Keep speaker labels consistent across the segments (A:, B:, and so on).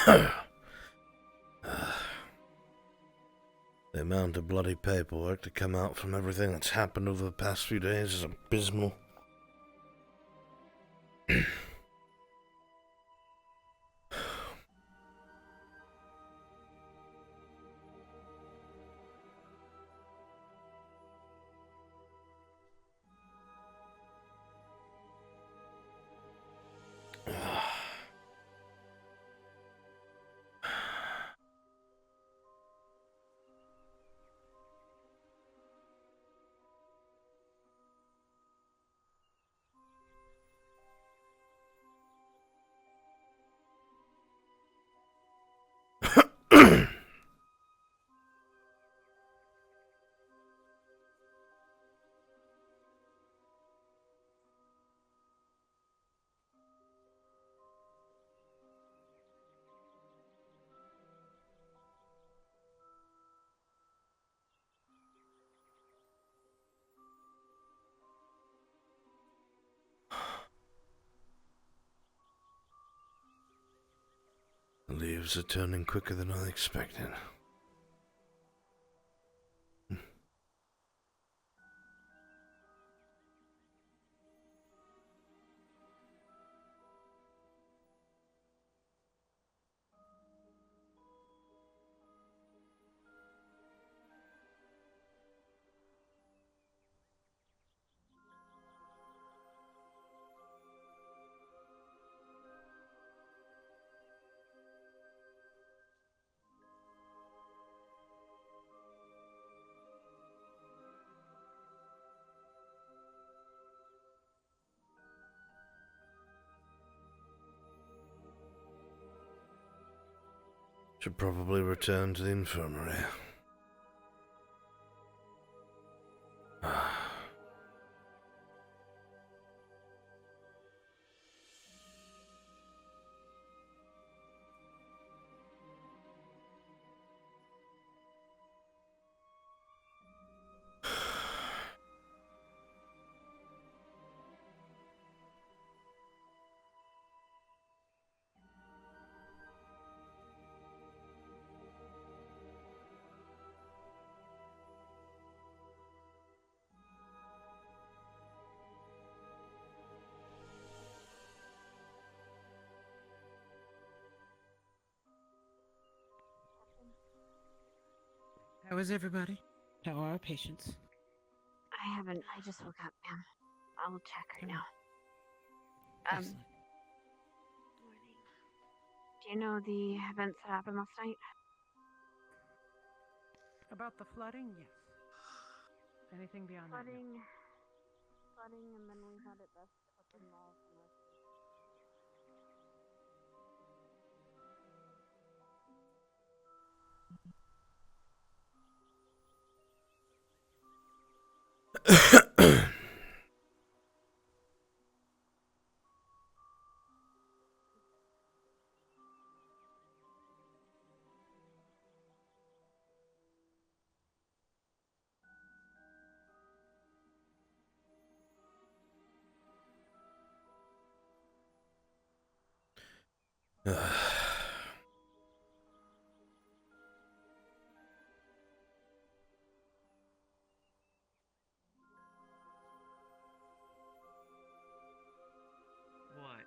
A: The amount of bloody paperwork to come out from everything that's happened over the past few days is abysmal. The leaves are turning quicker than I expected. Should probably return to the infirmary.
B: How is everybody? How are our patients?
C: I just woke up, ma'am. I'll check right now.
B: Excellent.
C: Morning. Do you know the events that happened last night?
B: About the flooding, yes. Anything beyond
C: Flooding, and then we had it best up in malls and
D: What? What?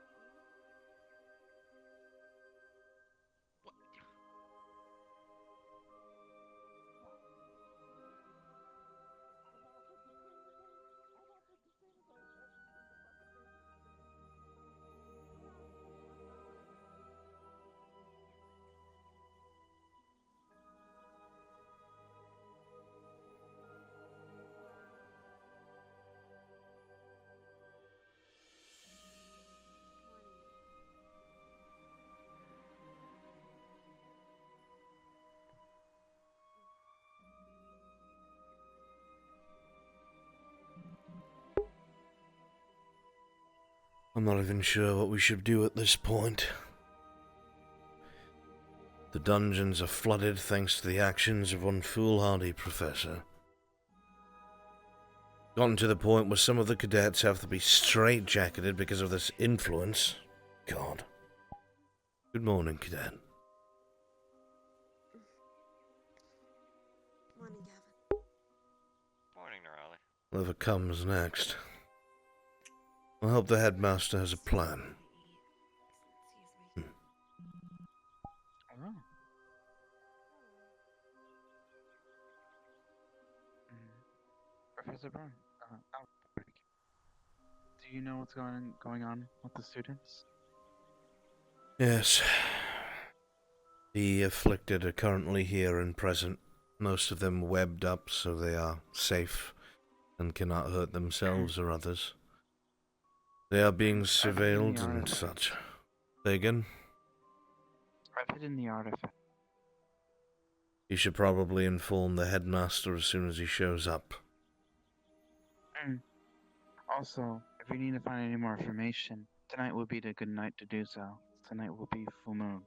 A: I'm not even sure what we should do at this point. The dungeons are flooded thanks to the actions of one foolhardy professor. Gotten to the point where some of the cadets have to be straitjacketed because of this influence. God. Good morning, cadet. Whatever comes next. I hope the headmaster has a plan.
E: Oh. Professor Brown, Albrecht, do you know what's going on with the students?
A: Yes. The afflicted are currently here and present. Most of them webbed up so they are safe and cannot hurt themselves or others. They are being surveilled and such. Say again?
E: I've hidden the artifact.
A: You should probably inform the headmaster as soon as he shows up.
E: Also, if you need to find any more information, tonight will be the good night to do so. Tonight will be full moon,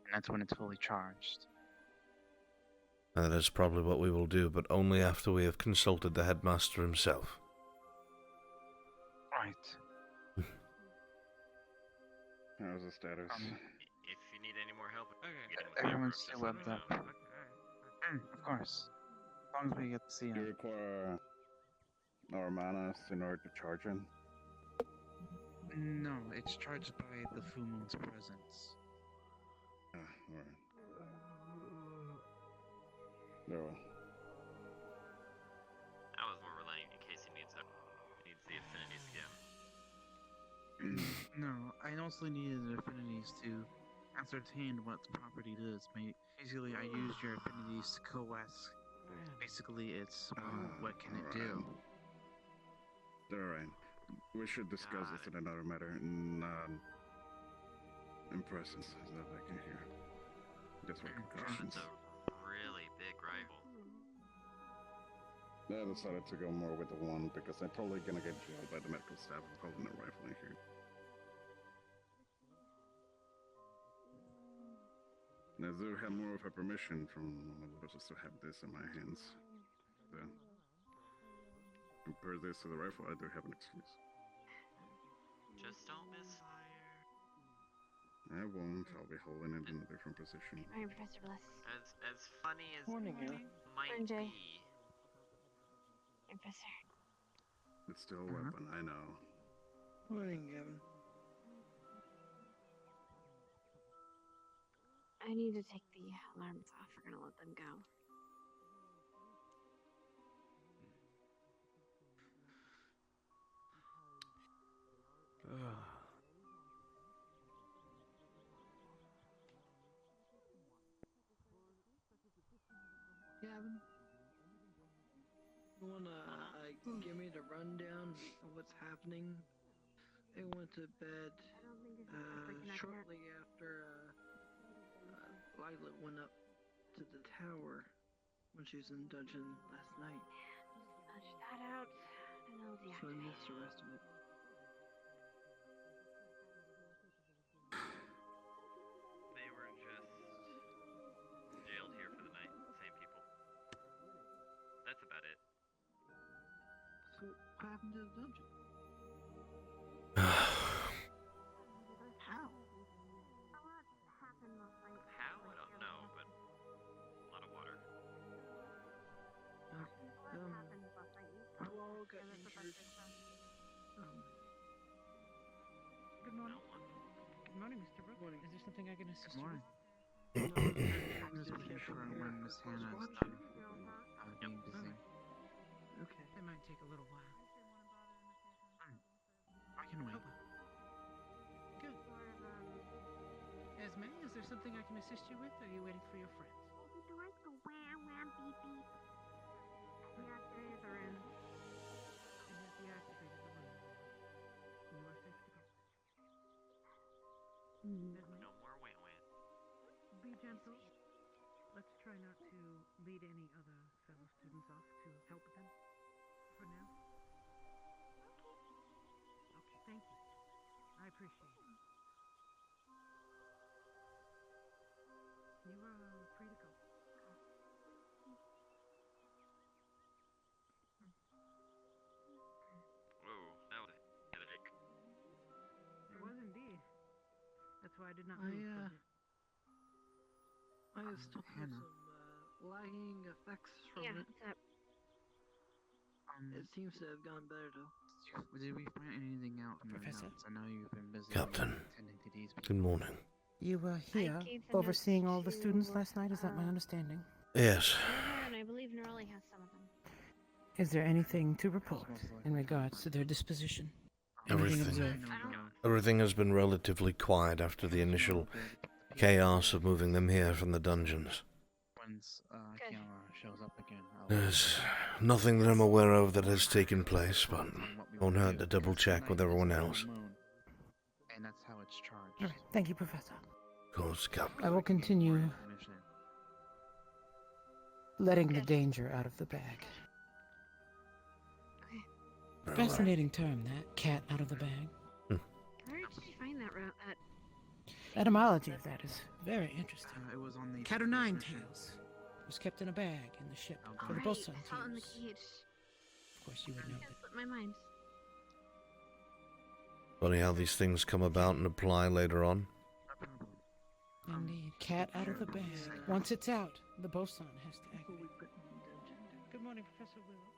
E: and that's when it's fully charged.
A: That is probably what we will do, but only after we have consulted the headmaster himself.
E: Right.
F: How's the status?
D: If you need any more help,
E: Everyone's still webbed up. Of course. As long as we get to see
F: Do you
E: him.
F: require our manas in order to charge him?
E: No, it's charged by the full moon's presence.
F: Alright. Very well.
D: I was more relying in case he needs the affinity scan.
E: No, I mostly needed affinities to ascertain what the property does. Basically, I used your affinities to coalesce. Basically, it's what can it do?
F: Alright. We should discuss this in another matter in presence, so that I can hear. Just for precautions.
D: That's a really big rifle.
F: I decided to go more with the one because I'm probably gonna get jailed by the medical staff for holding a rifle in here. And I do have more of a permission from one of the bosses to have this in my hands. So, compare this to the rifle, I do have an excuse.
D: Just don't misfire.
F: I won't. I'll be holding it in a different position.
C: Morning, Professor Bliss.
D: As funny as
E: Morning, Anna.
D: might
C: Morning, Jay.
D: be.
C: Professor.
F: It's still a weapon, I know.
B: Morning, Gavin.
C: I need to take the alarms off. We're gonna let them go.
B: Gavin, you wanna give me the rundown of what's happening? They went to bed shortly after Lila went up to the tower when she was in dungeon last night.
C: Punch that out, and I'll
B: So I
C: deactivate.
B: missed the rest of it.
D: They were just jailed here for the night. Same people. That's about it.
B: So what happened to the dungeon? How?
D: How? I don't know, but a lot of water.
B: Okay. Who all got injured?
G: Good morning.
D: No one.
G: Good morning, Mr. Brooks.
B: Morning.
G: Is there something I can assist
E: Good
G: you
E: morning.
G: with?
E: I'm just making sure when Miss Hannah is done being busy.
B: Okay.
G: It might take a little while.
E: I can wait.
G: Good. Esme, is there something I can assist you with? Or are you waiting for your friends?
C: Deactivated the room.
G: I have deactivated the room. You are safe to go. Esme,
D: No more wait.
G: be gentle. Let's try not to lead any other fellow students off to help them for now. Okay, thank you. I appreciate it. You are free to go.
D: Whoa, that was a headache.
G: It was indeed. That's why I did not
B: I,
G: move.
B: I still have
E: Hannah.
B: some lagging effects from
C: Yeah,
B: it.
C: what's up?
B: It seems to have gone better though.
E: Did we find anything out from the
H: Professor?
E: notes? I know you've been busy
A: Captain.
E: attending to these
A: Good morning.
H: You were here
C: gave the
H: overseeing
C: notes
H: all the students last night, is that my
C: to,
H: understanding?
A: Yes.
C: River, and I believe Nerali has some of them.
H: Is there anything to report in regards to their disposition?
A: Everything.
H: observed?
A: Everything has been relatively quiet after the initial chaos of moving them here from the dungeons.
E: Once
C: Good.
E: Kiara shows up again,
A: There's nothing that I'm aware of that has taken place, but won't hurt to double check with everyone else.
E: And that's how it's charged.
H: All right, thank you, Professor.
A: Of course, Captain.
H: I will continue
E: Mission.
H: letting the danger out of the bag.
A: Very well.
H: Fascinating term, that cat out of the bag.
C: Where did you find that?
H: Etymology of that is very interesting.
E: It was on the
H: Cat o' nine tails. It was kept in a bag in the ship for the bosun
C: I saw it in the
H: to use.
C: cage.
H: Of course, you would know
C: It
H: that.
C: slipped my mind.
A: Funny how these things come about and apply later on.
H: Indeed, cat out of the bag. Once it's out, the bosun has to
B: Who
H: activate.
B: we put in the dungeon?
H: Good morning, Professor Willow.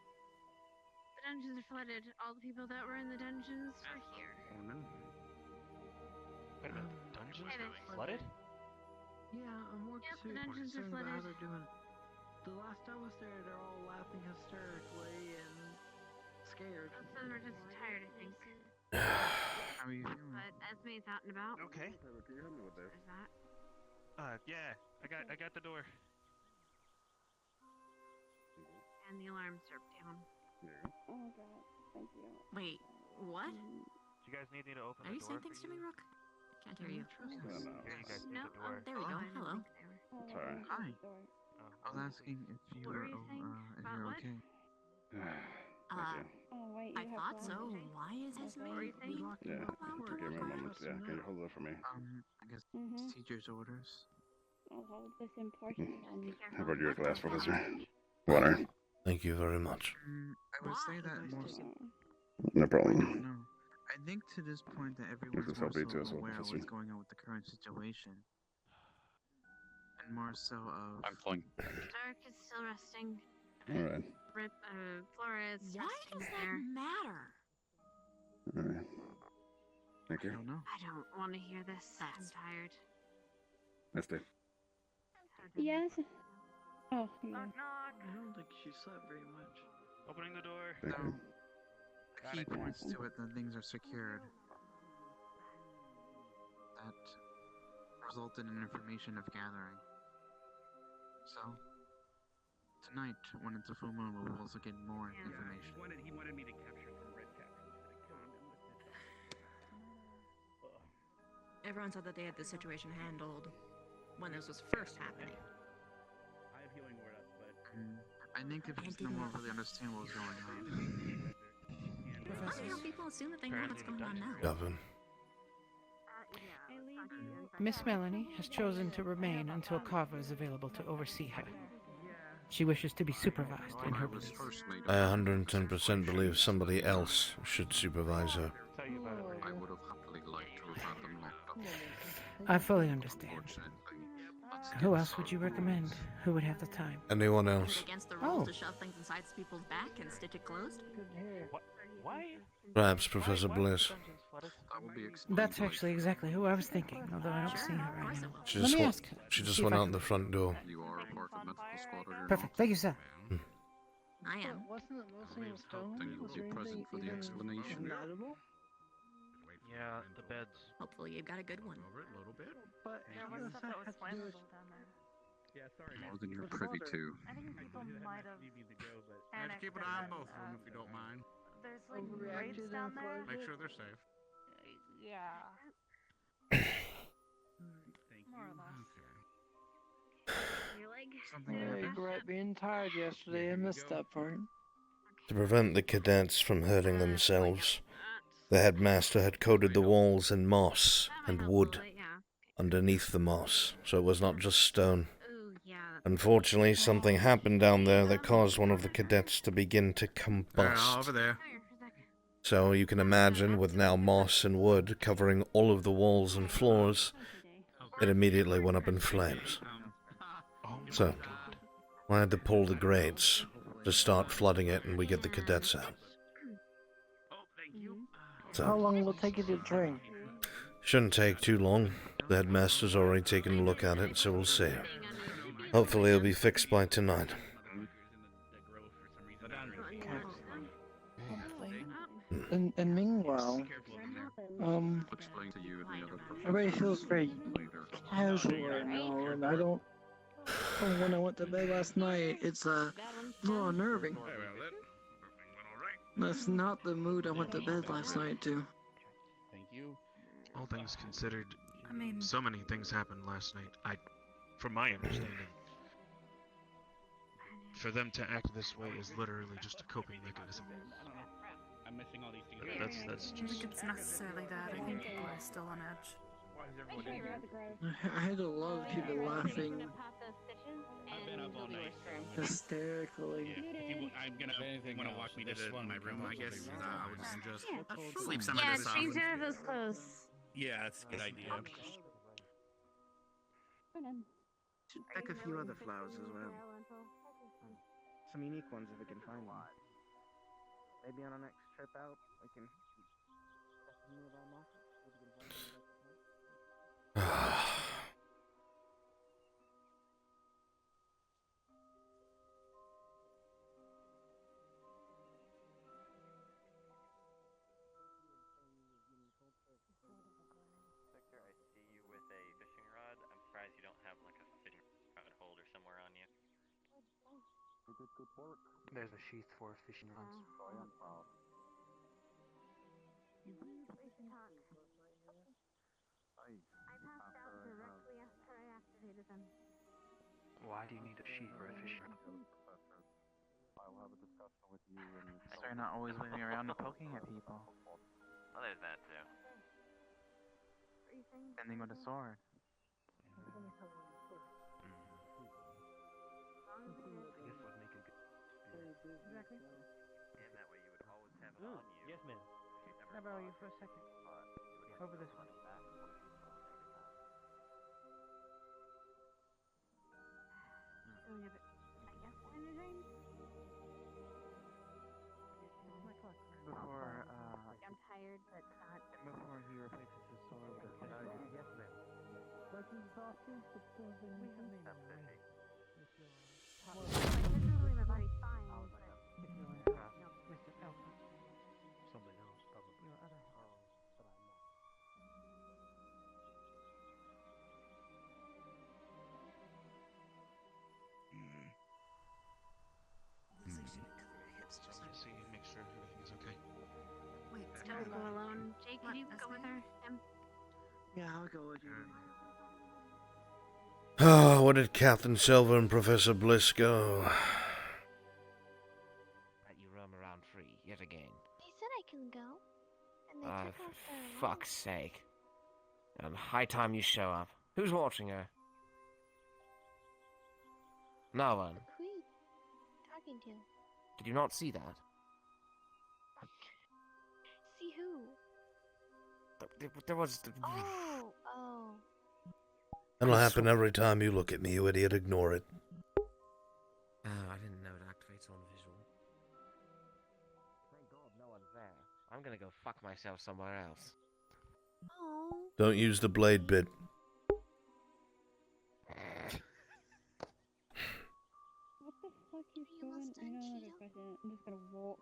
C: The dungeons are flooded. All the people that were in the dungeons are here.
D: Wait a minute, the dungeons
C: Hey,
D: are
C: there.
D: flooded?
B: Yeah, I'm more
C: Yep, the
B: concerned
C: dungeons are
B: about how
C: flooded.
B: they're doing. The last I was there, they're all laughing hysterically and scared.
C: Most of them are just tired, I think.
E: How are you feeling?
C: But Esme's out and about.
D: Okay.
F: Can you help me with this?
C: There's that.
D: Yeah, I got the door.
C: And the alarms are down.
F: Yeah.
I: Oh god, thank you.
J: Wait, what?
D: Do you guys need me to open
J: Are
D: the
J: you
D: door
J: saying things
D: for
J: to me,
D: you?
J: Rook? Can't hear you.
F: No, no.
D: Yeah, you guys need
C: No,
D: the door.
J: There we go.
C: I didn't
J: Hello.
C: think they were.
I: Oh,
F: Sorry.
I: okay,
E: Hi.
I: door.
D: Oh,
E: I was asking if you
C: What
E: were,
C: were you saying?
E: if
C: About
E: you're
C: what?
E: okay.
F: Thank you.
I: Oh wait, you
J: I
I: have
J: thought
I: glasses.
J: so. Why is
I: Okay.
J: Esme
C: What were you
B: We
C: saying?
B: locked
F: Yeah.
B: him up
J: Wow,
B: before.
F: Give me a moment.
B: Trust
F: Yeah,
B: him
F: can you
B: now.
F: hold it for me?
E: I guess
I: Mhm.
E: it's teacher's orders.
I: I'll hold this important.
C: Be careful.
F: How about your glass, Professor? Water.
A: Thank you very much.
E: I would say
J: Why?
E: that more.
F: No
E: I
F: problem.
E: don't know. I think to this point that everyone's
F: This
E: more
F: help you
E: so
F: too as well,
E: aware of
F: Professor.
E: what's going on with the current situation, and more so of.
K: I'm pulling.
C: Dark is still resting.
F: Alright.
C: Flora is
J: Why
C: resting
J: does
C: there.
J: that matter?
F: Alright. Thank
E: I
F: you.
E: don't know.
C: I don't want to hear this. I'm tired.
F: Nice day.
I: Yes. Oh no.
B: I don't think she slept very much.
D: Opening the door.
F: Thank
E: No.
F: you.
E: The key points to it that things are secured. That resulted in information of gathering. So, tonight, when it's a full moon, we will also get more
C: Yeah.
E: information.
K: He wanted me to capture some red captures for the condom.
J: Everyone said that they had this situation handled when this was first happening.
K: I have healing word up, but
E: I think if just no one really understand what was going on.
J: Funny how people assume that they know what's going on now.
A: Gavin.
H: Miss Melanie has chosen to remain until Kava is available to oversee her. She wishes to be supervised in her beliefs.
A: I 110% believe somebody else should supervise her.
D: Tell you about it later.
E: I would have happily liked to have had them locked up.
H: I fully understand.
E: Unfortunately,
H: Who else would you recommend? Who would have the time?
A: Anyone
J: Is
A: else?
J: it against the rules
H: Oh.
J: to shove things inside people's back and stitch it closed?
D: What? Why?
A: Perhaps Professor
D: Why
A: Bliss.
D: are the dungeons flooded?
E: that will be explained
H: That's
E: later.
H: actually exactly who I was thinking, although I don't
J: Sure,
H: see her
J: of
H: right
J: course it
H: now.
J: will.
A: She
H: Let
A: just
H: me
A: wa-
H: ask her.
A: She just
H: See if
A: went
H: I
A: out
H: can-
A: the front door.
E: You are a part of the medical squad, are you
H: Perfect. Thank you, sir.
J: I am.
B: Wasn't it mostly in stone?
E: hoping you will
B: Was
E: be
B: there
E: present
B: anything
E: for the
B: even
E: explanation.
B: compatible?
D: Yeah, the beds.
J: Hopefully you've got a good one.
B: But
G: There
B: how
G: was
B: does
G: stuff
B: that
G: that was
B: have to do with
G: flammable down there.
K: yeah, sorry.
E: More than you're
B: With
E: privy
B: water.
E: to.
G: I think people might have panicked.
L: keep an eye on both of them if you don't mind.
G: There's like
B: Overreacted
G: grates
B: and
G: down there.
B: flooded?
L: Make sure they're safe.
G: Yeah,
L: Thank
G: more or less.
C: Your leg.
E: Something
B: Yeah,
E: happened.
B: you were right being tired yesterday. I missed that part.
A: To prevent the cadets from hurting themselves, the headmaster had coated the walls in moss and wood
C: Yeah.
A: underneath the moss, so it was not just stone.
C: Ooh, yeah.
A: Unfortunately, something happened down there that caused one of the cadets to begin to
L: Over
A: combust.
L: there.
C: Come here for a second.
A: So you can imagine, with now moss and wood covering all of the walls and floors, it immediately went up in flames. So I had to pull the grates, to start flooding it and we get the cadets out.
E: Oh, thank you.
A: So,
B: How long will it take you to train?
A: shouldn't take too long. The headmaster's already taken a look at it, so we'll see. Hopefully it'll be fixed by tonight.
B: And meanwhile, everybody feels very casual right now, and I don't. From when I went to bed last night, it's a little unnerving. That's not the mood I went to bed last night to.
L: Thank you.
M: All things considered,
J: I mean,
M: so many things happened last night. From my understanding, for them to act this way is literally just a coping mechanism.
L: I'm missing all these things.
M: That's
J: I don't
M: just.
J: think it's necessarily that. I think people are still on edge.
L: Why is everyone in here?
B: I had a lot of people laughing
L: I've been up all night.
B: hysterically.
L: I'm gonna want to walk me to my room, I guess. I would just sleep some
C: Yeah,
L: of this off.
C: change out of those clothes.
L: Yeah, that's a good idea.
E: Should pick a few other flowers as well. Some unique ones if we can find them. Maybe on our next trip out, we can.
D: Victor, I see you with a fishing rod. I'm surprised you don't have like a fishing rod holder somewhere on you.
K: There's a sheath for fishing rods. Why do you need a sheath for a fishing rod?
E: So you're not always waving around and poking at people.
D: Well, there's that too.
E: Ending with a sword.
K: Exactly.
D: And that way you would always have it on you.
K: Yes, ma'am.
H: Can I borrow you for a second? Over this one.
C: Feeling a bit, I guess, energized.
E: Before,
C: Like I'm tired, but not.
E: before he replaces his sword with a fishing rod.
K: Yes, ma'am.
C: Like physically, my body's fine, but
K: Mr. Alpha. Something else, probably. Your other half.
M: Just to see, make sure everything's okay.
J: Wait,
C: don't go alone. Jake, can you go with her?
B: Yeah, I'll go with you.
A: Ah, what did Captain Silver and Professor Bliss go?
N: Let you roam around free, yet again.
I: They said I can go. And they took
N: For
I: off their
N: fuck's sake. High time you show up. Who's watching her? No one.
I: Who are you talking to?
N: Did you not see that?
I: See who?
N: There was...
I: Oh, oh.
A: That'll happen every time you look at me, you idiot. Ignore it.
N: Oh, I didn't know it activates on visual. Thank God no one's there. I'm gonna go fuck myself somewhere else.
I: Oh.
A: Don't use the blade bit.
I: What the fuck is going on? I'm just gonna walk.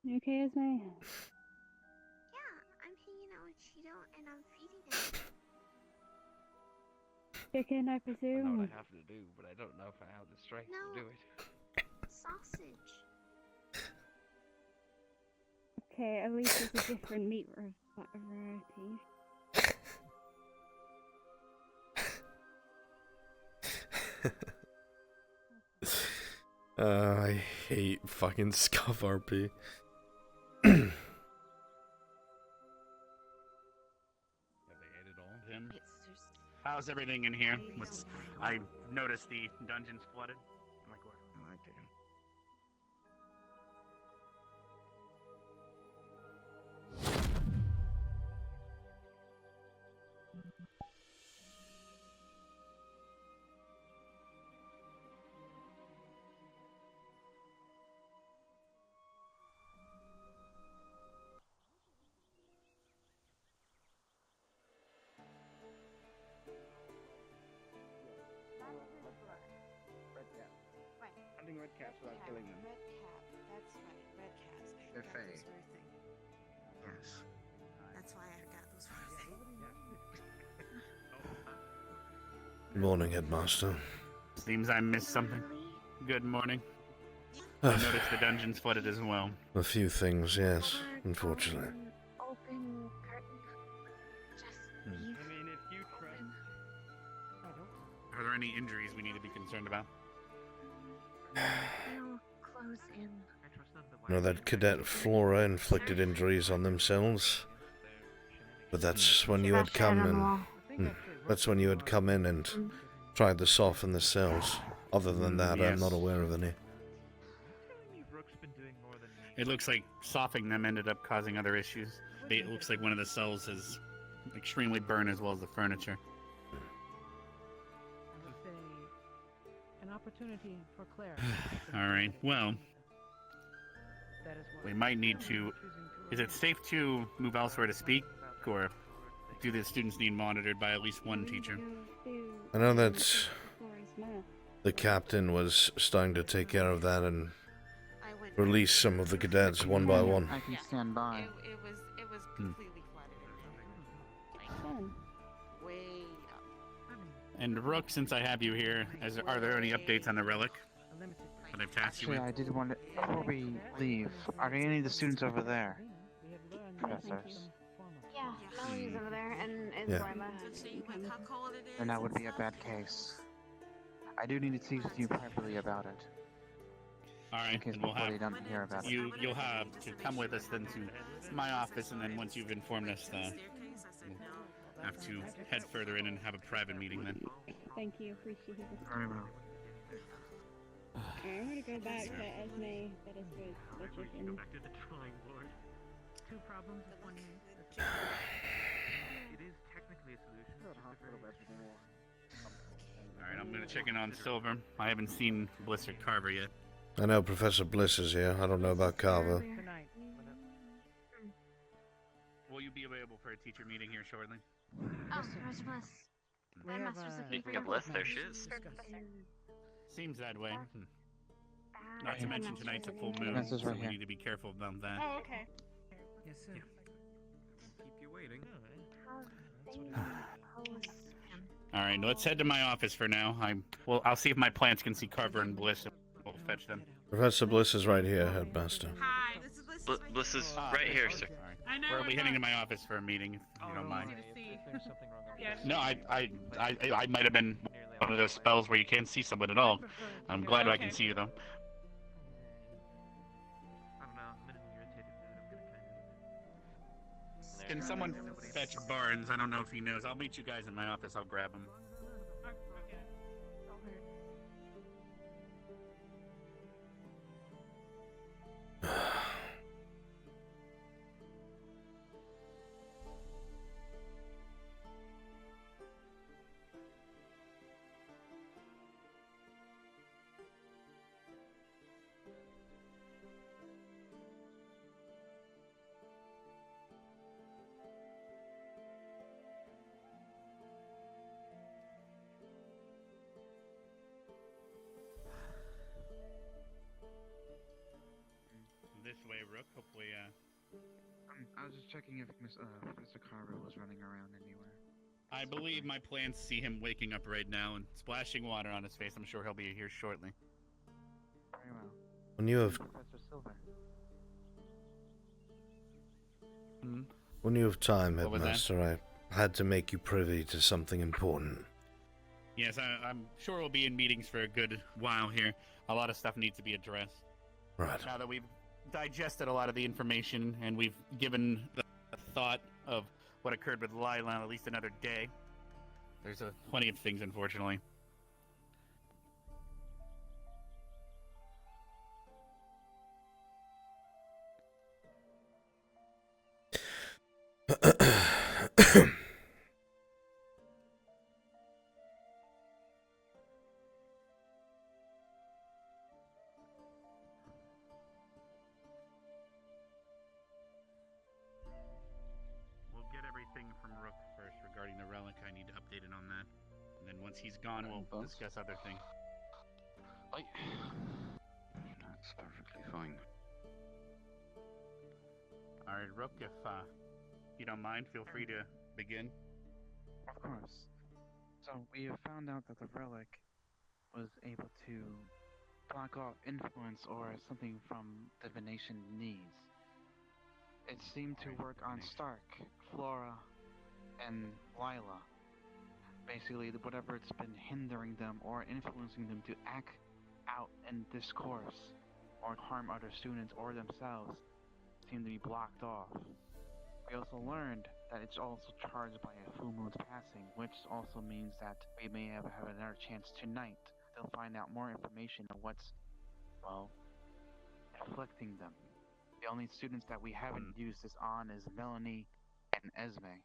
I: You okay, Esme?
C: Yeah, I'm hanging out with Cheeto and I'm feeding him.
I: Chicken, I
N: I know
I: presume.
N: what I have to do, but I don't know if I have the strength to do it.
C: Sausage.
I: Okay, at least it's a different meat variety.
A: I hate fucking Scuff RP.
L: Have they ate it all? Then? How's everything in here? I noticed the dungeon's flooded. I'm like, what? I like it.
E: red caps without killing them.
C: Red cap. That's right. Red caps. I
E: They're
C: forgot
E: fey.
C: those were a thing.
E: Yes.
C: That's why I forgot those were a thing.
A: Morning, Headmaster.
L: Seems I missed something. Good morning. I noticed the dungeon's flooded as well.
A: A few things, yes, unfortunately.
C: Open curtain. Just leave.
D: I mean, if you trust.
L: Are there any injuries we need to be concerned about?
C: No, close in.
A: You know that Cadet Flora inflicted injuries on themselves? But that's when you had come in. That's when you had come in and tried to soften the cells. Other than that, I'm not aware of any.
L: It looks like softening them ended up causing other issues. It looks like one of the cells is extremely burned as well as the furniture.
H: An opportunity for clarity.
L: Alright, well, we might need to... Is it safe to move elsewhere to speak, or do the students need monitored by at least one teacher?
A: I know that the captain was starting to take care of that and release some of the cadets one by one.
E: I can stand by.
C: It was completely flooded. Way up.
L: And Rook, since I have you here, are there any updates on the relic that I've tasked you
E: Actually,
L: with?
E: I did want to, before we leave, are any of the students over there? Professors.
C: Yeah, Melody's over there, and
A: Yeah.
C: Lima.
E: Then that would be a bad case. I do need to speak with you privately about it.
L: Alright,
E: In case
L: then we'll
E: before
L: have
E: they don't hear about it.
L: you'll have to come with us then to my office, and then once you've informed us, we'll have to head further in and have a private meeting then.
I: Thank you, appreciate it.
E: Very well.
I: I'm gonna go back to Esme, that is good. That's just in.
K: Back to the drawing board.
G: Two problems with one name.
K: It is technically a solution.
L: Alright, I'm gonna check in on Silver. I haven't seen Blizzard Carver yet.
A: I know Professor Bliss is here. I don't know about Carver.
H: Tonight.
L: Will you be available for a teacher meeting here shortly?
C: Oh, Professor Bliss.
H: We have,
C: Master's looking
D: Speaking
C: for
D: of
C: you.
D: Bliss, there she is.
L: Seems that way. Not to mention tonight's a full moon,
E: Professor's
L: so
E: right
L: we
E: here.
L: need to be careful about that.
C: Oh, okay.
H: Yes, sir.
D: Keep you waiting.
L: Alright, let's head to my office for now. I'll see if my plants can see Carver and Bliss, and we'll fetch them.
A: Professor Bliss is right here, Headmaster.
J: Hi, this is Bliss.
D: Bliss is right here, sir.
J: I know.
L: We'll be heading to my office for a meeting, if you don't mind.
K: There's something wrong.
J: Yeah.
L: No, I might have been one of those spells where you can't see someone at all. I'm glad I can see you, though.
K: I don't know. I'm a little irritated that I'm gonna
L: Can someone fetch Barnes? I don't know if he knows. I'll meet you guys in my office. I'll grab him. This way, Rook. Hopefully,
E: I was just checking if Mr. Carver was running around anywhere.
L: I believe my plants see him waking up right now and splashing water on his face. I'm sure he'll be here shortly.
E: Very well.
A: When you have
E: Professor Silver.
A: when you have time,
L: What was that?
A: Headmaster, I had to make you privy to something important.
L: Yes, I'm sure we'll be in meetings for a good while here. A lot of stuff needs to be addressed.
A: Right.
L: Now that we've digested a lot of the information and we've given the thought of what occurred with Lila at least another day, there's plenty of things, unfortunately. We'll get everything from Rook first regarding the relic. I need to update it on that. And then once he's gone, we'll discuss other things.
F: That's perfectly fine.
L: Alright, Rook, if you don't mind, feel free to begin.
E: Of course. So we have found out that the relic was able to block off influence or something from divination needs. It seemed to work on Stark, Flora, and Lila. Basically, whatever it's been hindering them or influencing them to act out in discourse or harm other students or themselves seemed to be blocked off. We also learned that it's also charged by a full moon's passing, which also means that we may have another chance tonight to find out more information on what's, well, afflicting them. The only students that we haven't used this on is Melanie and Esme.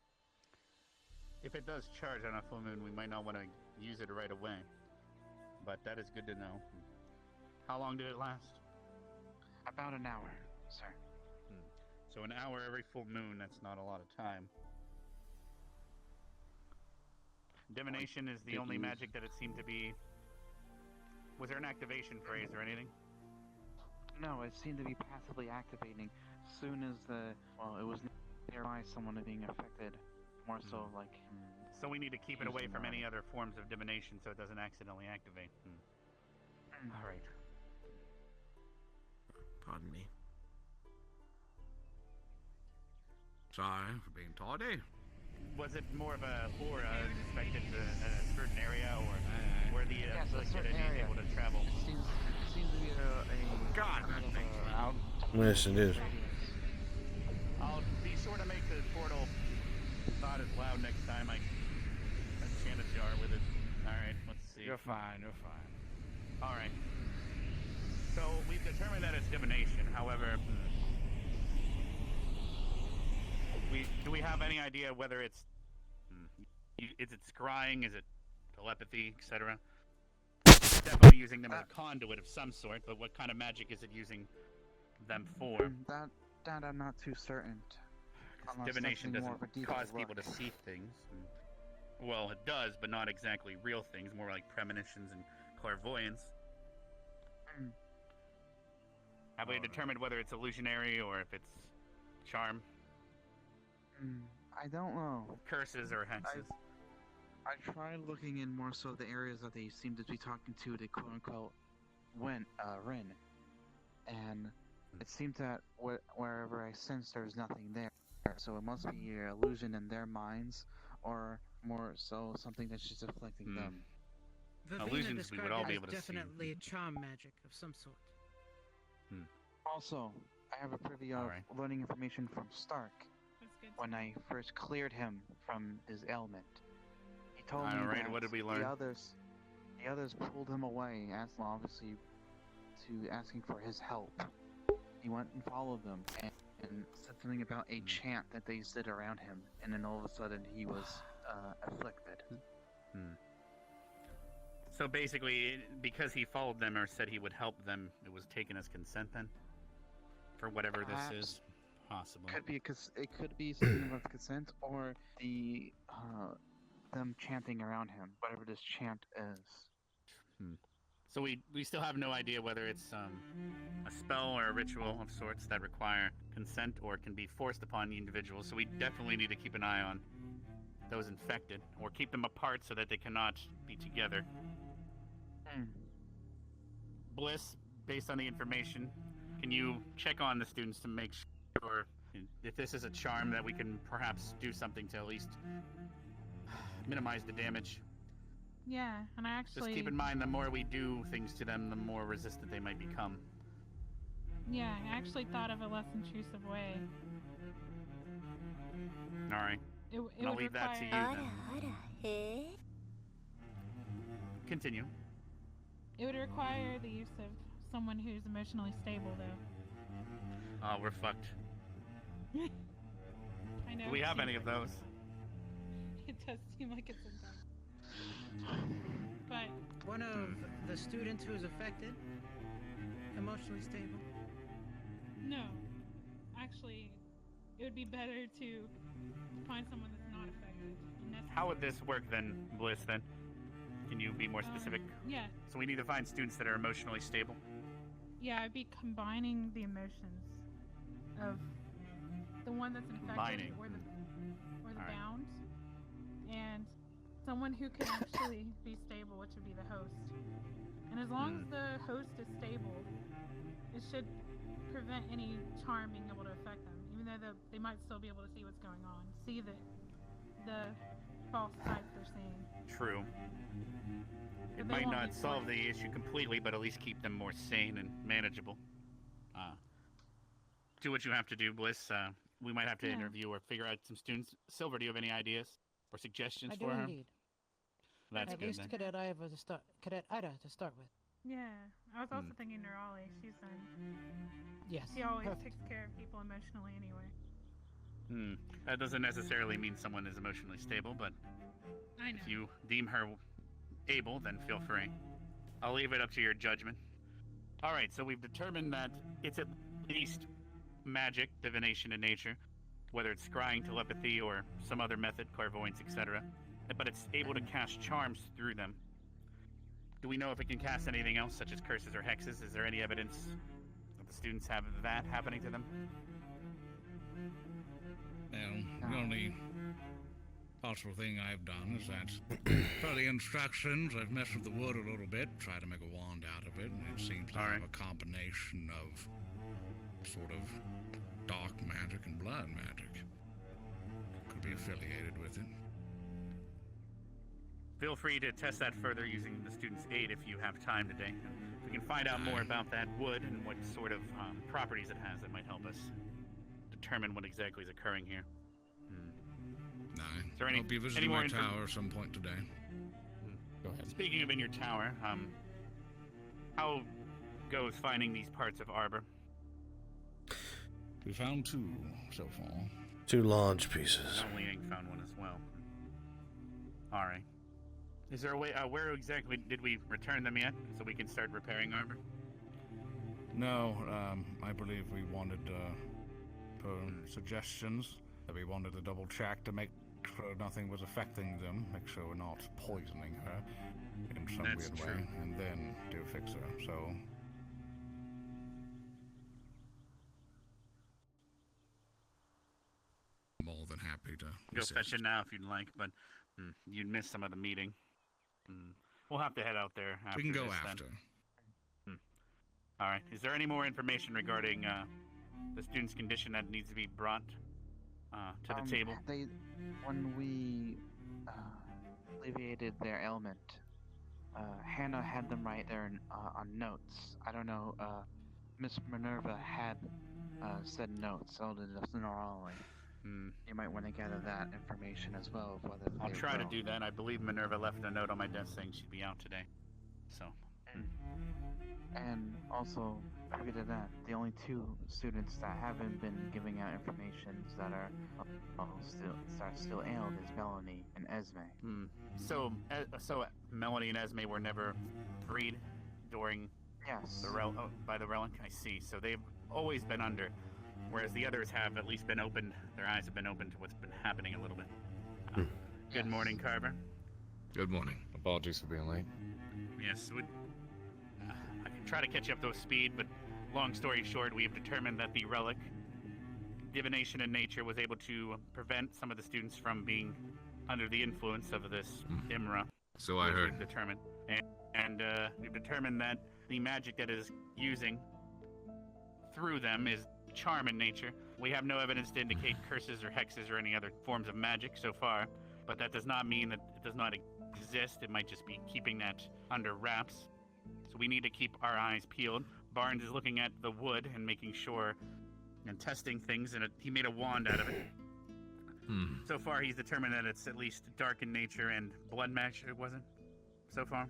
L: If it does charge on a full moon, we might not want to use it right away. But that is good to know. How long did it last?
E: About an hour, sir.
L: So an hour every full moon, that's not a lot of time. Divination is the only magic that it seemed to be... Was there an activation phrase or anything?
E: No, it seemed to be passively activating as soon as it was nearby someone being affected. More so like...
L: So we need to keep it away from any other forms of divination so it doesn't accidentally activate. Alright.
M: Pardon me. Sorry for being tardy.
L: Was it more of a aura expected to a certain area, or where the afflicted is able to travel?
E: Seems to be a
M: God, that thing's loud.
A: Yes, it is.
L: I'll be sure to make the portal not as loud next time I chant a jar with it. Alright, let's see.
N: You're fine, you're fine.
L: Alright. So, we've determined that it's divination, however... Do we have any idea whether it's... Is it scrying, is it telepathy, etc.? It's definitely using them as a conduit of some sort, but what kind of magic is it using them for?
E: That I'm not too certain.
L: Divination doesn't cause people to see things. Well, it does, but not exactly real things, more like premonitions and clairvoyance. Have we determined whether it's illusionary or if it's charm?
E: I don't know.
L: Curses or hexes?
E: I tried looking in more so the areas that they seem to be talking to the quote-unquote Rin. And it seemed that wherever I sensed there was nothing there. So it must be an illusion in their minds, or more so something that's just afflicting them.
L: Illusions we would all be able to see.
H: Definitely a charm magic of some sort.
E: Also, I have a privy of learning information from Stark. When I first cleared him from his ailment, he told me that
L: what did we learn?
E: the others pulled him away, obviously asking for his help. He went and followed them and said something about a chant that they did around him, and then all of a sudden he was afflicted.
L: So basically, because he followed them or said he would help them, it was taken as consent then? For whatever
E: Perhaps.
L: This is? Possible.
E: It could be something with consent, or them chanting around him, whatever this chant is.
L: So we still have no idea whether it's a spell or a ritual of sorts that require consent or can be forced upon the individual, so we definitely need to keep an eye on those infected, or keep them apart so that they cannot be together. Bliss, based on the information, can you check on the students to make sure if this is a charm that we can perhaps do something to at least minimize the damage?
O: Yeah, and I actually...
L: Just keep in mind, the more we do things to them, the more resistant they might become.
O: Yeah, I actually thought of a less intrusive way.
L: Alright. I'll leave that to you then. Continue.
O: It would require the use of someone who's emotionally stable, though.
L: Oh, we're fucked.
O: I know.
L: Do we have any of those?
O: It does seem like it's sometimes. But
H: one of the students who's affected, emotionally stable.
O: No, actually, it would be better to find someone that's not affected.
L: How would this work then, Bliss? Then, can you be more specific?
O: Yeah.
L: So we need to find students that are emotionally stable.
O: Yeah, I'd be combining the emotions of the one that's infected or the bound, and someone who can actually be stable, which would be the host. And as long as the host is stable, it should prevent any charm being able to affect them, even though they might still be able to see what's going on, see the false type they're seeing.
L: True. It might not solve the issue completely, but at least keep them more sane and manageable. Do what you have to do, Bliss. We might have to interview or figure out some students. Silver, do you have any ideas or suggestions
H: I
L: for
H: do
L: her?
H: indeed.
L: That's
H: At
L: good
H: least
L: then.
H: Cadet Ida to start with.
O: Yeah, I was also thinking Nerali. She's done.
H: Yes.
O: She always
H: perfect.
O: takes care of people emotionally anyway.
L: That doesn't necessarily mean someone is emotionally stable, but
O: I know.
L: if you deem her able, then feel free. I'll leave it up to your judgment. Alright, so we've determined that it's at least magic, divination in nature, whether it's scrying, telepathy, or some other method, clairvoyance, etc. But it's able to cast charms through them. Do we know if it can cast anything else, such as curses or hexes? Is there any evidence that the students have that happening to them?
P: Well, the only possible thing I've done is that for the instructions, I've messed with the wood a little bit, tried to make a wand out of it, and it seems to have a combination of sort of dark magic and blood magic. Could be affiliated with it.
L: Feel free to test that further using the student's aid if you have time today. If we can find out more about that wood and what sort of properties it has, that might help us determine what exactly is occurring here. Is there
P: I'll be visiting my tower at some point today.
L: Go ahead. Speaking of in your tower, how goes finding these parts of Arbor?
P: We found 2 so far.
A: 2 large pieces.
L: Only Ink found one as well. Alright. Is there a way, where exactly did we return them yet, so we can start repairing Arbor?
P: No, I believe we wanted, per suggestions, that we wanted to double check to make sure nothing was affecting them, make sure we're not poisoning her in some weird way, and then do fix her, so... More than happy to
L: Go
P: assist.
L: fetch it now if you'd like, but you'd miss some of the meeting. We'll have to head out there after
P: We can go
L: this,
P: after.
L: Then. Alright, is there any more information regarding the student's condition that needs to be brought to the table?
E: When we alleviated their ailment, Hannah had them write there on notes. I don't know, Miss Minerva had said notes, so did Nerali. You might want to gather that information as well. Of whether
L: I'll try to do that. I believe Minerva left a note on my desk saying she'd be out today. So.
E: And also, further to that, the only 2 students that haven't been giving out information that are still ailed is Melanie and Esme.
L: So Melanie and Esme were never freed during by the relic? I see. So they've always been under, whereas the others have at least been opened. Their eyes have been opened to what's been happening a little bit. Good morning, Carver.
M: Good morning. Apologies for being late.
L: Yes, I can try to catch you up to speed, but long story short, we have determined that the relic, divination in nature, was able to prevent some of the students from being under the influence of this Imra.
M: So I heard.
L: We've determined. And we've determined that the magic that is using through them is charm in nature. We have no evidence to indicate curses or hexes or any other forms of magic so far, but that does not mean that it does not exist. It might just be keeping that under wraps. So we need to keep our eyes peeled. Barnes is looking at the wood and making sure and testing things, and he made a wand out of it. So far, he's determined that it's at least dark in nature and blood match, it wasn't? So far?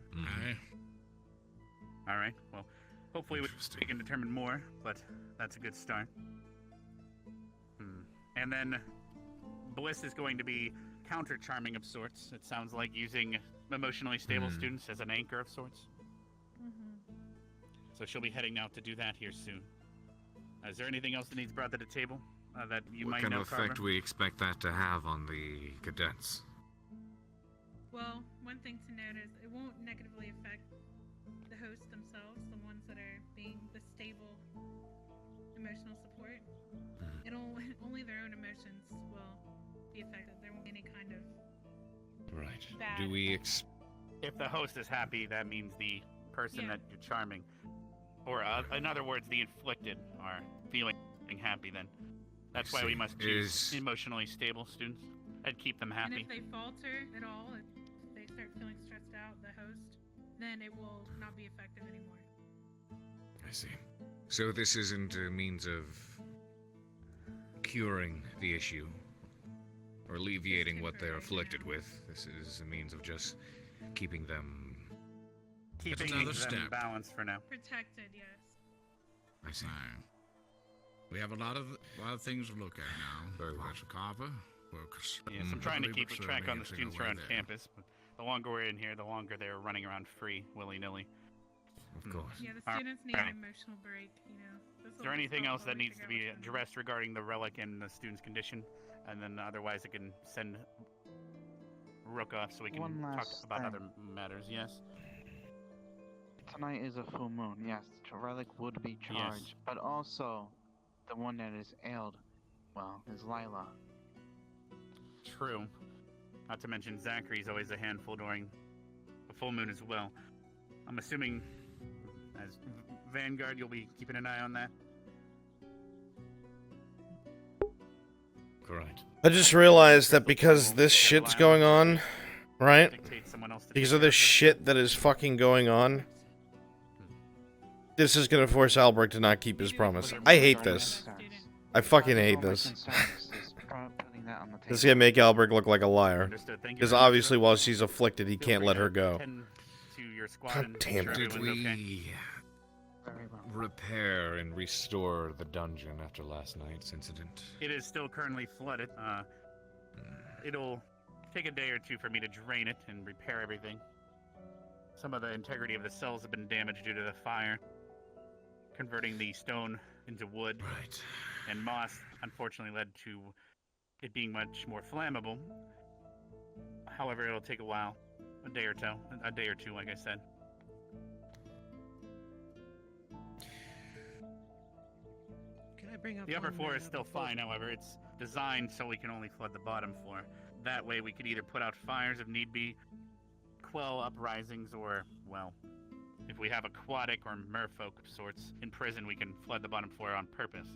L: Alright, well, hopefully we can determine more, but that's a good start. And then Bliss is going to be counter-charming of sorts. It sounds like using emotionally stable students as an anchor of sorts. So she'll be heading out to do that here soon. Is there anything else that needs brought to the table that you might know,
M: What kind of effect
L: Carver?
M: we expect that to have on the cadets?
O: Well, one thing to note is it won't negatively affect the hosts themselves, the ones that are being the stable emotional support. Only their own emotions will be affected. There won't be any kind of
Q: Right.
O: bad
Q: Do we
L: If the host is happy, that means the person that you're charming, or in other words, the inflicted, are feeling happy. Then that's why we must choose emotionally stable students and keep them
O: And
L: happy.
O: if they falter at all, if they start feeling stressed out, the host, then it will not be effective anymore.
Q: I see. So this isn't a means of curing the issue or alleviating what they're afflicted with. This is a means of just keeping them
L: Keeping
Q: another
L: them
Q: step.
L: balanced for now.
O: Protected, yes.
Q: I see.
P: We have a lot of things to look at now. Professor Carver works.
L: Yes, I'm trying to keep a
P: but
L: track on the
P: surely
L: students
P: advancing
L: around
P: away there.
L: campus. But the longer we're in here, the longer they're running around free, willy-nilly.
Q: Of course.
O: Yeah, the students need an emotional break, you know.
L: Is there anything else that needs to be addressed regarding the relic and the student's condition? And then otherwise I can send Rook off so we can
E: One
L: talk
E: last
L: about
E: thing.
L: other matters, yes?
E: Tonight is a full moon. Yes, the relic would be charged, but also the one that is ailed, well, is Lila.
L: True. Not to mention Zachary's always a handful during the full moon as well. I'm assuming as Vanguard you'll be keeping an eye on that?
Q: Correct.
A: I just realized that because this shit's going on, right? Because of this shit that is fucking going on, this is gonna force Albrecht to not keep his promise. I hate this. I fucking hate this. This is gonna make Albrecht look like a liar. Because obviously while she's afflicted, he can't let her go. God damn it.
Q: Did we repair and restore the dungeon after last night's incident?
L: It is still currently flooded. It'll take a day or two for me to drain it and repair everything. Some of the integrity of the cells have been damaged due to the fire, converting the stone into wood.
Q: Right.
L: And moss, unfortunately, led to it being much more flammable. However, it'll take a while. A day or two, like I said.
H: Can I bring up
L: The upper
H: one,
L: floor is still
H: proposal?
L: fine, however. It's designed so we can only flood the bottom floor. That way we could either put out fires if need be, quell uprisings, or, well, if we have aquatic or merfolk of sorts in prison, we can flood the bottom floor on purpose.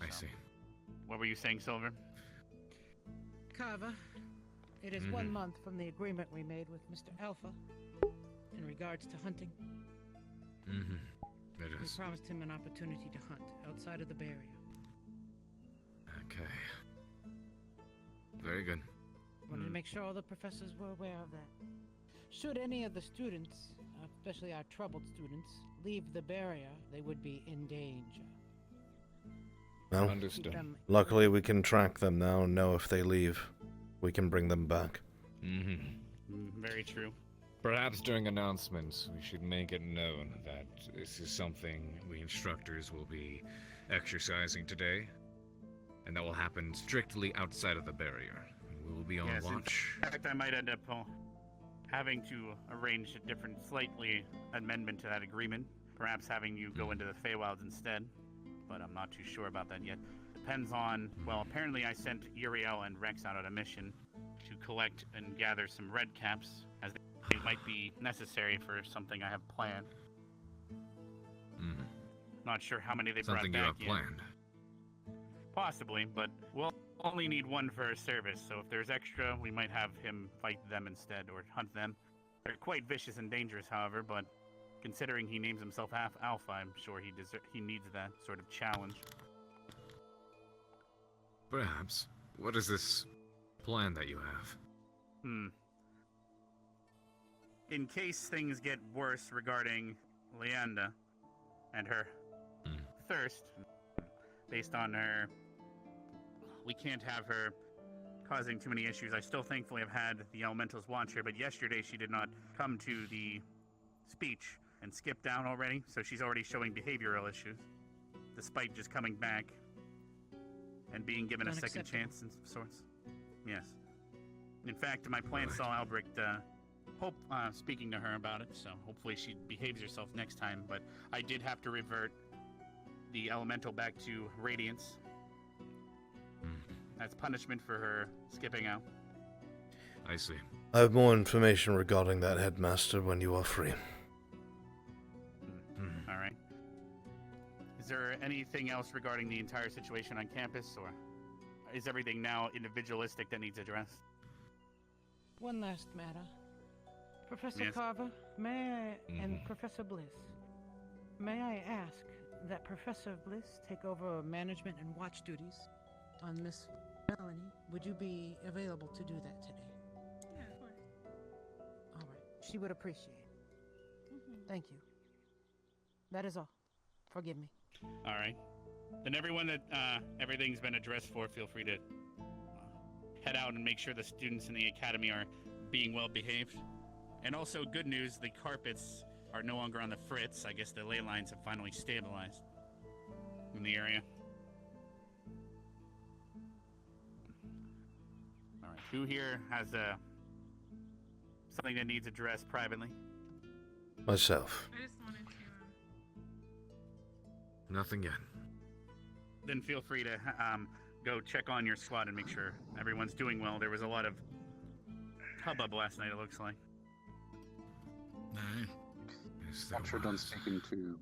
Q: I see.
L: What were you saying, Silver?
H: Carver, it is 1 month from the agreement we made with Mr. Alpha in regards to hunting.
Q: It
H: We
Q: is.
H: promised him an opportunity to hunt outside of the barrier.
Q: Okay. Very good.
H: Wanted to make sure all the professors were aware of that. Should any of the students, especially our troubled students, leave the barrier, they would be in danger.
A: Well,
Q: Understood.
A: luckily we can track them now and know if they leave. We can bring them back.
L: Very true.
Q: Perhaps during announcements, we should make it known that this is something we instructors will be exercising today, and that will happen strictly outside of the barrier. We will be on
L: Yes,
Q: watch.
L: in fact, I might end up having to arrange a different, slightly amendment to that agreement. Perhaps having you go into the Feywilds instead, but I'm not too sure about that yet. Depends on, well, apparently I sent Uriel and Rex out on a mission to collect and gather some red caps, as they might be necessary for something I have planned. Not sure how many they
Q: Something
L: brought
Q: you
L: back
Q: have
L: yet.
Q: planned.
L: Possibly, but we'll only need one for a service, so if there's extra, we might have him fight them instead, or hunt them. They're quite vicious and dangerous, however, but considering he names himself half Alpha, I'm sure he needs that sort of challenge.
Q: Perhaps. What is this plan that you have?
L: In case things get worse regarding Leanda and her thirst, based on her, we can't have her causing too many issues. I still thankfully have had the elementals watch her, but yesterday she did not come to the speech and skipped down already, so she's already showing behavioral issues, despite just coming back and being given a second chance and sorts. Yes. In fact, my plan saw Albrecht speaking to her about it, so hopefully she behaves herself next time. But I did have to revert the elemental back to Radiance. That's punishment for her skipping out.
Q: I see.
A: I have more information regarding that, Headmaster, when you are free.
L: All right. Is there anything else regarding the entire situation on campus, or is everything now individualistic that needs addressed?
H: One last matter. Professor
L: Yes.
H: Carver, may I, and Professor Bliss, may I ask that Professor Bliss take over management and watch duties on Miss Melanie? Would you be available to do that today?
O: Yeah, of course.
H: All right. She would appreciate it. Thank you. That is all. Forgive me.
L: All right. Then everyone that everything's been addressed for, feel free to head out and make sure the students in the academy are being well behaved. And also, good news, the carpets are no longer on the fritz. I guess the ley lines have finally stabilized in the area. All right. Who here has something that needs addressed privately?
A: Myself.
O: I just wanted to.
Q: Nothing yet.
L: Then feel free to go check on your squad and make sure everyone's doing well. There was a lot of hubbub last night, it looks like.
P: Aye.
R: Once you're done speaking to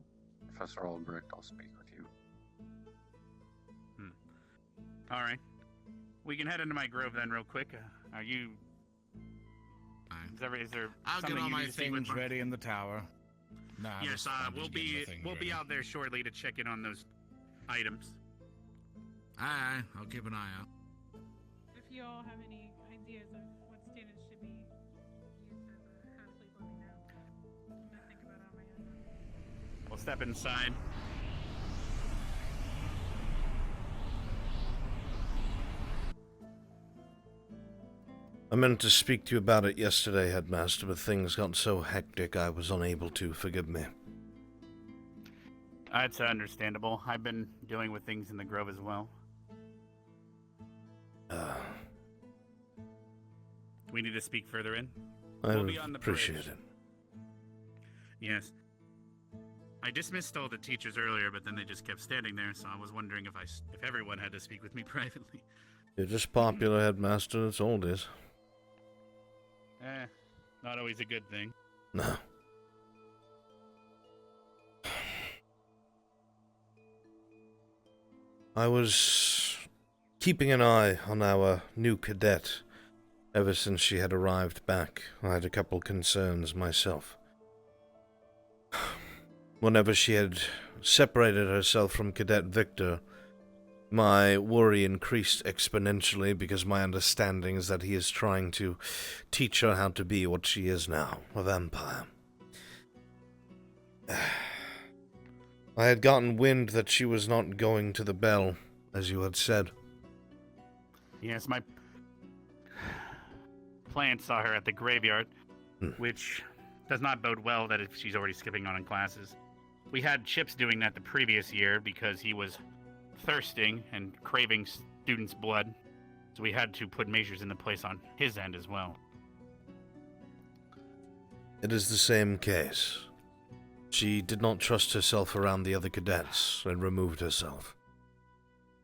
R: Professor Albrecht, I'll speak with you.
L: All right. We can head into my grove then real quick. Are you... Is there
P: I'll
L: something
P: get all
L: you
P: my
L: need to speak with
P: things ready in the tower. Nah,
L: Yes, we'll be out there shortly to check in on those items.
P: Aye, I'll keep an eye out.
O: If you all have any ideas of what students should be used as how to please let me know. I'm gonna think about it on my own.
L: We'll step inside.
A: I meant to speak to you about it yesterday, Headmaster, but things got so hectic I was unable to. Forgive me.
L: That's understandable. I've been dealing with things in the grove as well. We need to speak further in.
A: I
L: We'll be on the
A: appreciate
L: bridge.
A: it.
L: Yes. I dismissed all the teachers earlier, but then they just kept standing there, so I was wondering if everyone had to speak with me privately.
A: You're just popular, Headmaster. That's all it is.
L: Not always a good thing.
A: No. I was keeping an eye on our new cadet ever since she had arrived back. I had a couple concerns myself. Whenever she had separated herself from Cadet Victor, my worry increased exponentially because my understanding is that he is trying to teach her how to be what she is now, a vampire. I had gotten wind that she was not going to the bell, as you had said.
L: Yes, my plant saw her at the graveyard, which does not bode well that if she's already skipping on in classes. We had Chips doing that the previous year because he was thirsting and craving students' blood, so we had to put measures into place on his end as well.
A: It is the same case. She did not trust herself around the other cadets and removed herself.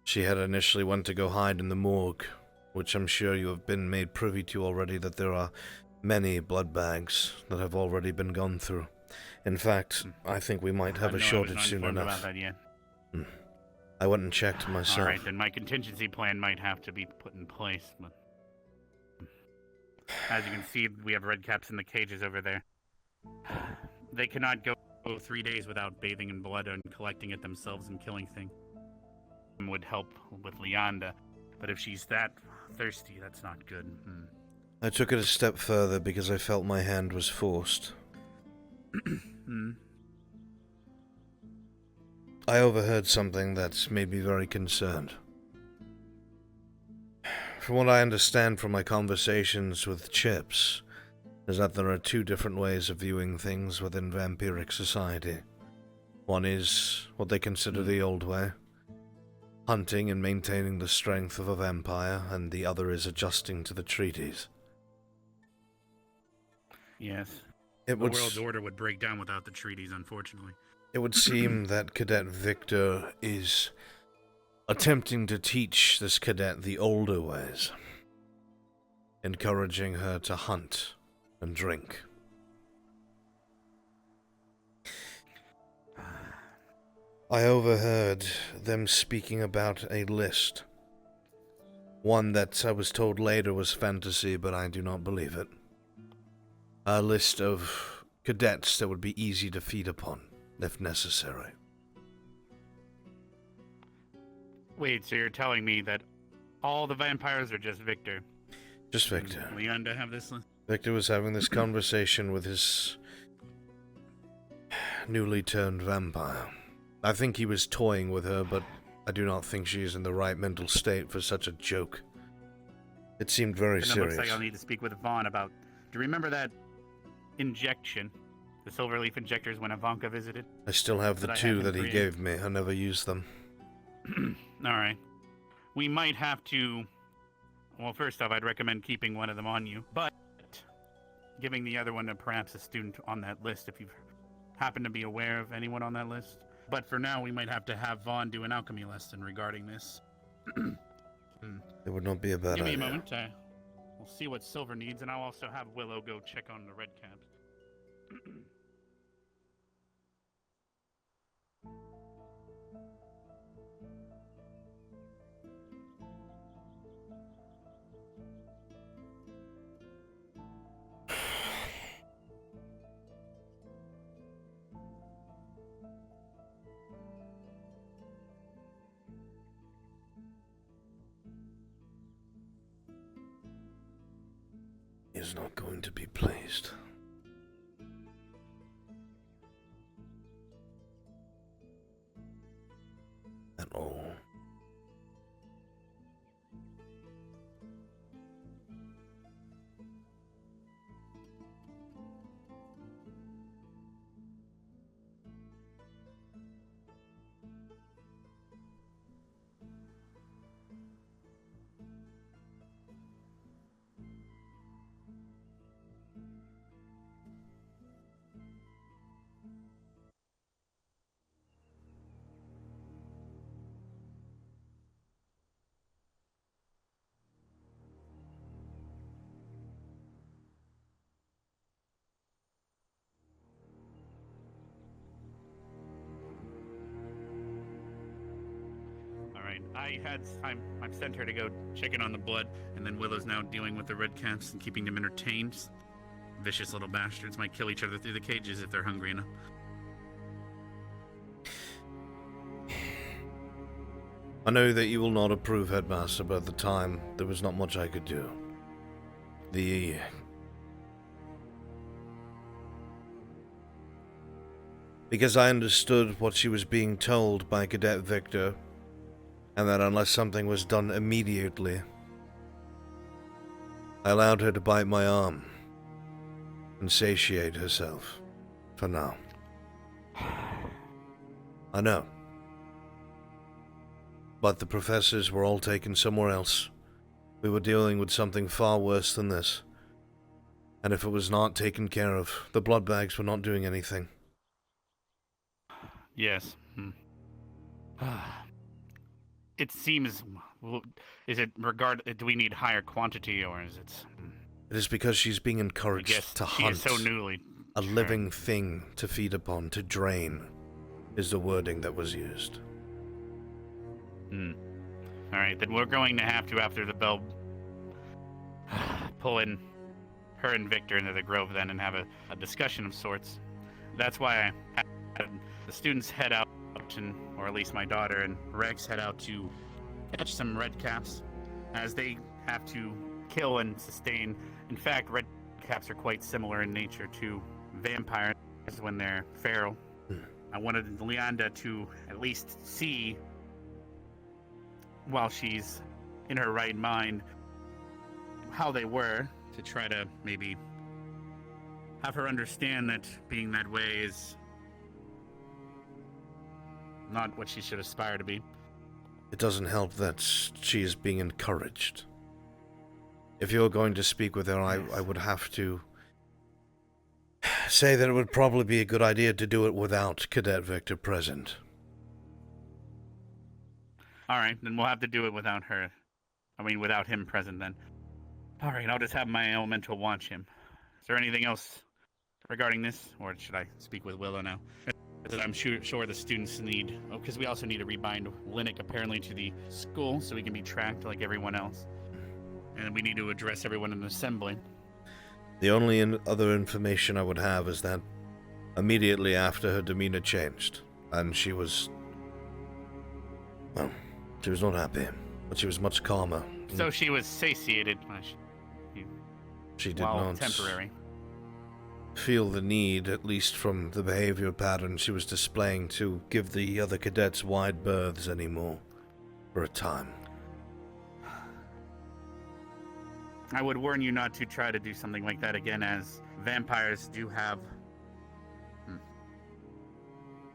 A: She had initially went to go hide in the morgue, which I'm sure you have been made privy to already, that there are many blood bags that have already been gone through. In fact, I think we might have a shortage soon enough.
L: About that yet.
A: I went and checked myself.
L: All right, then my contingency plan might have to be put in place. But as you can see, we have red caps in the cages over there. They cannot go 3 days without bathing in blood and collecting it themselves and killing things. Would help with Leanda, but if she's that thirsty, that's not good.
A: I took it a step further because I felt my hand was forced. I overheard something that made me very concerned. From what I understand from my conversations with Chips, is that there are two different ways of viewing things within vampiric society. One is what they consider the old way, hunting and maintaining the strength of a vampire, and the other is adjusting to the treaties.
L: Yes.
A: It
L: The
A: would
L: world's order would break down without the treaties, unfortunately.
A: It would seem that Cadet Victor is attempting to teach this cadet the older ways, encouraging her to hunt and drink. I overheard them speaking about a list. One that I was told later was fantasy, but I do not believe it. A list of cadets that would be easy to feed upon, if necessary.
L: Wait, so you're telling me that all the vampires are just Victor?
A: Just Victor.
L: Leander have this list?
A: Victor was having this conversation with his newly turned vampire. I think he was toying with her, but I do not think she is in the right mental state for such a joke. It seemed very
L: And it
A: serious.
L: looks like I'll need to speak with Vaughn about... Do you remember that injection? The silverleaf injectors when Ivanka visited?
A: I still have the
L: That I
A: two
L: haven't
A: that he
L: created?
A: gave me. I never used them.
L: Alright. We might have to... Well, first off, I'd recommend keeping one of them on you, but giving the other one to perhaps a student on that list if you happen to be aware of anyone on that list. But for now, we might have to have Vaughn do an alchemy lesson regarding this.
A: It would not be a bad
L: Give me
A: idea.
L: a moment. We'll see what Silver needs, and I'll also have Willow go check on the red caps.
A: He is not going to be pleased. At all.
L: Alright, I've sent her to go check in on the blood, and then Willow's now dealing with the red caps and keeping them entertained. Vicious little bastards might kill each other through the cages if they're hungry enough.
A: I know that you will not approve, Headmaster, but at the time, there was not much I could do. Because I understood what she was being told by Cadet Victor, and that unless something was done immediately, I allowed her to bite my arm and satiate herself, for now. I know. But the professors were all taken somewhere else. We were dealing with something far worse than this. And if it was not taken care of, the blood bags were not doing anything.
L: Yes. It seems... Is it do we need higher quantity, or is it...
A: It is because she's being encouraged to
L: she
A: hunt.
L: is so newly...
A: A living thing to feed upon, to drain, is the wording that was used.
L: Alright, then we're going to have to, after the bell, pull in her and Victor into the grove then and have a discussion of sorts. That's why I had the students head out, or at least my daughter and Rex head out to catch some red caps, as they have to kill and sustain. In fact, red caps are quite similar in nature to vampires when they're feral. I wanted Leanda to at least see, while she's in her right mind, how they were, to try to maybe have her understand that being that way is not what she should aspire to be.
A: It doesn't help that she is being encouraged. If you're going to speak with her, I would have to say that it would probably be a good idea to do it without Cadet Victor present.
L: Alright, then we'll have to do it without her. Without him present then. Alright, I'll just have my elemental watch him. Is there anything else regarding this? Or should I speak with Willow now? I'm sure the students need... Oh, because we also need to rebind Linux apparently to the school so we can be tracked like everyone else. And we need to address everyone in the assembly.
A: The only other information I would have is that immediately after her demeanor changed, and she was... Well, she was not happy, but she was much calmer.
L: So she was satiated.
A: She did
L: while
A: not
L: temporary.
A: feel the need, at least from the behavior pattern she was displaying, to give the other cadets wide berths anymore, for a time.
L: I would warn you not to try to do something like that again, as vampires do have...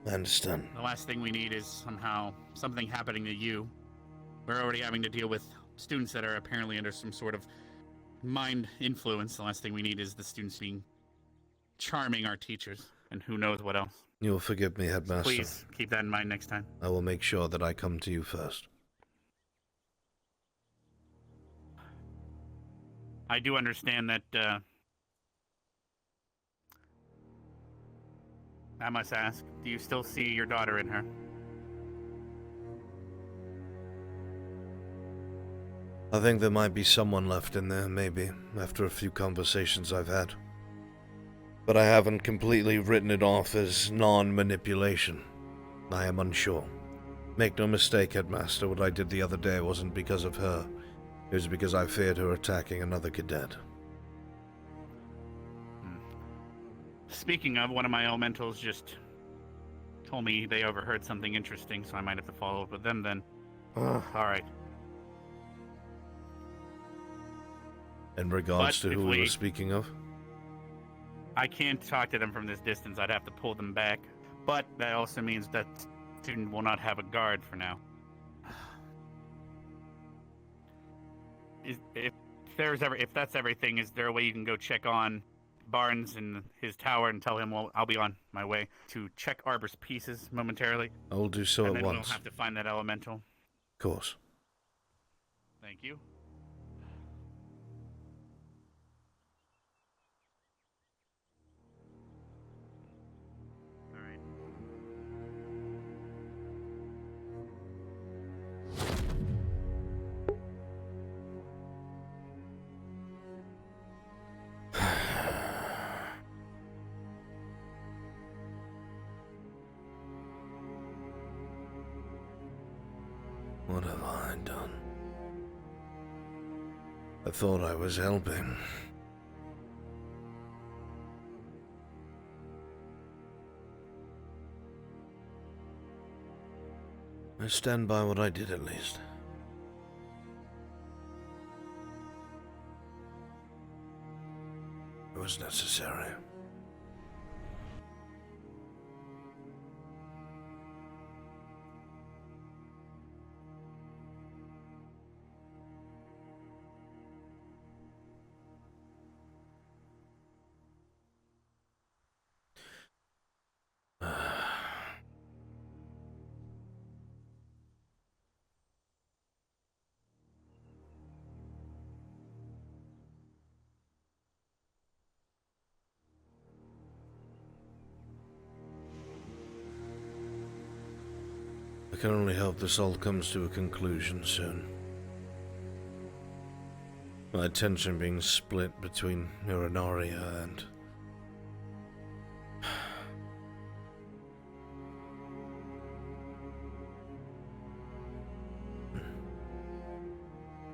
A: I understand.
L: The last thing we need is somehow something happening to you. We're already having to deal with students that are apparently under some sort of mind influence. The last thing we need is the students being charming our teachers, and who knows what else.
A: You'll forgive me, Headmaster.
L: Please keep that in mind next time.
A: I will make sure that I come to you first.
L: I do understand that, I must ask, do you still see your daughter in her?
A: I think there might be someone left in there, maybe, after a few conversations I've had. But I haven't completely written it off as non-manipulation. I am unsure. Make no mistake, Headmaster, what I did the other day wasn't because of her. It was because I feared her attacking another cadet.
L: Speaking of, one of my elementals just told me they overheard something interesting, so I might have to follow up with them then. Alright.
A: In regards to who we were speaking of?
L: I can't talk to them from this distance. I'd have to pull them back. But that also means that student will not have a guard for now. If that's everything, is there a way you can go check on Barnes in his tower and tell him, well, I'll be on my way to check Arbor's pieces momentarily?
A: I will do so
L: and
A: at
L: then
A: once.
L: We'll have to find that elemental.
A: Of course.
L: Thank you.
A: What have I done? I thought I was helping. I stand by what I did, at least. It was necessary. I can only hope this all comes to a conclusion soon. My attention being split between Urinaria and...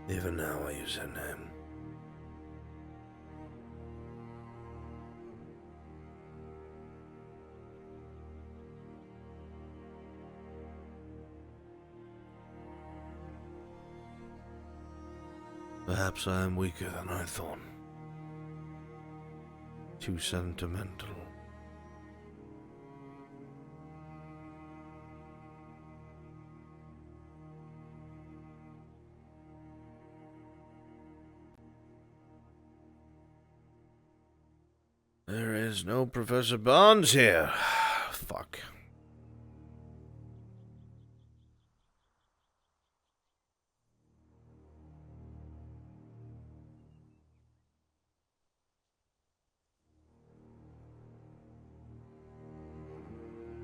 A: Even now I use her name. Perhaps I am weaker than I thought. Too sentimental. There is no Professor Barnes here. Fuck.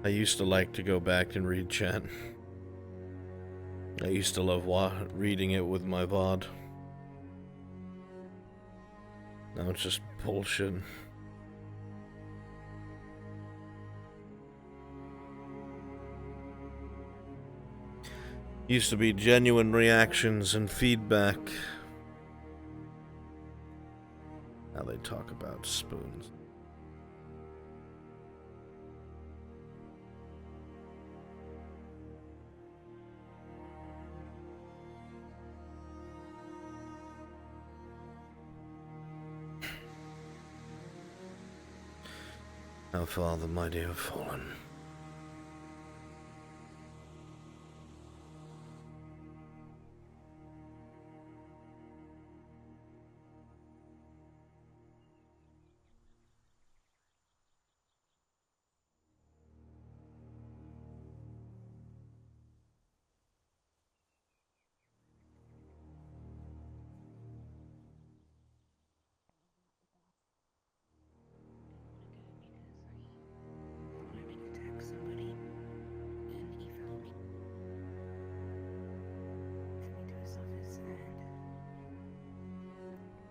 A: I used to like to go back and read chat. I used to love reading it with my VOD. Now it's just bullshit. Used to be genuine reactions and feedback. Now they talk about spoons. How far the mighty have fallen.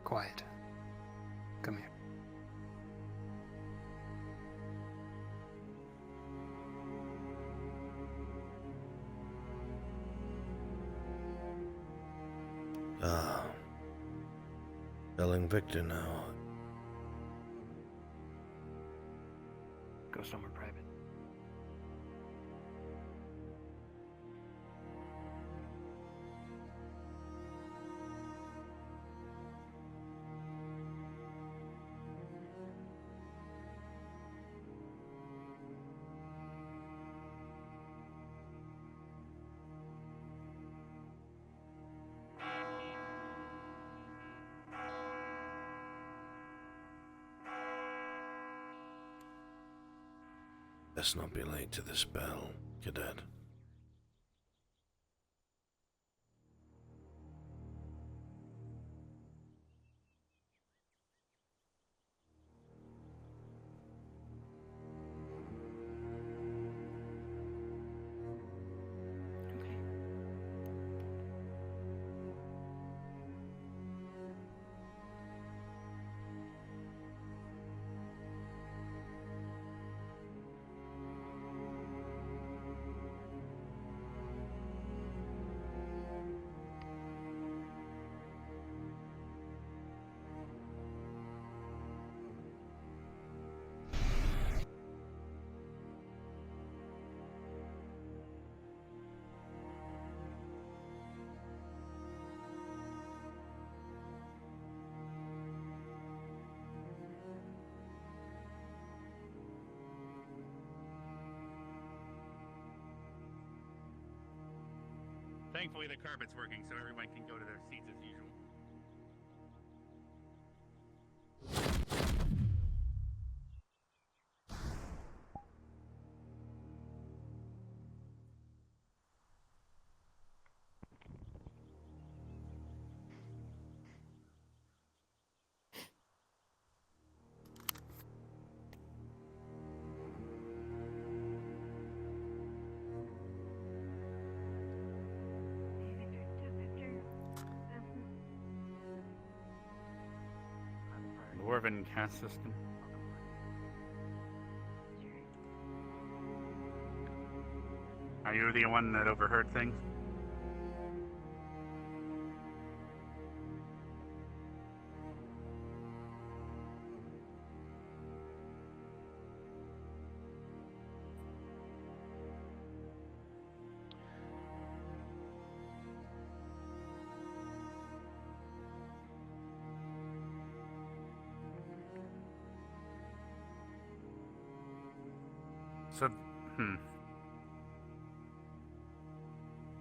S: Quiet. Come here.
A: Ah. Telling Victor now.
S: Go somewhere private.
A: Let's not be late to this bell, Cadet.
L: Thankfully, the carpet's working, so everyone can go to their seats as usual. Dwarven cast system. Are you the one that overheard things? So,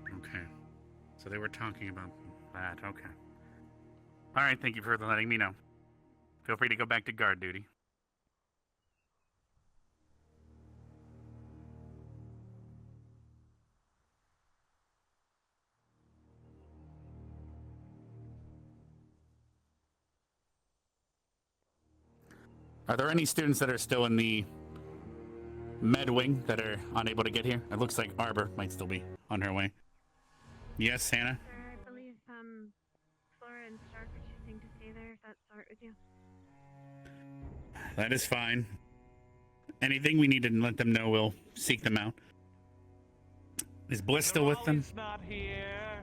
L: Okay. So they were talking about that. Okay. All right. Thank you for letting me know. Feel free to go back to guard duty. Are there any students that are still in the med wing that are unable to get here? It looks like Arbor might still be on her way. Yes, Hannah?
C: Sir, I believe Flora and Stark are choosing to stay there, if that's alright with you.
L: That is fine. Anything we need to let them know, we'll seek them out. Is Bliss still with them?
K: Not here.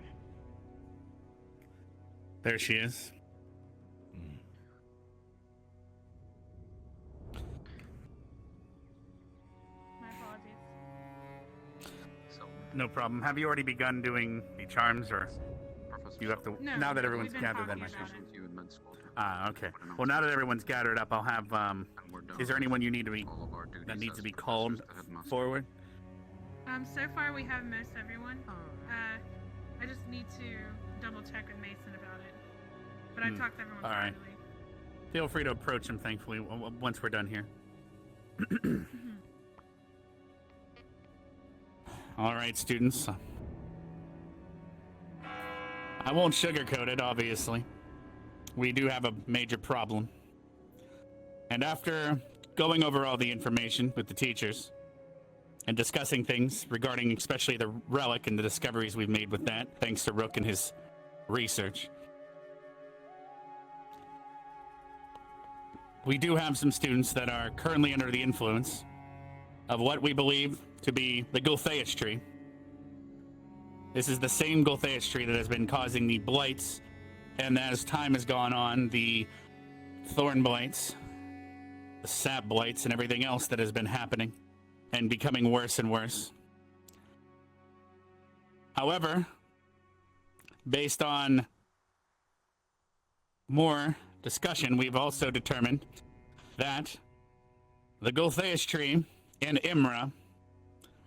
L: There she is.
O: My apologies.
L: No problem. Have you already begun doing the charms, or you have to?
O: No,
L: now that everyone's
O: we've been
L: gathered, then
O: talking
L: my
O: about it.
L: Ah, okay. Well, now that everyone's gathered up, I'll have. Is there anyone you need to be that needs to be called forward?
O: So far we have most everyone. I just need to double check with Mason about it. But I talked to everyone
L: All right.
O: privately.
L: Feel free to approach him. Thankfully, once we're done here. All right, students. I won't sugarcoat it, obviously. We do have a major problem. And after going over all the information with the teachers and discussing things regarding especially the relic and the discoveries we've made with that, thanks to Rook and his research, we do have some students that are currently under the influence of what we believe to be the Gultheus tree. This is the same Gultheus tree that has been causing the blights, and as time has gone on, the thorn blights, the sap blights, and everything else that has been happening and becoming worse and worse. However, based on more discussion, we've also determined that the Gultheus tree and Imra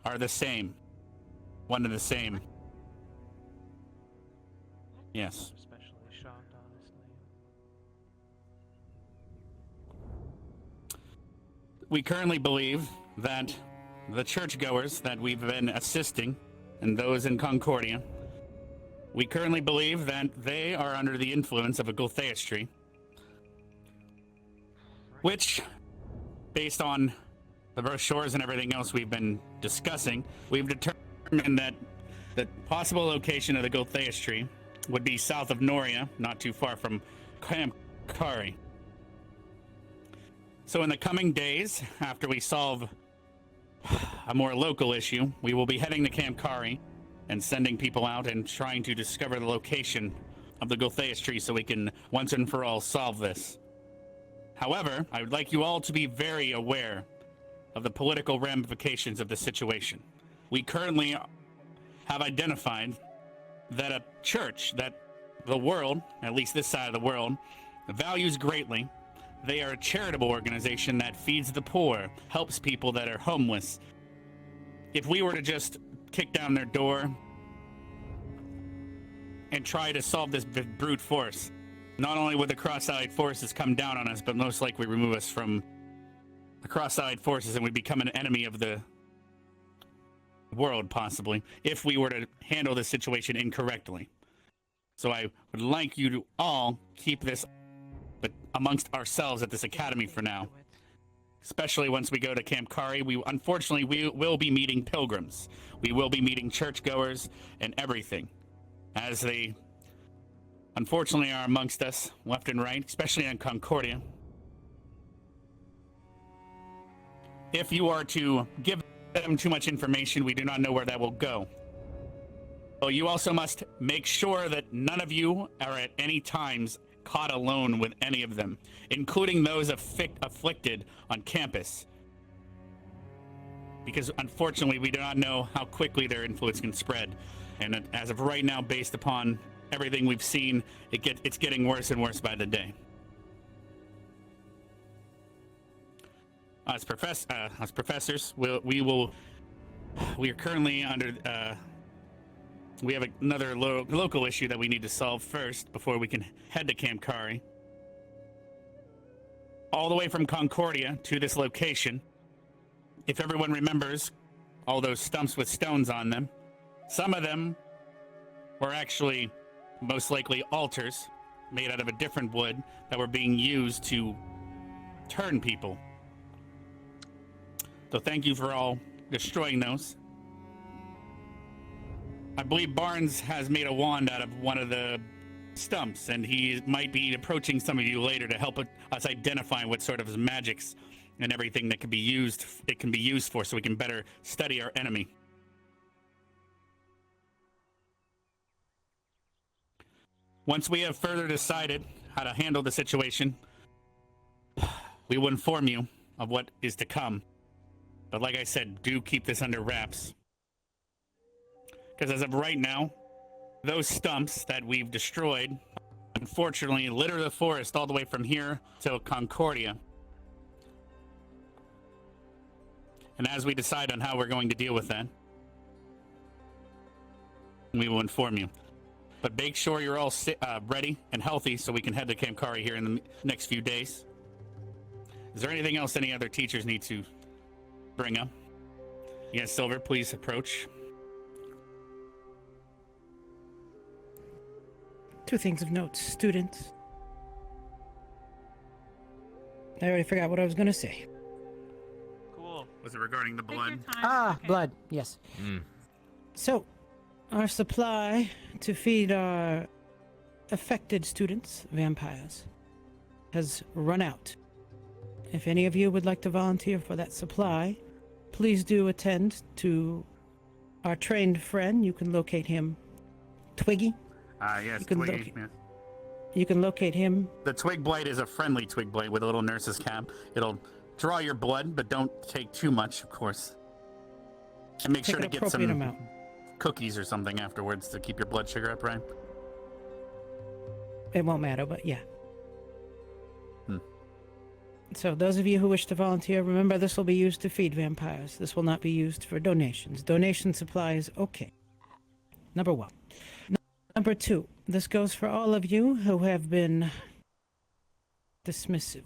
L: are the same. One and the same. Yes.
K: Especially shocked, honestly.
L: We currently believe that the churchgoers that we've been assisting and those in Concordia, we currently believe that they are under the influence of a Gultheus tree, which, based on the brochures and everything else we've been discussing, we've determined that the possible location of the Gultheus tree would be south of Noria, not too far from Camp Kari. So in the coming days, after we solve a more local issue, we will be heading to Camp Kari and sending people out and trying to discover the location of the Gultheus tree so we can once and for all solve this. However, I would like you all to be very aware of the political ramifications of the situation. We currently have identified that a church that the world, at least this side of the world, values greatly. They are a charitable organization that feeds the poor, helps people that are homeless. If we were to just kick down their door and try to solve this brute force, not only would the cross-allied forces come down on us, but most likely remove us from the cross-allied forces and we'd become an enemy of the world, possibly, if we were to handle this situation incorrectly. So I would like you to all keep this amongst ourselves at this academy for now. Especially once we go to Camp Kari, we will be meeting pilgrims. We will be meeting churchgoers and everything, as they unfortunately are amongst us, left and right, especially on Concordia. If you are to give them too much information, we do not know where that will go. So you also must make sure that none of you are at any times caught alone with any of them, including those afflicted on campus. Because unfortunately, we do not know how quickly their influence can spread. And as of right now, based upon everything we've seen, it's getting worse and worse by the day. As professors, we are currently under. We have another local issue that we need to solve first before we can head to Camp Kari. All the way from Concordia to this location. If everyone remembers all those stumps with stones on them, some of them were actually most likely altars made out of a different wood that were being used to turn people. So thank you for all destroying those. I believe Barnes has made a wand out of one of the stumps, and he might be approaching some of you later to help us identify what sort of magics and everything that can be used for, so we can better study our enemy. Once we have further decided how to handle the situation, we will inform you of what is to come. But like I said, do keep this under wraps. Because as of right now, those stumps that we've destroyed, unfortunately, litter the forest all the way from here to Concordia. And as we decide on how we're going to deal with that, we will inform you. But make sure you're all ready and healthy so we can head to Camp Kari here in the next few days. Is there anything else any other teachers need to bring up? Yes, Silver, please approach.
H: Two things of note, students. I already forgot what I was going to say.
L: Cool. Was it regarding the blood?
H: Blood, yes. So, our supply to feed our affected students, vampires, has run out. If any of you would like to volunteer for that supply, please do attend to our trained friend. You can locate him, Twiggy.
L: Yes,
H: You can
L: Twiggy. Yes.
H: You can locate him.
L: The twig blade is a friendly twig blade with a little nurse's cap. It'll draw your blood, but don't take too much, of course. And make
H: Take
L: sure to
H: an
L: get
H: appropriate
L: some
H: amount.
L: cookies or something afterwards to keep your blood sugar up, right?
H: It won't matter, but yeah. So those of you who wish to volunteer, remember this will be used to feed vampires. This will not be used for donations. Donation supply is okay. Number one. Number two, this goes for all of you who have been dismissive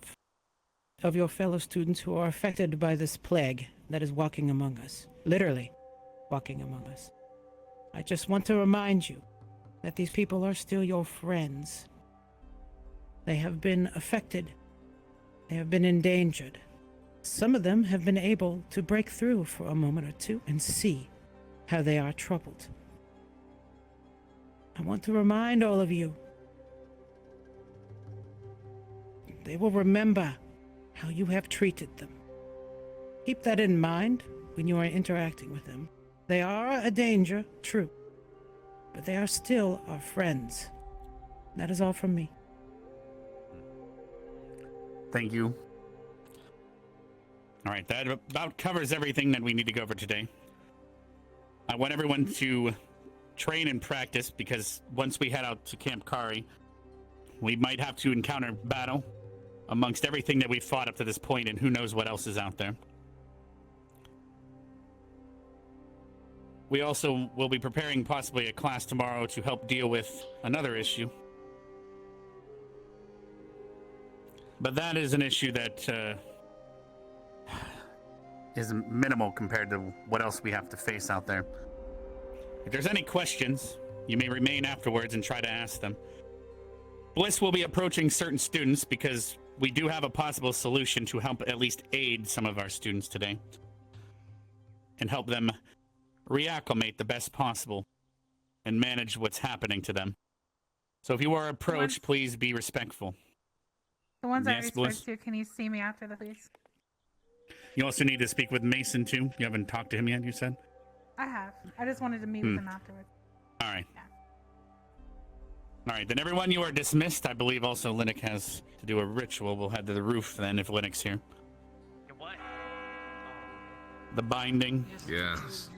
H: of your fellow students who are affected by this plague that is walking among us. Literally walking among us. I just want to remind you that these people are still your friends. They have been affected. They have been endangered. Some of them have been able to break through for a moment or two and see how they are troubled. I want to remind all of you, they will remember how you have treated them. Keep that in mind when you are interacting with them. They are a danger, true, but they are still our friends. That is all from me.
L: Thank you. All right, that about covers everything that we need to go over today. I want everyone to train and practice, because once we head out to Camp Kari, we might have to encounter battle amongst everything that we've fought up to this point, and who knows what else is out there. We also will be preparing possibly a class tomorrow to help deal with another issue. But that is an issue that is minimal compared to what else we have to face out there. If there's any questions, you may remain afterwards and try to ask them. Bliss will be approaching certain students because we do have a possible solution to help at least aid some of our students today and help them reacclimate the best possible and manage what's happening to them. So if you are approached, please be respectful.
O: The ones
L: Yes,
O: I
L: Bliss?
O: spoke to, can you see me after the please?
L: You also need to speak with Mason too. You haven't talked to him yet, you said?
O: I have. I just wanted to meet with him afterwards.
L: All right. All right, then everyone, you are dismissed. I believe also Linux has to do a ritual. We'll head to the roof then if Linux here.
D: What?
L: The binding.
Q: Yes.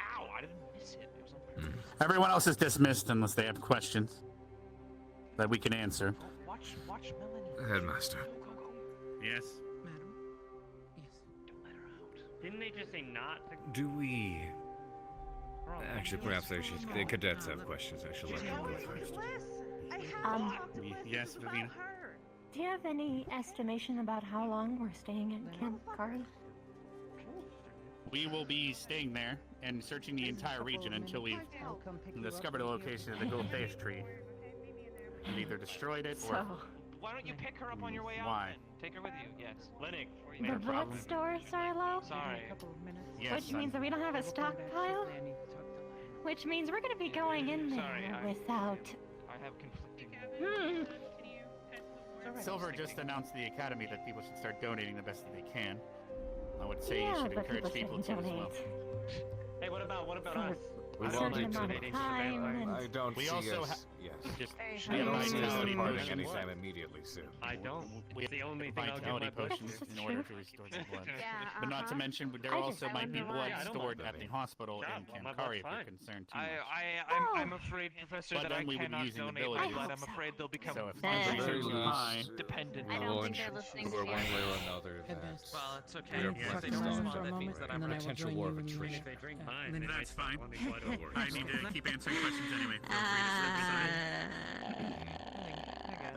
D: Ow, I didn't miss it. It was on
L: Everyone else is dismissed unless they have questions that we can answer.
D: Watch Melanie.
Q: Headmaster.
L: Yes.
D: Didn't they just say not to?
Q: Do we... Actually, perhaps the cadets have questions. I should let them go first.
L: Yes, Viviana?
T: Do you have any estimation about how long we're staying at Camp Kari?
L: We will be staying there and searching the entire region until we've discovered a location of the gold face tree and either destroyed it or
U: Why don't you pick her up on your way out?
L: Why?
U: Then? Take her with you. Yes.
K: Linux.
T: The blood store, Sarlo?
U: Sorry.
L: Yes,
T: Which means that we don't have a stockpile? Which means we're gonna be going in there without...
U: I have conflicting...
L: Silver just announced the Academy that people should start donating the best that they can. I would say you
T: Yeah,
L: should
T: but
L: encourage people to as well.
T: donate.
U: Hey, what about us?
T: A certain amount of time and...
Q: I don't
L: We
Q: see
L: also
Q: us. Yes.
L: Just
Q: I don't see us
L: vitality
Q: departing
L: potions.
Q: anytime immediately soon.
K: I don't.
L: We
K: It's the only thing I'll give
L: vitality
K: my blood
L: potions
K: to.
L: in order to restore the blood.
C: Yeah,
L: But not to mention, there
C: I
L: also
C: just
L: might be
C: wonder
L: blood
C: why.
K: I don't
L: stored
K: mind
L: at the
K: that.
L: hospital
K: Yeah,
L: in
K: well, my
L: Kamkari if
K: blood's
L: you're
K: fine.
L: concerned too much.
U: I'm afraid, Professor,
L: But
U: that
L: then
U: I
L: we would be
U: cannot
L: using the
U: donate
L: ability.
U: my blood. I'm afraid they'll become
L: So if
T: At the
Q: very
L: concentrations are
Q: least,
L: high,
U: dependent.
C: I don't
Q: we'll
C: think they're listening to
Q: ensure
C: you.
Q: one way or another that
U: Well, it's okay.
Q: we are
U: If they
Q: focused
U: don't
Q: on
U: respond, that means that I'm right.
Q: potential war of attrition.
K: If they drink mine,
H: Linux.
K: they
L: That's fine.
K: want me blood over.
L: I need to keep answering questions anyway. Feel free to step aside.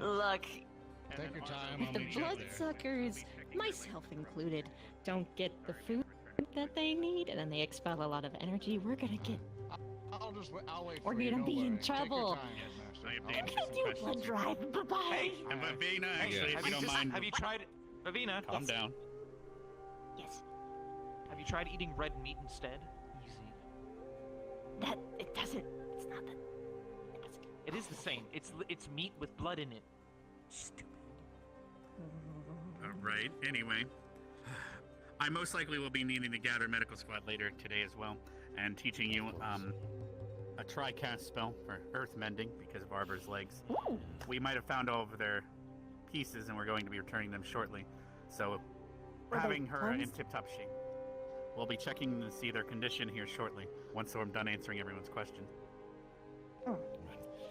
V: Look,
P: Take your time.
V: if
P: I'll
V: the
P: meet you up there.
V: bloodsuckers, myself included, don't get the food that they need, and then they expel a lot of energy, we're gonna get...
P: I'll wait
V: We're
P: for you,
V: gonna
P: don't
V: be in
P: worry. Take your
V: trouble.
P: time, Headmaster.
L: I
P: I'll
L: have
P: wait.
V: I'm gonna do a blood drive. Bye-bye.
U: Hey,
L: And Vavina,
U: hey,
L: actually, if you don't mind,
U: have you tried... Ravina,
L: calm down.
V: Yes.
U: have you tried eating red meat instead? Easy.
V: That, it doesn't... It's not that...
U: It is the same. It's meat with blood in it. Stupid.
L: Right, anyway. I most likely will be needing to gather medical squad later today as well, and teaching you a tri-cast spell for earth mending because of Arbor's legs.
V: Ooh.
L: We might have found all of their pieces and we're going to be returning them shortly. So
V: Are
L: having
V: they
L: her in
V: cleansed?
L: tip-top shape. We'll be checking to see their condition here shortly, once I'm done answering everyone's questions.
V: Oh.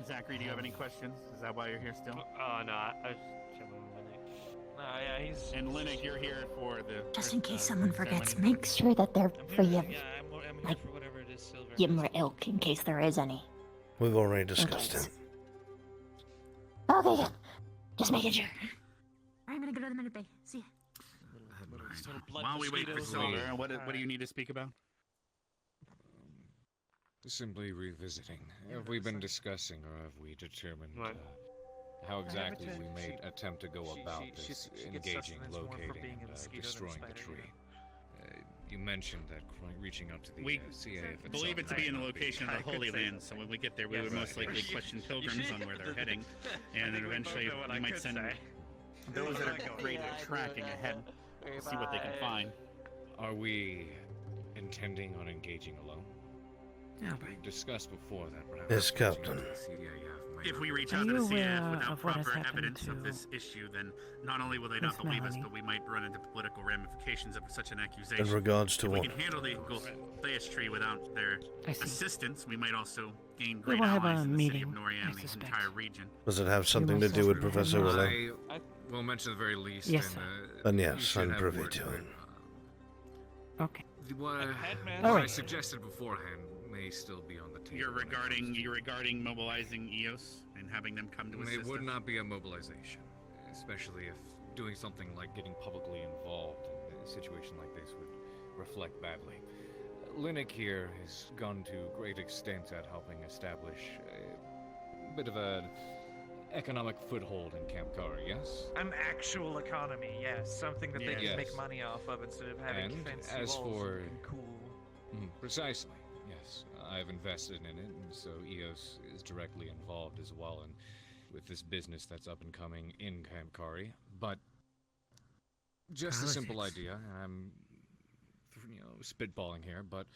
L: Zachary, do you have any questions? Is that why you're here still?
K: Oh no, I was chilling with Linux.
U: Yeah, he's...
L: And Linux, you're here for the...
T: Just in case someone forgets,
L: ceremony.
T: make sure that they're free of
K: Yeah, I'm here
T: like,
K: for whatever it is, Silver.
T: Ymra ilk, in case there is any.
A: We've already discussed
T: case.
A: it.
T: Okay, just making sure.
C: I'm gonna go to the minute bay. See ya.
L: While we wait for Silver, what do you need to speak about?
Q: Simply revisiting. Have we been discussing, or have we determined how exactly we may attempt to go about this, engaging, locating, and destroying the tree? You mentioned that reaching out to the
L: We
Q: CA if it's
L: believe it to be in the location of the Holy Land, so when we get there, we would most likely question pilgrims on where they're heading, and then eventually we might send those that are great at tracking ahead to see what they can find.
Q: Are we intending on engaging alone? We discussed before that, perhaps.
A: Yes, Captain.
L: If we reach
H: Are
L: out to
H: you
L: the CAF
H: aware
L: without
H: of what has
L: proper
H: happened
L: evidence of
H: to
L: this issue, then not only will they not
H: Miss
L: believe us,
H: Melanie?
L: but we might run into political ramifications of such an accusation.
A: In regards to
L: if
A: what?
L: we can handle the Gultheus tree without their
H: I see.
L: assistance, we might also gain
H: We
L: great
H: will have
L: allies
H: a
L: in the city of
H: meeting,
L: Norian
H: I
L: and the
H: suspect.
L: entire region.
A: Does it have something to do with Professor Willow?
Q: I will mention the very least.
H: Yes,
Q: and,
H: sir.
A: Then
Q: you
A: yes,
Q: should
A: I'm
Q: have
A: privy
Q: word
A: to
Q: for
A: it.
H: Okay.
Q: What,
H: All
Q: what I
H: right.
Q: suggested beforehand may still be on the table.
L: You're regarding mobilizing EOS and having them come to assist
Q: It would
L: us?
Q: not be a mobilization, especially if doing something like getting publicly involved in a situation like this would reflect badly. Linux here has gone to great extent at helping establish a bit of an economic foothold in Kamkari, yes?
U: An actual economy, yes. Something that they can
Q: Yes.
U: make money off of instead of having
Q: And
U: fancy
Q: as
U: walls
Q: for
U: and cool.
Q: Precisely, yes. I've invested in it, and so EOS is directly involved as well in with this business that's up and coming in Kamkari. But just a simple idea, and I'm spitballing here, but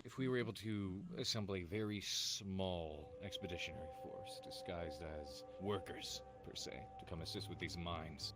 Q: if we were able to assemble a very small expeditionary force disguised as workers, per se, to come assist with these mines.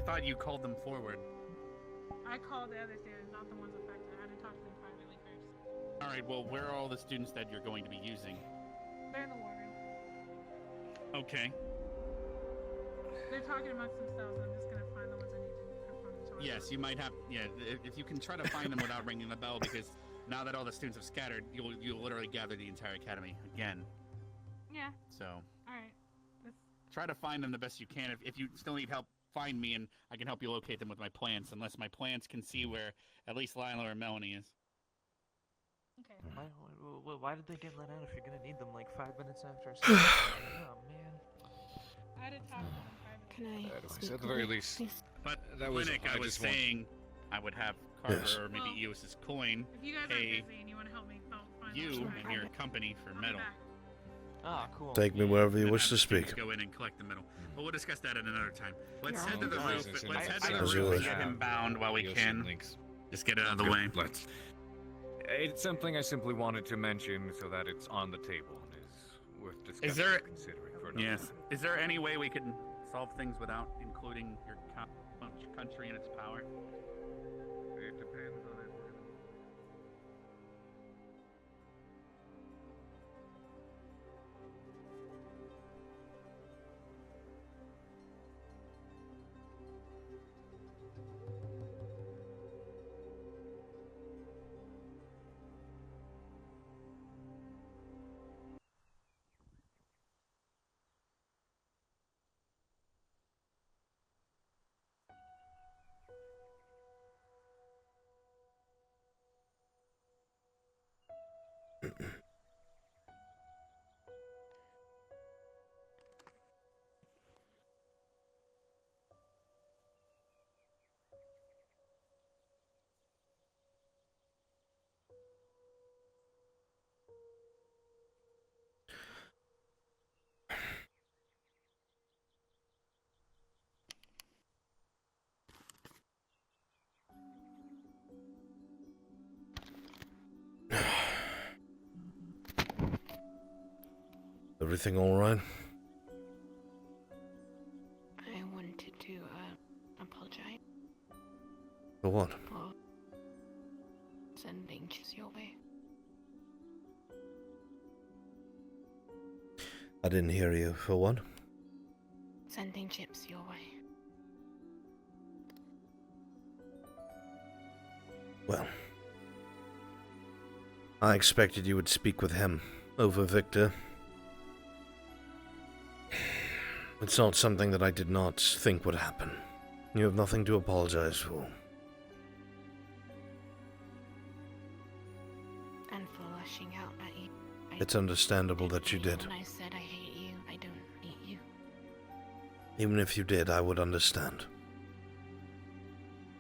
L: thought you called them forward.
O: I called the other students, not the ones affected. I had to talk to them privately first.
L: All right. Well, where are all the students that you're going to be using?
O: They're in the war room.
L: Okay.
O: They're talking amongst themselves. I'm just gonna find the ones I need to perform the tour.
L: Yes, you might have. Yeah, if you can try to find them without ringing the bell, because now that all the students have scattered, you'll literally gather the entire academy again.
O: Yeah.
L: So.
O: All right.
L: Try to find them the best you can. If you still need help, find me, and I can help you locate them with my plants. Unless my plants can see where at least Lila or Melanie is.
O: Okay.
U: Why did they get let out if you're gonna need them like 5 minutes after? Oh man.
O: I had to talk to them privately.
V: Can I?
Q: Anyways, at the very least.
L: But
Q: That was-
L: Clinic,
Q: I
L: I was
Q: just want-
L: saying, I would have Carver
A: Yes.
L: or maybe
O: Well,
L: Eos's coin
O: If you guys are
L: pay
O: busy and you want to help me find
L: you
O: them,
L: and your company for
O: I'll be
L: metal.
O: back.
U: Ah, cool.
A: Take me wherever you
L: And
A: wish
L: have
A: to
L: the students
A: speak.
L: Go in and collect the metal. But we'll discuss that at another time. Let's
U: Yeah,
L: head to the
U: I'll
L: roof.
U: go.
L: Let's head to
U: I
L: the
A: As
L: roof
A: you
L: and
A: wish.
L: get him bound while we
Q: Yoshi
L: can.
Q: links.
L: Just get it out of the
Q: Okay,
L: way.
Q: Let's. It's something I simply wanted to mention so that it's on the table and is worth discussing.
L: Is there?
Q: and considering for another
L: Yes.
Q: time.
L: Is there any way we can solve things without including your country and its power?
Q: It depends on it.
A: Everything all right?
V: I wanted to apologize
A: For what?
V: for sending chips your way.
A: I didn't hear you. For what?
V: Sending chips your way.
A: Well, I expected you would speak with him over Victor. It's not something that I did not think would happen. You have nothing to apologize for.
V: And for lashing out at you.
A: It's understandable that you did.
V: When I said I hate you, I don't hate you.
A: Even if you did, I would understand.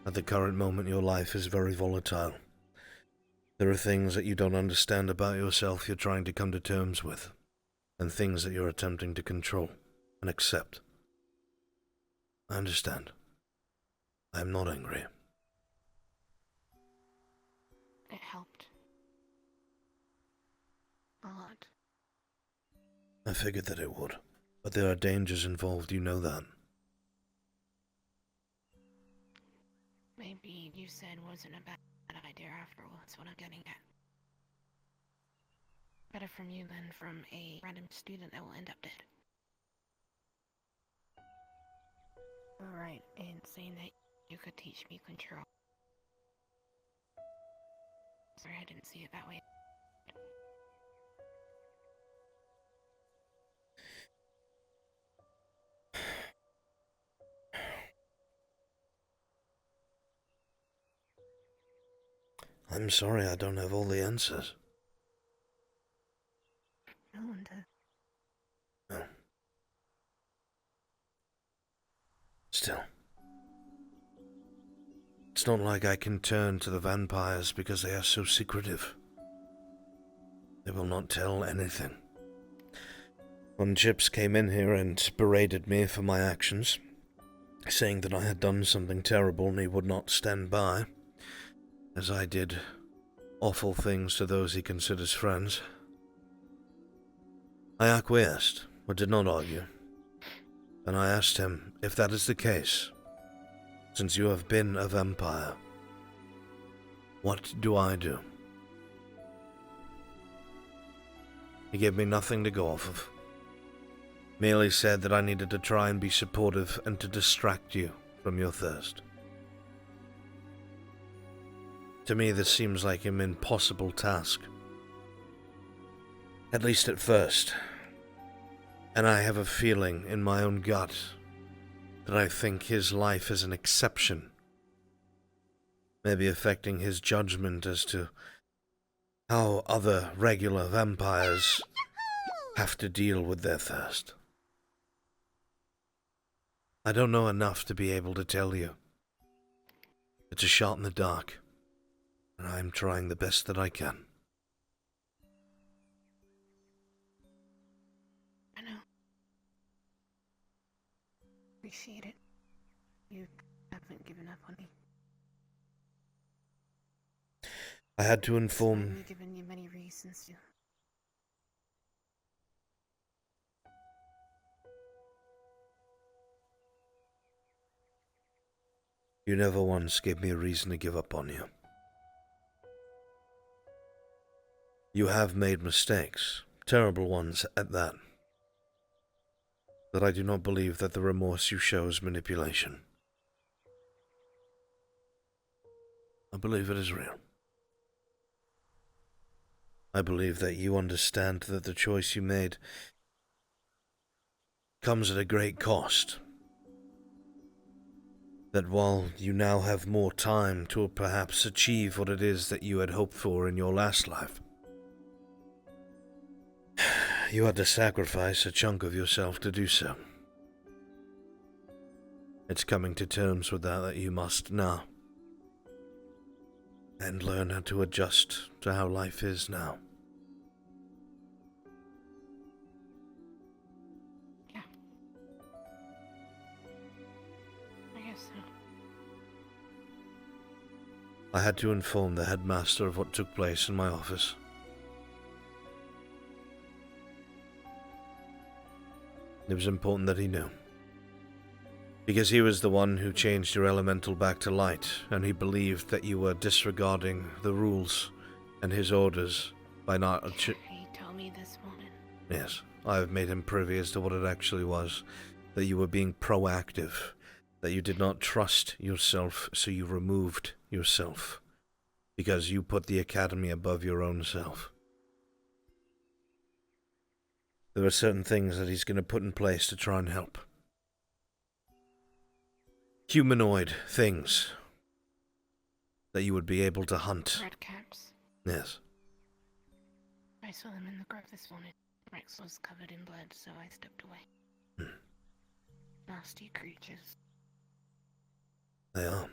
A: At the current moment, your life is very volatile. There are things that you don't understand about yourself you're trying to come to terms with, and things that you're attempting to control and accept. I understand. I am not angry.
V: It helped. A lot.
A: I figured that it would, but there are dangers involved, you know that.
V: Maybe you said wasn't a bad idea after all, that's what I'm getting at. Better from you than from a random student that will end up dead. Alright, in saying that you could teach me control. Sorry, I didn't see it that way.
A: I'm sorry I don't have all the answers.
V: No one does.
A: No. Still. It's not like I can turn to the vampires because they are so secretive. They will not tell anything. When Chips came in here and berated me for my actions, saying that I had done something terrible and he would not stand by, as I did awful things to those he considers friends, I acquiesced, but did not argue. And I asked him, if that is the case, since you have been a vampire, what do I do? He gave me nothing to go off of. Merely said that I needed to try and be supportive and to distract you from your thirst. To me, this seems like an impossible task. At least at first. And I have a feeling in my own gut that I think his life is an exception, maybe affecting his judgment as to how other regular vampires have to deal with their thirst. I don't know enough to be able to tell you. It's a shot in the dark, and I'm trying the best that I can.
H: I know. Appreciate it. You haven't given up on me.
A: I had to inform...
H: I've given you many reasons to.
A: You never once gave me a reason to give up on you. You have made mistakes, terrible ones at that. But I do not believe that the remorse you show is manipulation. I believe it is real. I believe that you understand that the choice you made comes at a great cost. That while you now have more time to perhaps achieve what it is that you had hoped for in your last life, you had to sacrifice a chunk of yourself to do so. It's coming to terms with that you must now. And learn how to adjust to how life is now.
H: Yeah. I guess so.
A: I had to inform the headmaster of what took place in my office. It was important that he knew. Because he was the one who changed your elemental back to light, and he believed that you were disregarding the rules and his orders by not...
H: He told me this morning.
A: Yes, I have made him privy as to what it actually was. That you were being proactive. That you did not trust yourself, so you removed yourself. Because you put the academy above your own self. There are certain things that he's going to put in place to try and help. Humanoid things that you would be able to hunt.
H: Red caps.
A: Yes.
H: I saw them in the grove this morning. Rex was covered in blood, so I stepped away. Nasty creatures.
A: They are.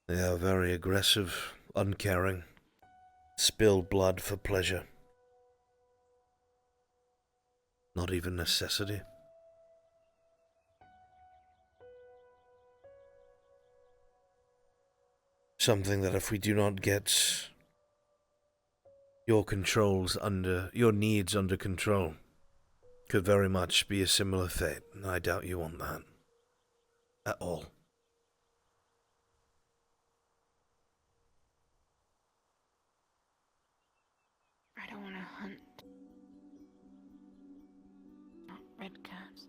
A: They are very aggressive, uncaring, spill blood for pleasure. Not even necessity. Something that if we do not get your needs under control, could very much be a similar fate, and I doubt you want that. At all.
H: I don't want to hunt. Not red caps.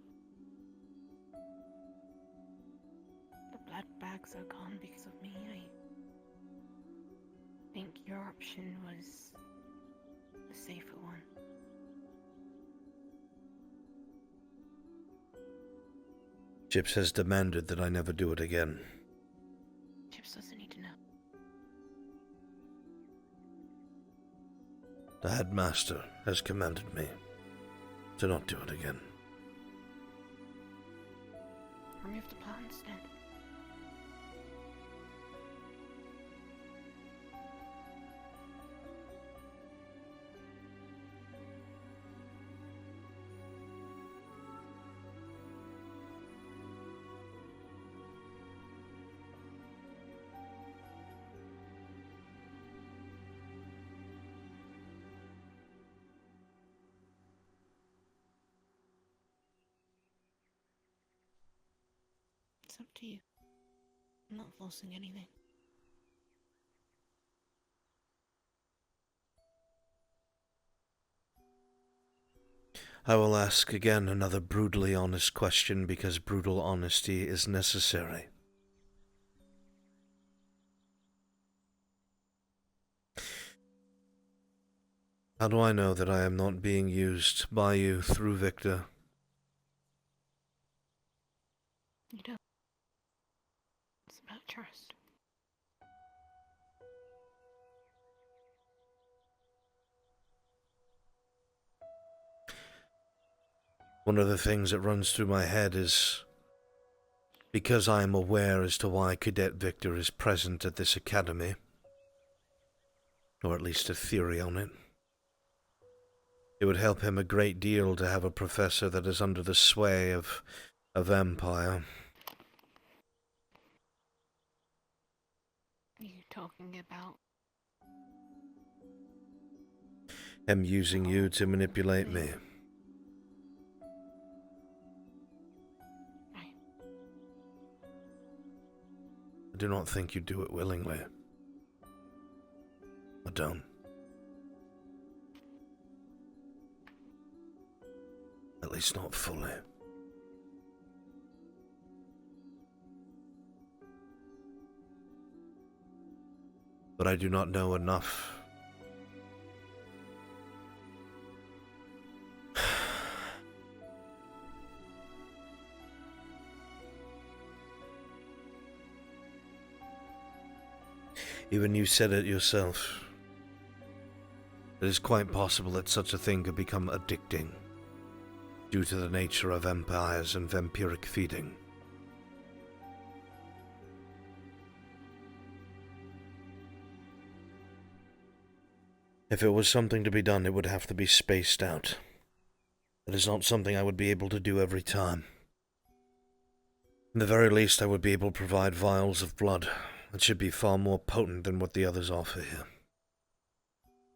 H: The blood bags are gone because of me. I think your option was the safer one.
A: Chips has demanded that I never do it again.
H: Chips doesn't need to know.
A: The headmaster has commanded me to not do it again.
H: Remove the plant instead.
V: It's up to you. I'm not forcing anything.
A: I will ask again another brutally honest question because brutal honesty is necessary. How do I know that I am not being used by you through Victor?
V: You don't. It's about trust.
A: One of the things that runs through my head is because I am aware as to why Cadet Victor is present at this academy, or at least a theory on it. It would help him a great deal to have a professor that is under the sway of Empire.
V: Are you talking about?
A: Him using you to manipulate me. I do not think you do it willingly. I don't. At least not fully. But I do not know enough. Even you said it yourself. It is quite possible that such a thing could become addicting, due to the nature of empires and vampiric feeding. If it was something to be done, it would have to be spaced out. It is not something I would be able to do every time. In the very least, I would be able to provide vials of blood. It should be far more potent than what the others offer here.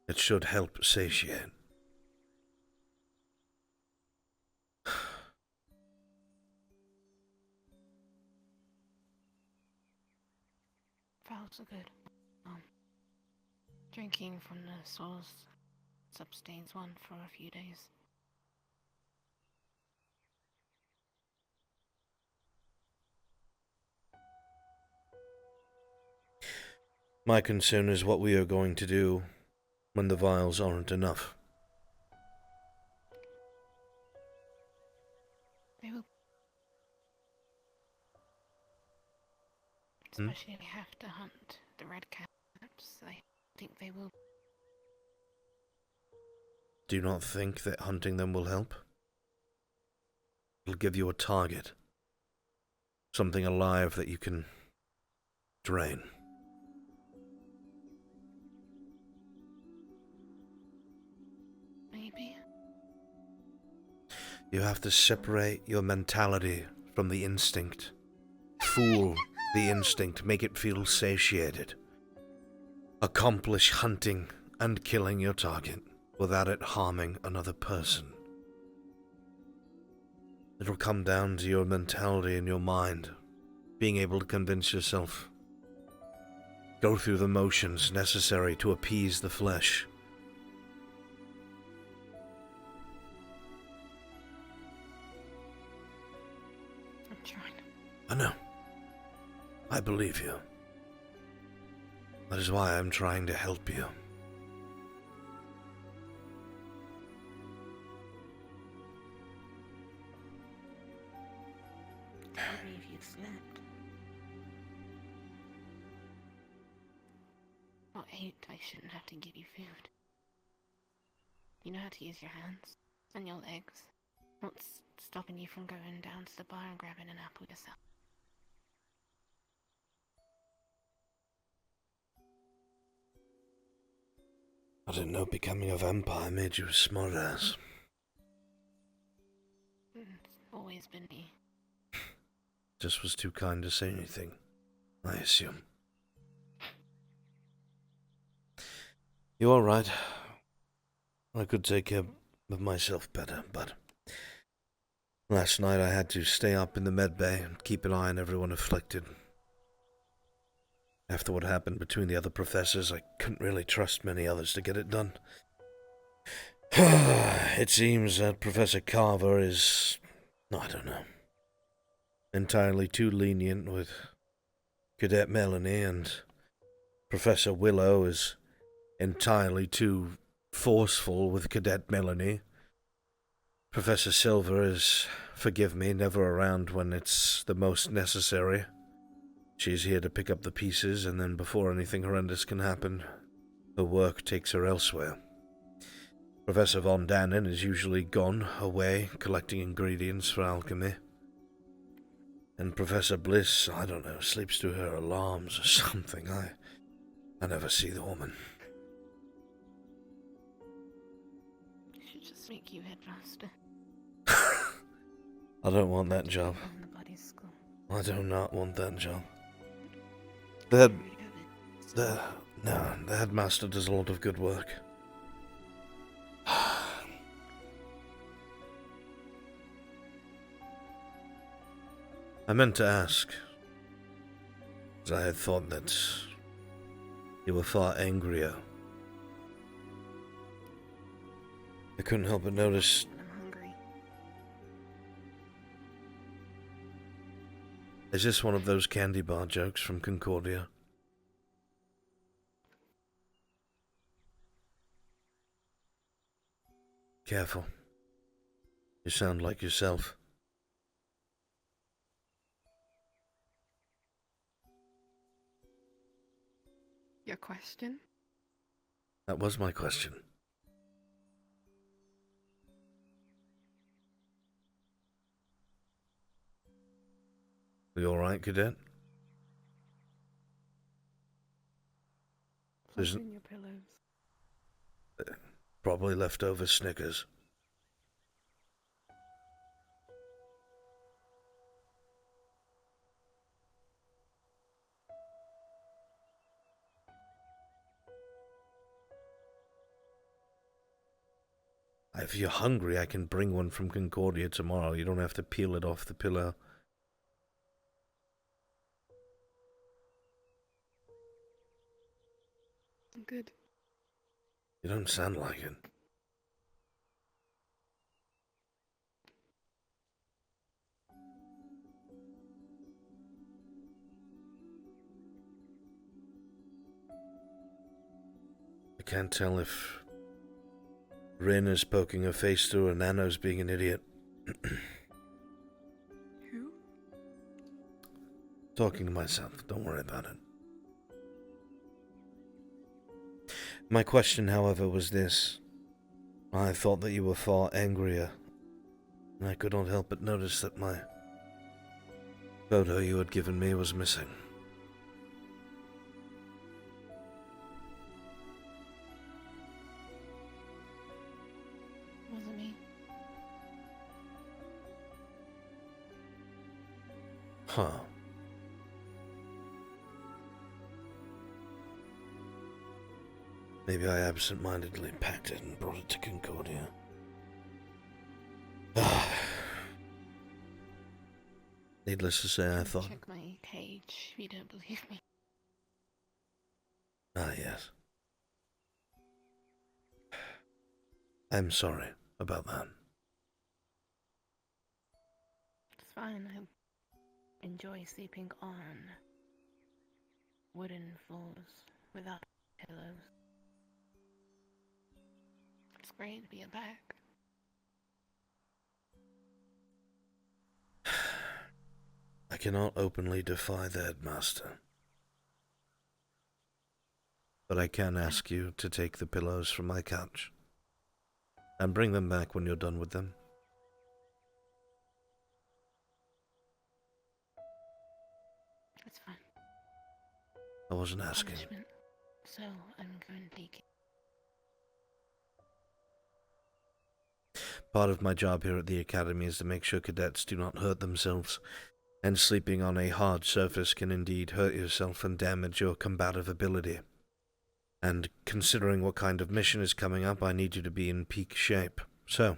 A: It should help satiate.
V: Vials are good. Drinking from the source sustains one for a few days.
A: My concern is what we are going to do when the vials aren't enough.
V: They will. Especially if we have to hunt the red caps. I think they will.
A: Do you not think that hunting them will help? It'll give you a target. Something alive that you can drain.
V: Maybe.
A: You have to separate your mentality from the instinct. Fool the instinct, make it feel satiated. Accomplish hunting and killing your target without it harming another person. It'll come down to your mentality and your mind, being able to convince yourself. Go through the motions necessary to appease the flesh.
V: I'm trying.
A: I know. I believe you. That is why I'm trying to help you.
V: Maybe if you'd slept. Or ate, I shouldn't have to give you food. You know how to use your hands and your legs. What's stopping you from going down to the bar and grabbing an apple yourself?
A: I didn't know becoming a vampire made you a smartass.
V: It's always been me.
A: Just was too kind to say anything, I assume. You're alright. I could take care of myself better, but Last night I had to stay up in the med bay and keep an eye on everyone afflicted. After what happened between the other professors, I couldn't really trust many others to get it done. It seems that Professor Carver is, I don't know, entirely too lenient with Cadet Melanie, and Professor Willow is entirely too forceful with Cadet Melanie. Professor Silver is, forgive me, never around when it's the most necessary. She's here to pick up the pieces, and then before anything horrendous can happen, her work takes her elsewhere. Professor Von Dannen is usually gone, away, collecting ingredients for alchemy. And Professor Bliss, I don't know, sleeps through her alarms or something. I never see the woman.
V: Should just make you headmaster.
A: I don't want that job.
V: On the bloody school.
A: I do not want that job. The headmaster does a lot of good work. I meant to ask, as I had thought that you were far angrier. I couldn't help but notice.
V: I'm hungry.
A: Is this one of those candy bar jokes from Concordia? Careful. You sound like yourself.
V: Your question?
A: That was my question. You alright, Cadet?
V: What's in your pillows?
A: Probably leftover Snickers. If you're hungry, I can bring one from Concordia tomorrow. You don't have to peel it off the pillow.
V: I'm good.
A: You don't sound like it. I can't tell if Rin is poking her face through or Nano's being an idiot.
V: Who?
A: Talking to myself. Don't worry about it. My question, however, was this. I thought that you were far angrier, and I could not help but notice that my photo you had given me was missing.
V: Wasn't me.
A: Huh. Maybe I absent-mindedly packed it and brought it to Concordia. Needless to say, I thought...
V: Check my cage if you don't believe me.
A: Ah, yes. I'm sorry about that.
V: It's fine. I enjoy sleeping on wooden floors without pillows. It's great to be back.
A: I cannot openly defy the headmaster. But I can ask you to take the pillows from my couch and bring them back when you're done with them.
V: It's fine.
A: I wasn't asking.
V: Punishment. So I'm going to take it.
A: Part of my job here at the Academy is to make sure cadets do not hurt themselves, and sleeping on a hard surface can indeed hurt yourself and damage your combative ability. And considering what kind of mission is coming up, I need you to be in peak shape. So,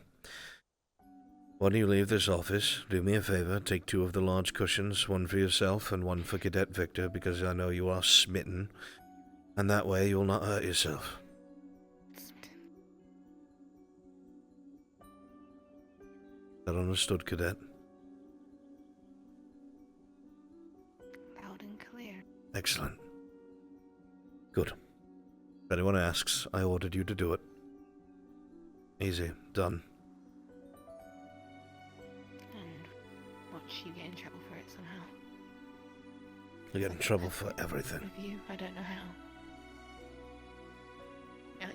A: When you leave this office, do me a favor, take 2 of the large cushions, one for yourself and one for Cadet Victor, because I know you are smitten, and that way you'll not hurt yourself. That understood, Cadet?
V: Loud and clear.
A: Excellent. Good. If anyone asks, I ordered you to do it. Easy. Done.
V: And watch you get in trouble for it somehow.
A: You get in trouble for everything.
V: With you, I don't know how.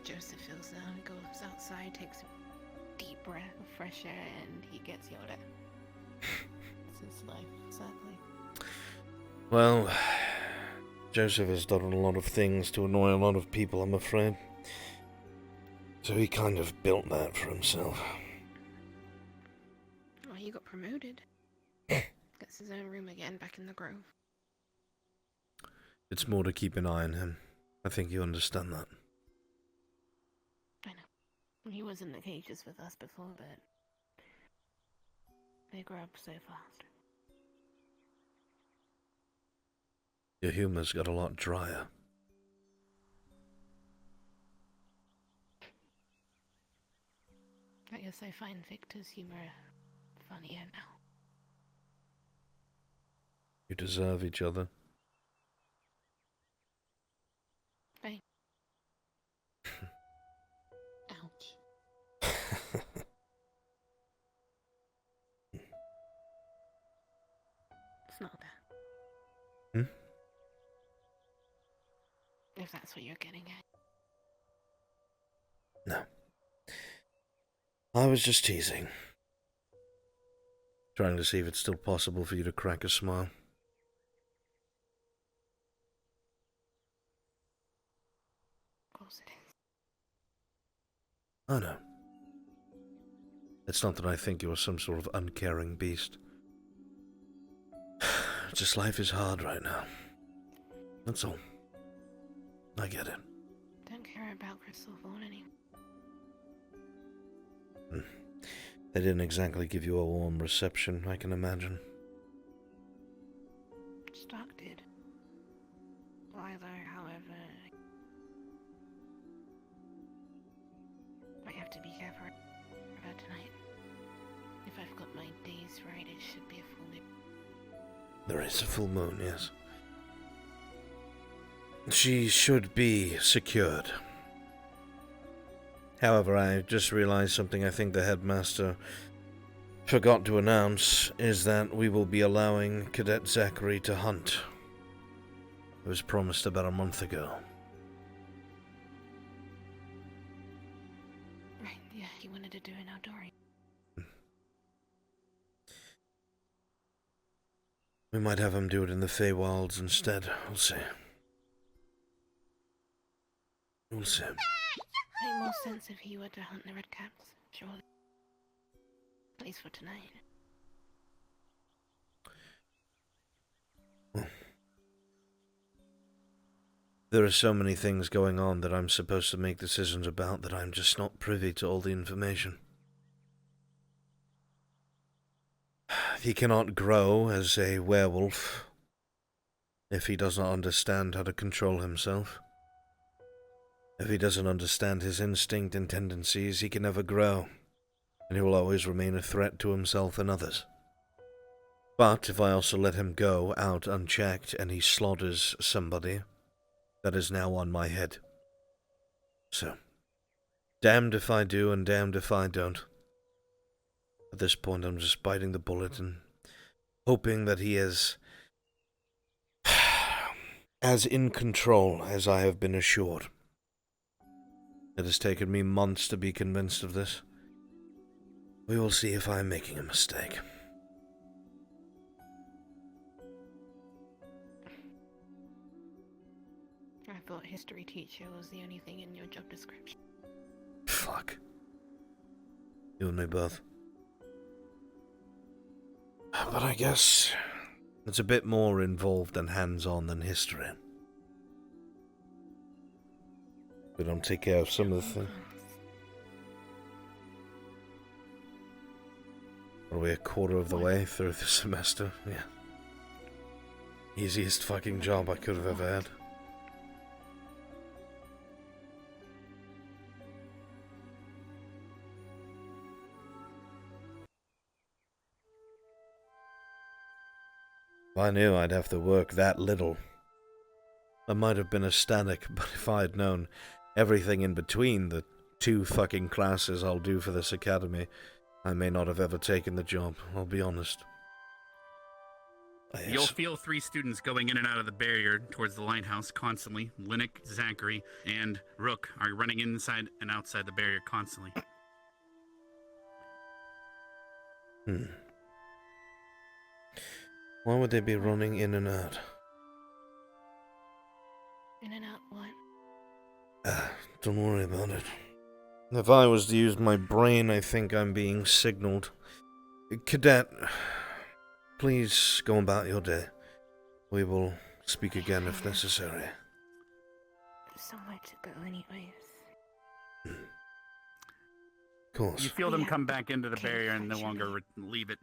V: Joseph feels down, goes outside, takes a deep breath of fresh air, and he gets yelled at. It's his life, sadly.
A: Well, Joseph has done a lot of things to annoy a lot of people, I'm afraid. So he kind of built that for himself.
V: Well, he got promoted. Gets his own room again back in the Grove.
A: It's more to keep an eye on him. I think you understand that.
V: I know. He was in the cages with us before, but they grow up so fast.
A: Your humor's got a lot drier.
V: I guess I find Victor's humor funnier now.
A: You deserve each other.
V: Thanks. Ouch. It's not that.
A: Hmm?
V: If that's what you're getting at.
A: No. I was just teasing. Trying to see if it's still possible for you to crack a smile.
V: Of course it is.
A: I know. It's not that I think you're some sort of uncaring beast. Just life is hard right now. That's all. I get it.
V: Don't care about Crystal Thorn anymore.
A: They didn't exactly give you a warm reception, I can imagine.
V: Stark did. However, I have to be careful about tonight. If I've got my days right, it should be a full moon.
A: There is a full moon, yes. She should be secured. However, I just realized something I think the headmaster forgot to announce, is that we will be allowing Cadet Zachary to hunt. It was promised about a month ago.
V: Right, yeah, he wanted to do an outdooring.
A: We might have him do it in the Feywilds instead. We'll see. We'll see.
V: Make more sense if he were to hunt the redcaps, surely. At least for tonight.
A: There are so many things going on that I'm supposed to make decisions about that I'm just not privy to all the information. He cannot grow as a werewolf if he does not understand how to control himself. If he doesn't understand his instinct and tendencies, he can never grow, and he will always remain a threat to himself and others. But if I also let him go out unchecked and he slaughters somebody, that is now on my head. So, damned if I do and damned if I don't. At this point, I'm just biting the bullet and hoping that he is as in control as I have been assured. It has taken me months to be convinced of this. We will see if I am making a mistake.
V: I thought history teacher was the only thing in your job description.
A: Fuck. You and me both. But I guess it's a bit more involved and hands-on than history. We don't take care of some of the things. Probably a quarter of the way through the semester. Yeah. Easiest fucking job I could have ever had. If I knew I'd have to work that little, I might have been ecstatic, but if I had known everything in between the 2 fucking classes I'll do for this academy, I may not have ever taken the job, I'll be honest.
L: You'll feel 3 students going in and out of the barrier towards the lighthouse constantly. Linnick, Zachary, and Rook are running inside and outside the barrier constantly.
A: Why would they be running in and out?
V: In and out what?
A: Don't worry about it. If I was to use my brain, I think I'm being signaled. Cadet, please go about your day. We will speak again if necessary.
V: There's somewhere to go anyways.
A: Of course.
L: You feel them come back into the barrier and no longer leave it.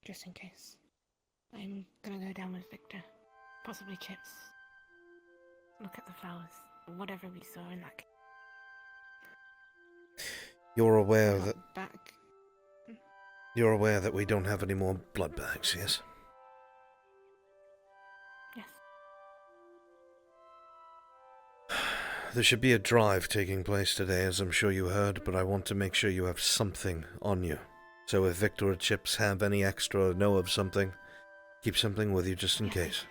V: Just in case. I'm gonna go down with Victor. Possibly Chips. Look at the flowers. Whatever we saw in that.
A: You're aware that...
V: Back.
A: You're aware that we don't have any more blood bags, yes?
V: Yes.
A: There should be a drive taking place today, as I'm sure you heard, but I want to make sure you have something on you. So if Victor or Chips have any extra or know of something, keep something with you just in case.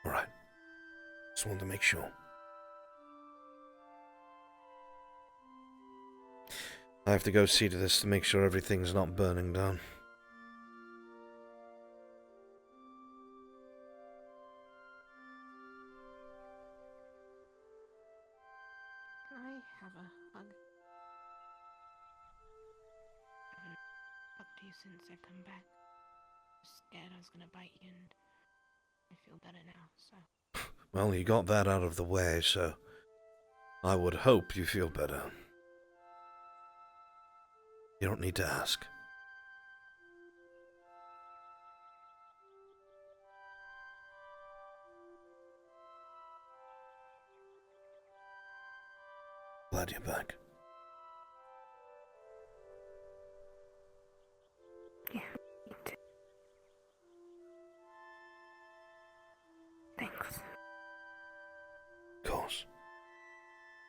A: Alright. Just wanted to make sure. I have to go see to this to make sure everything's not burning down.
V: Can I have a hug? I haven't talked to you since I come back. I was scared I was gonna bite you, and I feel better now, so...
A: Well, you got that out of the way, so I would hope you feel better. You don't need to ask. Glad you're back.
V: Yeah, me too. Thanks.
A: Of course.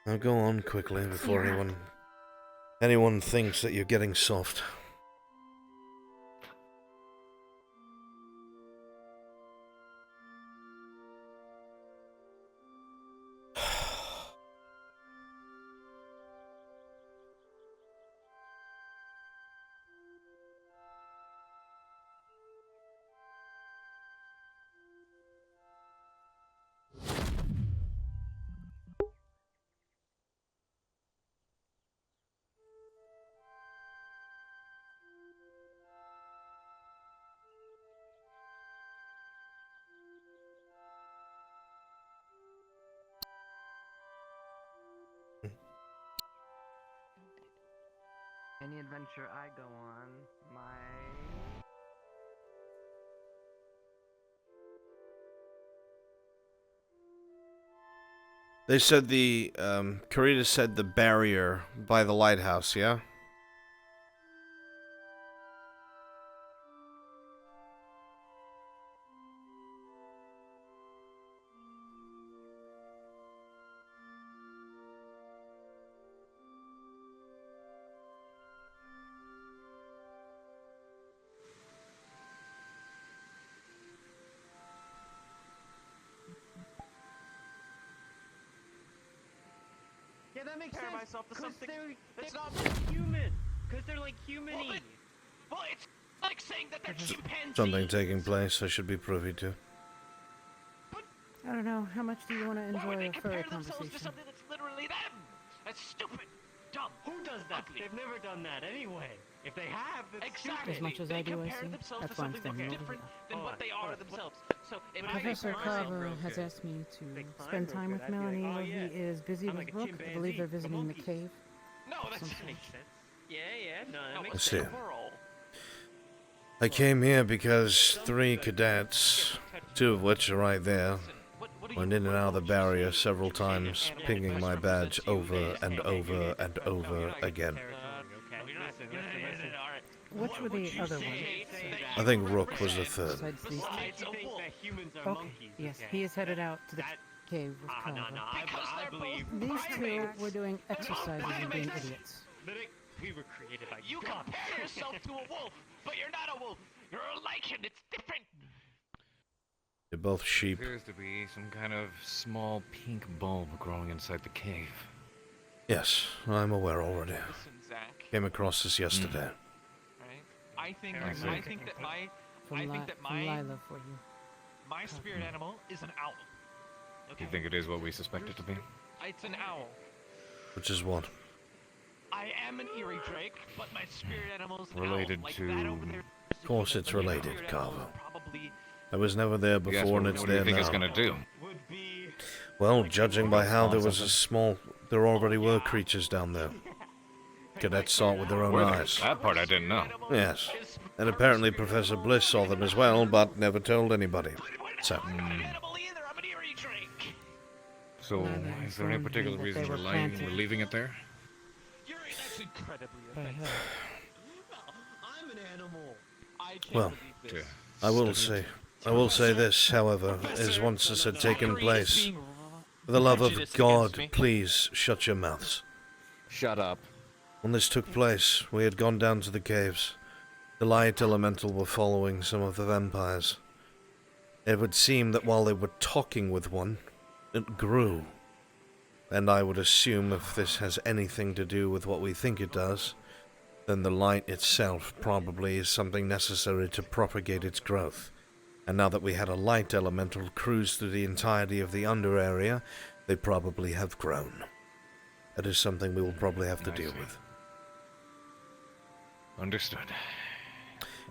A: Now go on quickly before anyone thinks that you're getting soft.
B: Any adventure I go on,
A: They said Karita said the barrier by the lighthouse, yeah?
B: Yeah, that makes
U: Compare
B: sense.
U: myself to
B: 'cause
U: something
B: they're
U: that's
B: not
U: not
B: human. Because they're like human-y.
U: Well, it's like saying that they're chimpanzees.
A: Something taking place I should be privy to.
H: I don't know. How much do you want to
U: Why would
H: enjoy
U: they
H: a
U: compare
H: furry
U: themselves to
H: conversation?
U: something that's literally them? That's stupid, dumb.
B: Who does that?
U: Ugly.
B: They've never done that anyway. If they have, it's
U: Exactly.
H: As much as
U: they
H: I do, I
U: compare
H: see.
U: themselves
H: That's
U: to
H: why I'm
U: something
H: standing over
U: different
H: here.
U: than what they are themselves. So it
B: But
U: makes
H: Professor
U: sense.
H: Carver has asked me to spend time with Melanie while he is busy
B: I'm
H: with
B: like a
H: Brooke. I believe they're
B: chimpanzee, a
H: visiting the
B: monkey.
H: cave.
U: No, that
H: Some
U: makes
H: sort.
U: sense.
B: Yeah, no, that
U: No,
B: makes
A: Let's
B: sense.
A: see.
U: Pearl.
A: I came here because 3 cadets, 2 of which are right there, went in and out of the barrier several times, pinging my badge over and over and over again.
H: Which were the other ones?
A: I think Rook was the 3rd.
H: Besides these two?
B: I think that humans are
H: Okay,
B: monkeys.
H: yes, he is headed out to the cave with Carver.
B: I believe.
H: These 2 were doing exercises and being idiots.
B: We were created by
U: You
B: God.
U: compare yourself to a wolf, but you're not a wolf. You're a lichen. It's different.
A: They're both sheep.
Q: Appears to be some kind of small pink bulb growing inside the cave.
A: Yes, I'm aware already.
U: Listen, Zach.
A: Came across this yesterday.
U: Right? I think
A: I see.
U: that
H: From Lila for you.
U: my spirit animal is an owl.
Q: Do you think it is what we suspect it to be?
U: It's an owl.
A: Which is what?
U: I am an eerie drake, but my spirit animal is an
Q: Related
U: owl. Like
Q: to...
U: that over there.
A: Of course it's related, Carver.
U: Probably
A: I was never there
Q: Yes,
A: before and
Q: what
A: it's
Q: do you
A: there
Q: think
A: now.
Q: it's gonna do?
A: Well, judging by how there was a small... There already were creatures down there. Cadets saw it with their own
Q: Were there?
A: eyes.
Q: That part I didn't know.
A: Yes. And apparently Professor Bliss saw them as well, but never told anybody. So...
Q: So, is there any particular reason we're leaving it there?
U: That's incredibly
H: Right,
U: offensive. I'm an animal. I can't
A: Well,
U: believe this.
A: I will say this, however, as once this had taken place. For the love of God, please shut your mouths.
Q: Shut up.
A: When this took place, we had gone down to the caves. The light elemental were following some of the vampires. It would seem that while they were talking with one, it grew. And I would assume if this has anything to do with what we think it does, then the light itself probably is something necessary to propagate its growth. And now that we had a light elemental cruise through the entirety of the under area, they probably have grown. That is something we will probably have to deal with.
Q: Understood.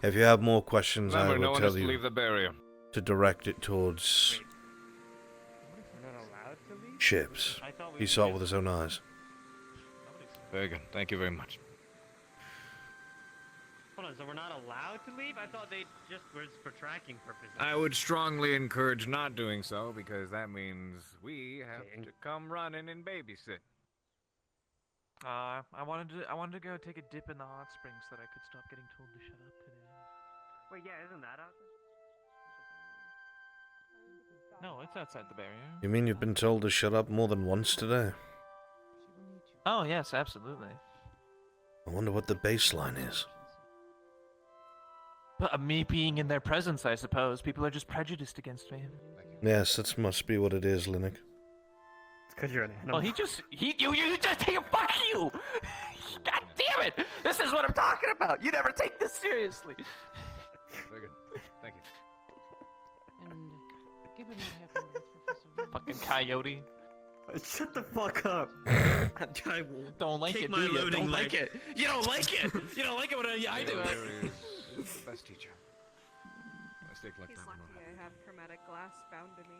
A: If you have more questions,
Q: Remember,
A: I
Q: no
A: will
Q: one
A: tell
Q: is to
A: you
Q: leave the barrier.
A: to direct it towards ships. He saw it with his own eyes.
Q: Very good. Thank you very much.
B: Hold on, so we're not allowed to leave? I thought they just were for tracking purposes.
Q: I would strongly encourage not doing so, because that means we have to come running and babysit.
K: I wanted to go take a dip in the hot springs so that I could stop getting told to shut up today.
B: Wait, yeah, isn't that out there?
K: No, it's outside the barrier.
A: You mean you've been told to shut up more than once today?
K: Oh yes, absolutely.
A: I wonder what the baseline is.
K: But me being in their presence, I suppose. People are just prejudiced against me.
A: Yes, that must be what it is, Linux.
B: It's because you're an animal.
K: Well, you just take a fuck you! God damn it! This is what I'm talking about! You never take this seriously!
Q: Very good. Thank you.
H: And given what happened with Professor
K: Fucking coyote.
B: Shut the fuck up. I will
K: Don't like
B: take
K: it,
B: my
K: do you?
B: loading
K: Don't like
B: leg.
K: it. You don't like it. You don't like it when I do it.
Q: Best teacher. Mistake like
G: He's
Q: that one.
G: lucky I have chromatic glass bound to me.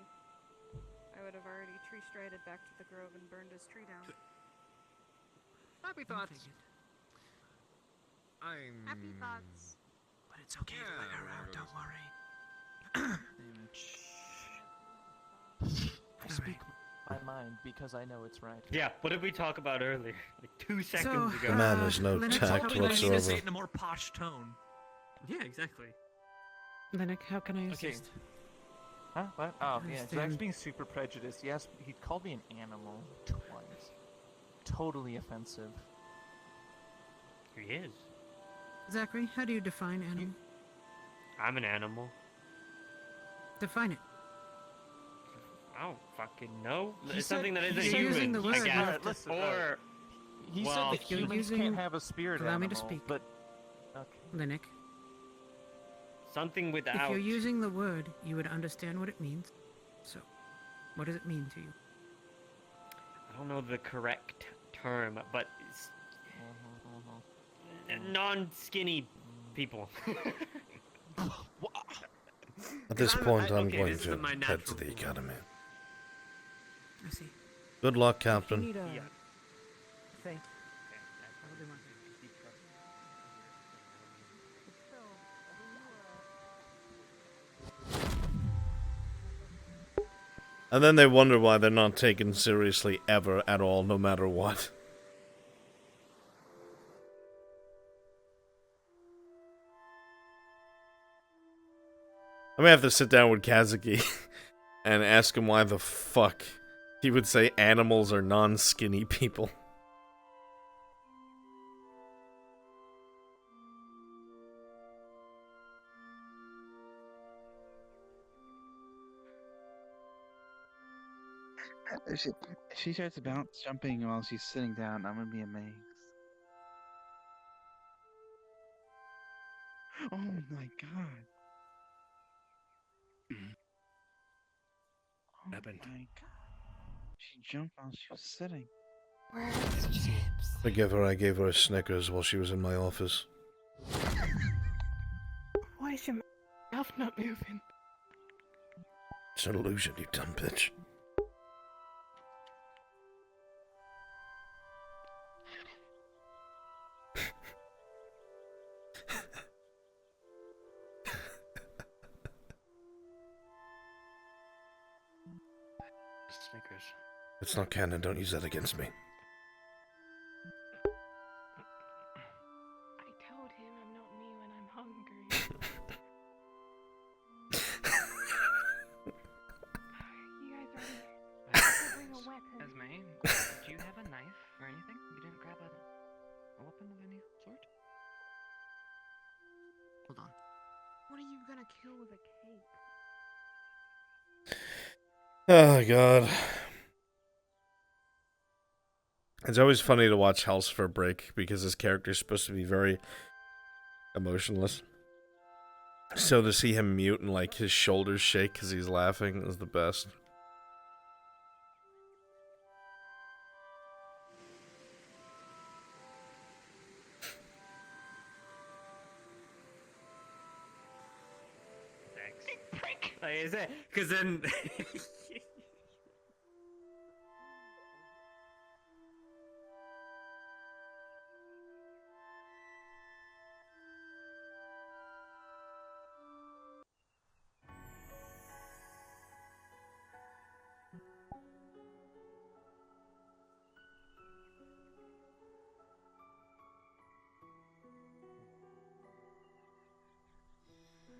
G: I would have already tree strided back to the grove and burned his tree down.
Q: Happy thoughts.
G: Happy thoughts.
K: But it's okay to bug around, don't worry. I speak my mind because I know it's right.
B: Yeah, what did we talk about earlier? Like 2 seconds ago.
A: The man has no tact whatsoever.
K: Say it in a more posh tone.
B: Yeah, exactly.
H: Linux, how can I
K: Okay.
H: assist?
K: Huh? What? Oh, yeah. Zach's
H: Understand.
K: being super prejudiced. Yes, he called me an animal twice. Totally offensive.
B: He is.
H: Zachary, how do you define animal?
B: I'm an animal.
H: Define it.
B: I don't fucking know.
K: He
B: It's
K: said-
B: something that isn't
K: he said-
B: human,
H: using the word,
B: I
H: you
B: guess.
H: have to-
K: Listen,
B: Or,
K: He
B: well,
K: said that
H: you're
K: humans
H: using-
K: can't have a spirit
H: allow me to
K: animal,
H: speak.
K: but okay.
H: Linux,
B: something
H: if
B: without.
H: you're using the word, you would understand what it means. So, what does it mean to you?
B: I don't know the correct term, but it's non-skinny people.
A: At this
B: I'm-
A: point, I'm
B: okay,
A: going
B: this
A: to
B: isn't my
A: head to
B: natural
A: the
B: form.
A: academy.
H: I see.
A: Good luck,
H: If you
A: Captain.
H: need a
B: Yeah.
H: thing.
A: And then they wonder why they're not taken seriously ever at all, no matter what. I may have to sit down with Kazuki and ask him why the fuck he would say animals are non-skinny people.
E: If she starts bounce jumping while she's sitting down, I'm gonna be amazed. Oh my god. Oh
S: happened?
E: my god. She jumped while she was sitting.
V: Where's Chips?
A: Forgive her, I gave her a Snickers while she was in my office.
V: Why is your mouth not moving?
A: It's an illusion, you dumb bitch.
S: Snickers.
A: It's not canon, don't use that against me.
V: I told him I'm not me when I'm hungry. You guys already bring a weapon.
B: Esme, do you have a knife or anything? You didn't grab a weapon of any sort? Hold on.
H: What are you gonna kill with a cape?
A: Oh, God. It's always funny to watch House for a break because his character is supposed to be very emotionless. So to see him mute and like his shoulders shake because he's laughing is the best.
B: Thanks. Like, is it? Because then.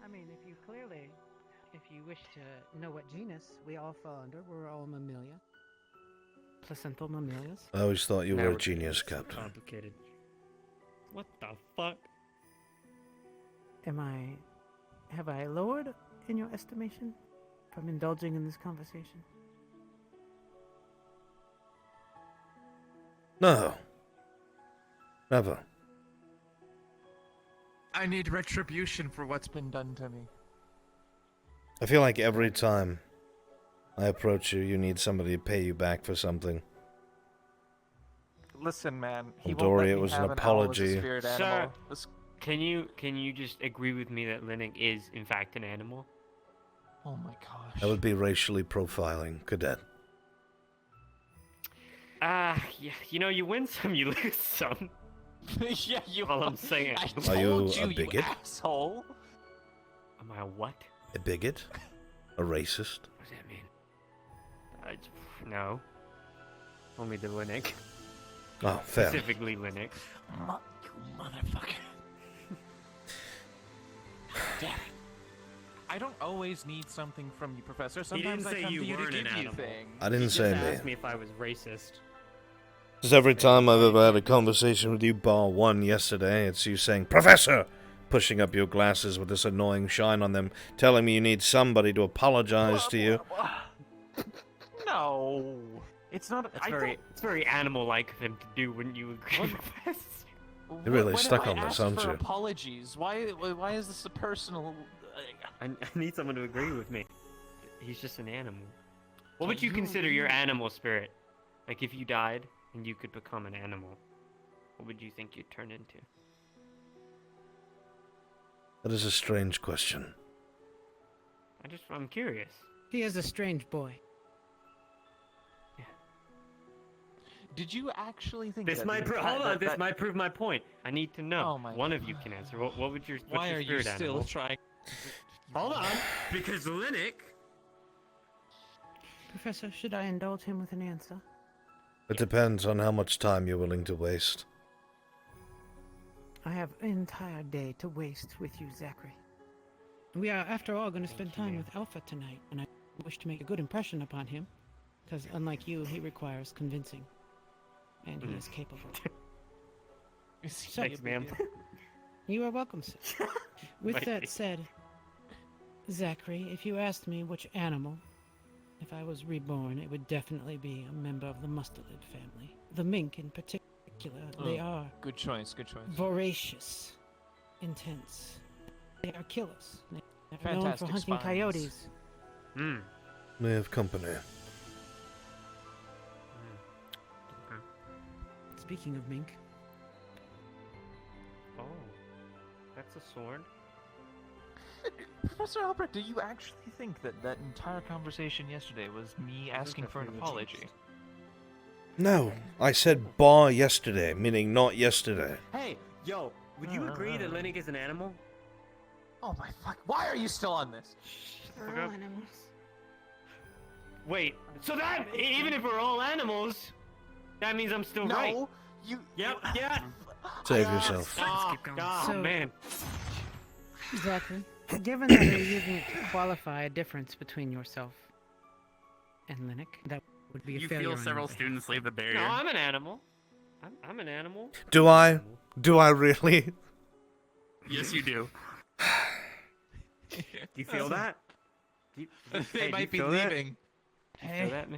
H: I mean, if you wish to know what genus we all fall under, we're all mammalia. Placental mammalias.
A: I always thought you
B: Now
A: were a
B: we're getting
A: genius,
B: so
A: Captain.
B: Complicated. What the fuck?
H: Have I lowered in your estimation from indulging in this conversation?
A: No. Never.
K: I need retribution for what's been done to me.
A: I feel like every time I approach you, you need somebody to pay you back for something.
K: Listen, man.
A: Well, Dory, it was an apology.
B: Sir, can you just agree with me that Linux is in fact an animal?
K: Oh my gosh.
A: That would be racially profiling, Cadet.
B: Yeah, you know, you win some, you lose some.
K: Yeah, you.
B: All I'm saying.
K: I
A: Are you
K: told
A: a bigot?
K: You asshole.
B: Am I a what?
A: A bigot? A racist?
B: What does that mean? No. Only the Linux.
A: Oh, fair.
B: Specifically Linux.
K: You motherfucker. Damn it. I don't always need something from you, Professor. Sometimes I come to you to give you things.
A: I didn't say
B: Just
A: me.
B: asked me if I was racist.
A: Because every time I've ever had a conversation with you, bar one yesterday, it's you saying, Professor! Pushing up your glasses with this annoying shine on them, telling me you need somebody to apologize to you.
K: No. It's not.
B: It's very animal-like of him to do, wouldn't you agree, Professor?
A: You're really
K: When
A: stuck
K: have
A: on
K: I
A: this,
K: asked
A: aren't
K: for
A: you?
K: Apologies. Why is this a personal?
B: I need someone to agree with me. He's just an animal. What would you consider your animal spirit? Like if you died and you could become an animal, what would you think you'd turn into?
A: That is a strange question.
B: I'm curious.
H: He is a strange boy.
K: Did you actually think
B: This
K: that?
B: might hold on. This might prove my point. I need to know.
K: Oh my
B: One of you can answer. What would your what's
K: Why
B: your
K: are you
B: spirit
K: still
B: animal?
K: trying?
B: Hold on, because Linux.
H: Professor, should I indulge him with an answer?
A: It depends on how much time you're willing to waste.
H: I have an entire day to waste with you, Zachary. We are, after all, going to spend time with Alpha tonight, and I wish to make a good impression upon him, because unlike you, he requires convincing, and he is capable. So,
B: Thanks, ma'am.
H: you are welcome, sir. With that said, Zachary, if you asked me which animal, if I was reborn, it would definitely be a member of the mustelid family. The mink in particular, they are
U: Good choice, good choice.
H: voracious, intense. They are killers. They are known for
U: Fantastic
H: hunting
U: spines.
H: coyotes.
A: May have company.
H: Speaking of mink,
B: Oh, that's a sword.
U: Professor Albrecht, do you actually think that that entire conversation yesterday was me asking for an apology?
A: No, I said bar yesterday, meaning not yesterday.
B: Hey, yo, would you agree that Lennox is an animal?
U: Oh my fuck! Why are you still on this?
V: We're all animals.
B: Wait, so that even if we're all animals, that means I'm still right.
U: No, you.
B: Yep, yeah.
A: Save yourself.
B: Oh, man.
H: Zachary, given that you're using it to qualify a difference between yourself and Linux, that would be a
L: You
H: failure.
L: feel
H: on
L: several
H: your behalf.
B: No,
L: students leave the barrier.
B: I'm an animal. I'm an animal.
A: Do I? Do I really?
L: Yes, you do.
B: Do you feel that?
U: They might be
B: feel that?
U: leaving.
B: Do you feel that,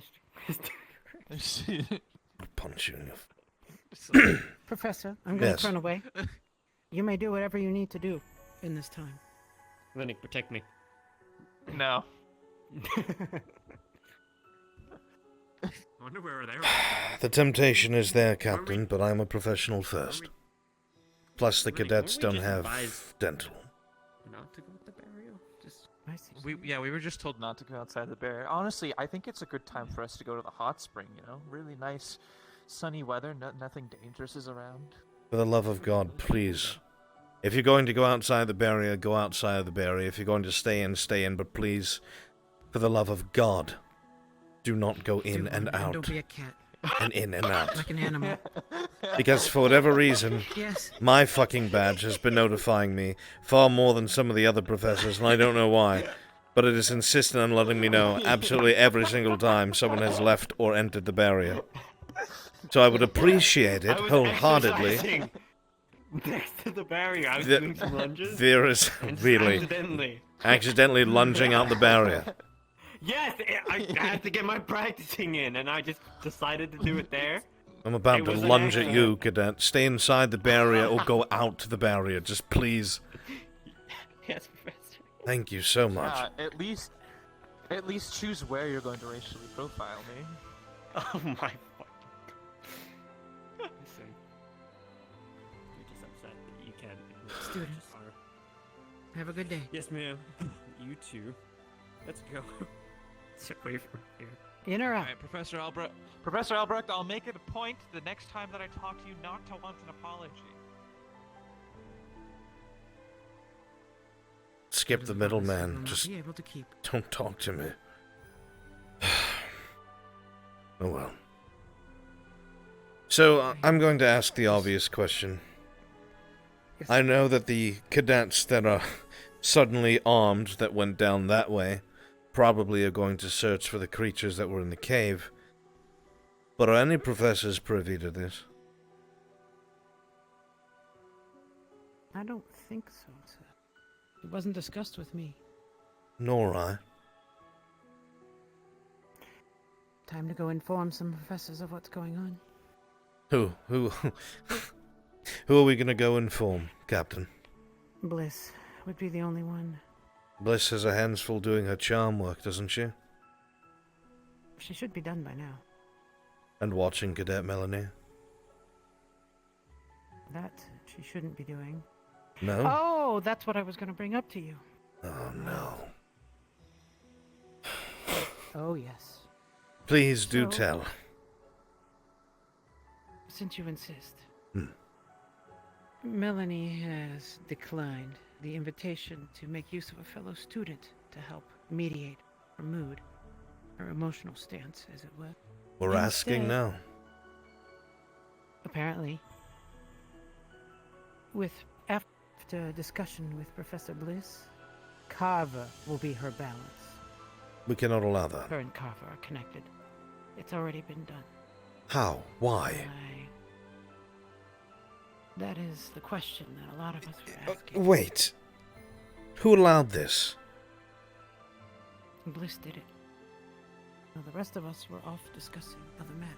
B: Mr.
A: I'll punch you in your...
H: Professor, I'm going
A: Yes.
H: to turn away. You may do whatever you need to do in this time.
B: Lennox, protect me.
U: No.
D: I wonder where they were.
A: The temptation is there, Captain, but I'm a professional first. Plus, the cadets don't have dental.
B: Not to go with the burial? Just...
U: We were just told not to go outside the barrier. Honestly, I think it's a good time for us to go to the hot spring, you know? Really nice, sunny weather, nothing dangerous is around.
A: For the love of God, please. If you're going to go outside the barrier, go outside the barrier. If you're going to stay in, but please, for the love of God, do not go in and out.
H: Don't be a cat.
A: And in and out.
H: Like an animal.
A: Because for whatever reason,
H: Yes.
A: my fucking badge has been notifying me far more than some of the other professors, and I don't know why. But it is insistent on letting me know absolutely every single time someone has left or entered the barrier. So I would appreciate it
B: I was
A: wholeheartedly.
B: exercising next to the barrier. I was doing some lunges.
A: There is
B: and just
A: really
B: accidentally
A: lunging out the barrier.
B: Yes, I had to get my practicing in, and I just decided to do it there.
A: I'm about
B: It
A: to
B: was an
A: lunge at
B: accident.
A: you, cadet. Stay inside the barrier or go out the barrier. Just please.
B: Yes, Professor.
A: Thank you so much.
U: At least choose where you're going to racially profile me.
B: Oh my fucking God. Listen. You're just upset that you can't.
H: Students. Have a good day.
B: Yes, ma'am. You too. Let's go. Get away from here.
H: In or out?
U: Alright, Professor Albrecht. Professor Albrecht, I'll make it a point the next time that I talk to you not to want an apology.
A: Skip the middleman.
H: Will not
A: Just
H: be able to keep.
A: don't talk to me. Oh well. So, I'm going to ask the obvious question. I know that the cadets that are suddenly armed that went down that way probably are going to search for the creatures that were in the cave. But are any professors privy to this?
H: I don't think so, sir. It wasn't discussed with me.
A: Nor I.
H: Time to go inform some professors of what's going on.
A: Who are we gonna go inform, Captain?
H: Bliss would be the only one.
A: Bliss has her hands full doing her charm work, doesn't she?
H: She should be done by now.
A: And watching Cadet Melanie?
H: That she shouldn't be doing.
A: No?
H: Oh, that's what I was going to bring up to you.
A: Oh, no.
H: Oh, yes.
A: Please do
H: So-
A: tell.
H: Since you insist.
A: Hmm.
H: Melanie has declined the invitation to make use of a fellow student to help mediate her mood. her emotional stance, as it were.
A: We're asking
H: Instead,
A: now.
H: Apparently, after discussion with Professor Bliss, Carver will be her balance.
A: We cannot allow that.
H: Her and Carver are connected. It's already been done.
A: How? Why?
H: That is the question that a lot of us are asking.
A: Wait. Who allowed this?
H: Bliss did it. Now, the rest of us were off discussing other matters.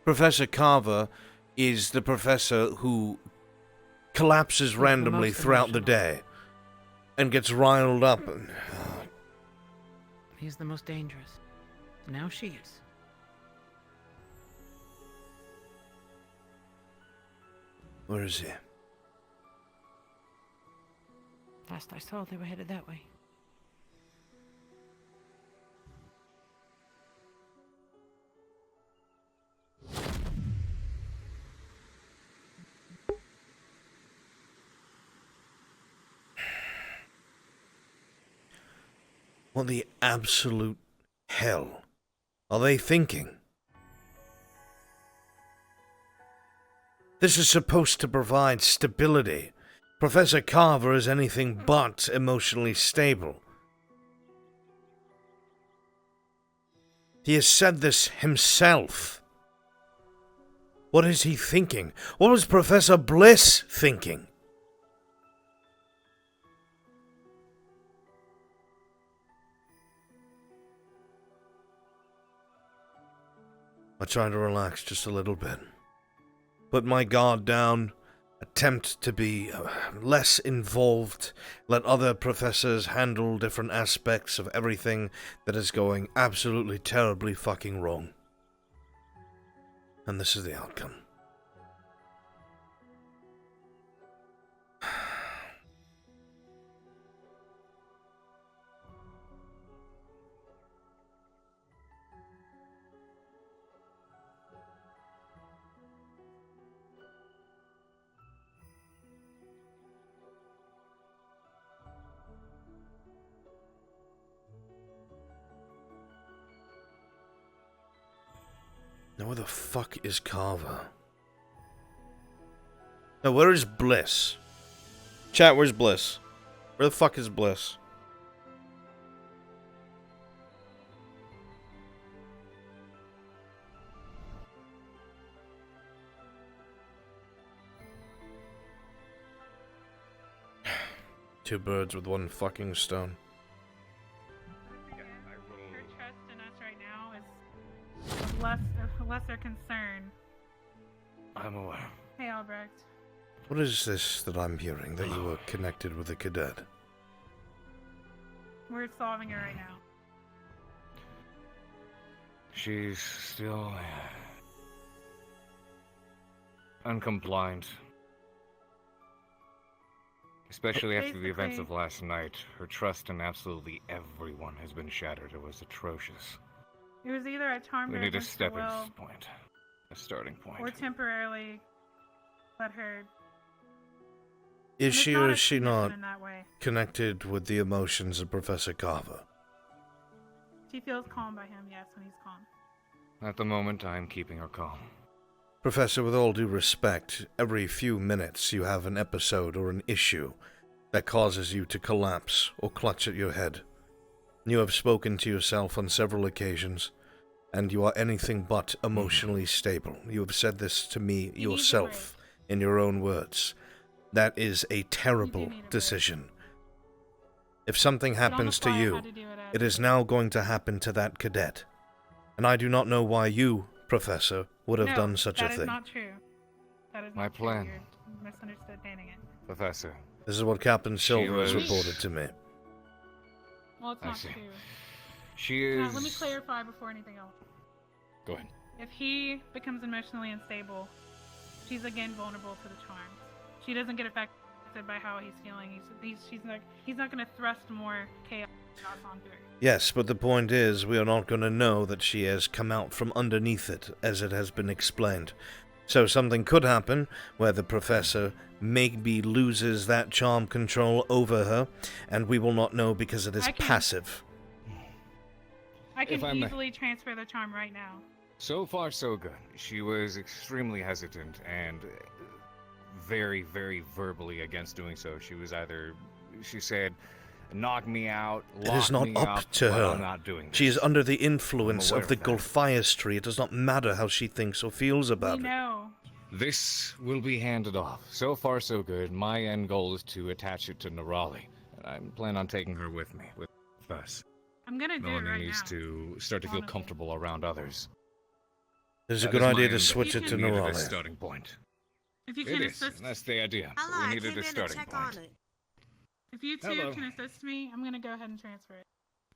A: Professor Carver is the professor who collapses randomly throughout the day and gets riled up. And,
H: He's the most dangerous. Now she is.
A: where is he?
H: Last I saw, they were headed that way.
A: What the absolute hell are they thinking? This is supposed to provide stability. Professor Carver is anything but emotionally stable. He has said this himself. What is he thinking? What was Professor Bliss thinking? I try to relax just a little bit. Put my guard down. Attempt to be less involved. Let other professors handle different aspects of everything that is going absolutely terribly fucking wrong. And this is the outcome. Now where the fuck is Carver? Now where is Bliss? Chat, where's Bliss? Where the fuck is Bliss? Two birds with one fucking stone.
O: Her trust in us right now is of lesser concern.
N: I'm aware.
O: Hey, Albrecht.
A: What is this that I'm hearing, that you were connected with a cadet?
O: We're solving it right now.
Q: She's still uncompliant. Especially after the events of last night. Her trust in absolutely everyone has been shattered. It was atrocious.
O: It was either a charm
Q: We need a
O: against her
Q: stepping
O: will,
Q: point. A starting point.
O: or temporarily let her.
A: Is
O: And it's
A: she
O: not
A: or
O: a
A: is she
O: submission
A: not
O: in that way.
A: connected with the emotions of Professor Carver?
O: She feels calm by him, yes, when he's calm.
Q: At the moment, I'm keeping her calm.
A: Professor, with all due respect, every few minutes you have an episode or an issue that causes you to collapse or clutch at your head. You have spoken to yourself on several occasions, and you are anything but emotionally stable. You have said this to me yourself, in your own words. That is a terrible decision. If something happens to you, it is now going to happen to that cadet. And I do not know why you, Professor, would have done such a
O: that
A: thing.
O: is not true. That is
Q: My
O: not
Q: plan.
O: true. You're misunderstanding it.
Q: Professor.
A: This is what Captain Silver has
Q: was-
A: reported to me.
O: Well, it's
Q: I
O: not
Q: see.
O: true.
Q: She
O: Now,
Q: is...
O: let me clarify before anything else.
Q: Go ahead.
O: If he becomes emotionally unstable, she's again vulnerable to the charms. She doesn't get affected by how he's feeling. He's not going to thrust more chaos onto her.
A: Yes, but the point is, we are not going to know that she has come out from underneath it, as it has been explained. So something could happen where the professor maybe loses that charm control over her, and we will not know because it is passive.
O: I can
Q: If I may.
O: easily transfer the charm right now.
Q: So far, so good. She was extremely hesitant and very, very verbally against doing so. She said, knock me out,
A: It is not up to her.
Q: I'm not doing this.
A: She is under the influence
Q: I'm aware
A: of the
Q: of that.
A: Gulfiastry. It does not matter how she thinks or feels about it.
O: No.
Q: This will be handed off. So far, so good. My end goal is to attach it to Nerali. I plan on taking her with me, with us.
O: I'm gonna do it
Q: Melanie
O: right
Q: needs
O: now.
Q: to start to feel comfortable around others.
A: It is a
Q: That
A: good
Q: is my
A: idea to
Q: end
A: switch
Q: goal.
A: it to
Q: We needed a
A: Nerali.
Q: starting point.
O: If you
Q: It
O: can
Q: is,
O: assist,
Q: and that's the idea.
I: Hello,
Q: We
I: I
Q: needed
I: came
Q: a
I: in to
Q: starting
I: check
Q: point.
I: on it.
O: if you two
Q: Hello.
O: can assist me, I'm gonna go ahead and transfer it.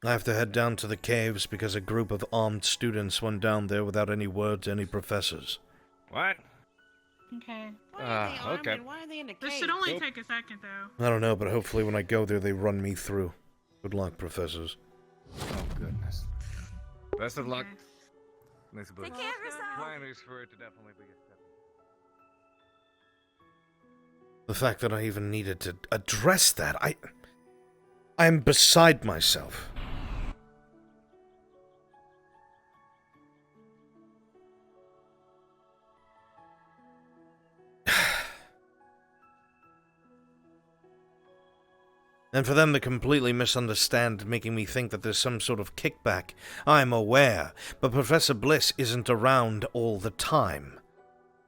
A: I have to head down to the caves because a group of armed students went down there without any word to any professors.
Q: What?
O: Okay.
Q: Okay.
I: Why are they in the
O: This
I: cave?
O: should only take a second, though.
A: I don't know, but hopefully when I go there, they run me through. Good luck, professors.
Q: Oh, goodness. Best of luck. Miss
I: Take
Q: Bush.
I: care of yourself.
Q: Plan is for it to definitely be a step.
A: The fact that I even needed to address that, I am beside myself. And for them to completely misunderstand, making me think that there's some sort of kickback. I'm aware, but Professor Bliss isn't around all the time.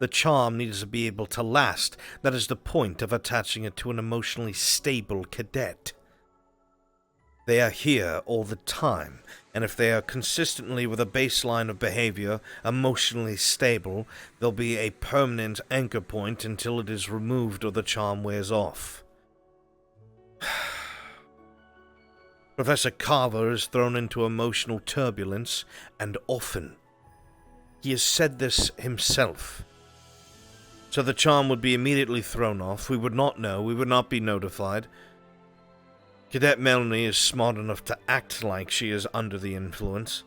A: The charm needs to be able to last. That is the point of attaching it to an emotionally stable cadet. They are here all the time, and if they are consistently with a baseline of behavior, emotionally stable, there'll be a permanent anchor point until it is removed or the charm wears off. Professor Carver is thrown into emotional turbulence, and often. He has said this himself. So the charm would be immediately thrown off. We would not know. We would not be notified. Cadet Melanie is smart enough to act like she is under the influence.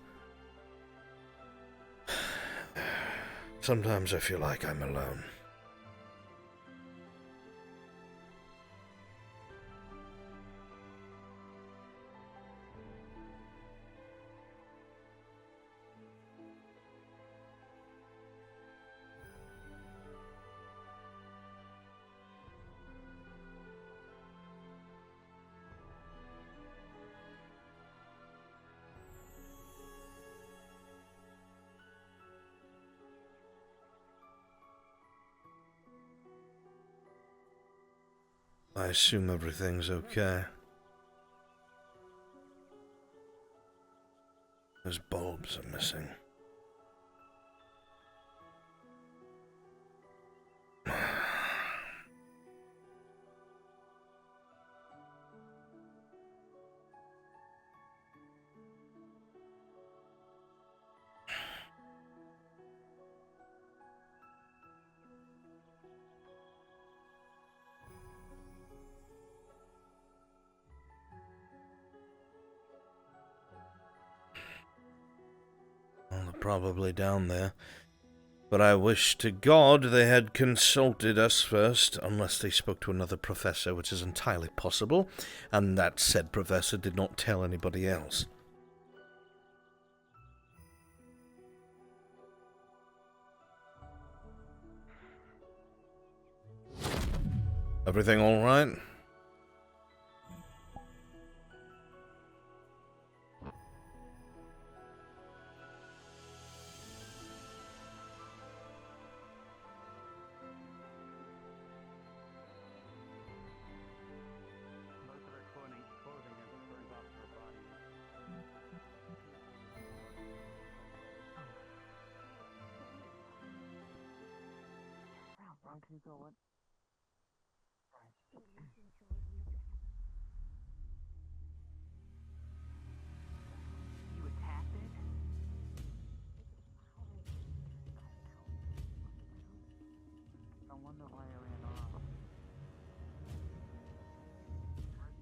A: Sometimes I feel like I'm alone. I assume everything's okay. Those bulbs are missing. Well, they're probably down there. But I wish to God they had consulted us first, unless they spoke to another professor, which is entirely possible, and that said professor did not tell anybody else. Everything all right?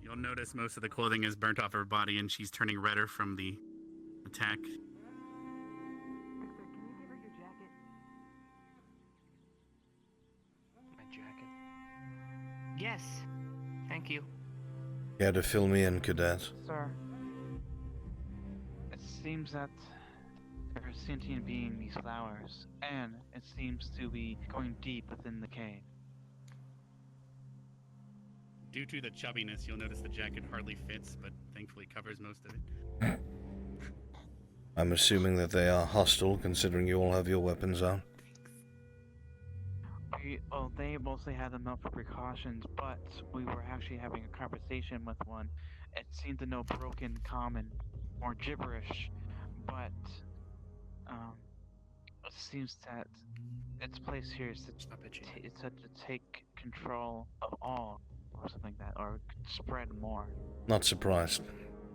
L: You'll notice most of the clothing is burnt off her body and she's turning redder from the attack.
B: Yes. Thank you.
A: Care to fill me in, Cadet?
E: Sir, it seems that there is sentient being these flowers, and it seems to be going deep within the cave.
L: Due to the chubbiness, you'll notice the jacket hardly fits, but thankfully covers most of it.
A: I'm assuming that they are hostile, considering you all have your weapons out.
E: Well, they mostly had them out for precautions, but we were actually having a conversation with one. It seemed to know broken common, or gibberish, but it seems that its place here is to take control of all, or something like that, or spread more.
A: Not surprised.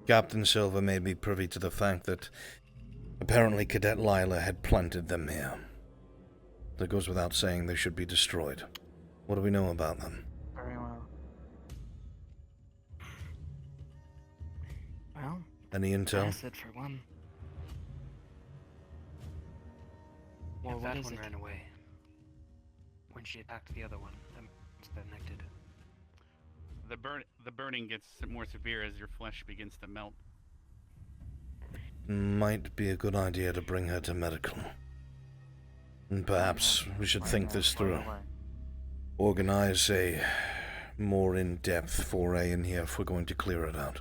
A: Captain Silver made me privy to the fact that apparently Cadet Lila had planted them here. That goes without saying they should be destroyed. What do we know about them?
E: Very well.
S: Well,
A: Any intel?
S: acid for one. Well,
B: If
S: what
B: that
S: is
B: one
S: it?
B: ran away. When she attacked the other one, it's connected.
L: The burning gets more severe as your flesh begins to melt.
A: Might be a good idea to bring her to medical. And perhaps we should think this through. Organize a more in-depth foray in here if we're going to clear it out.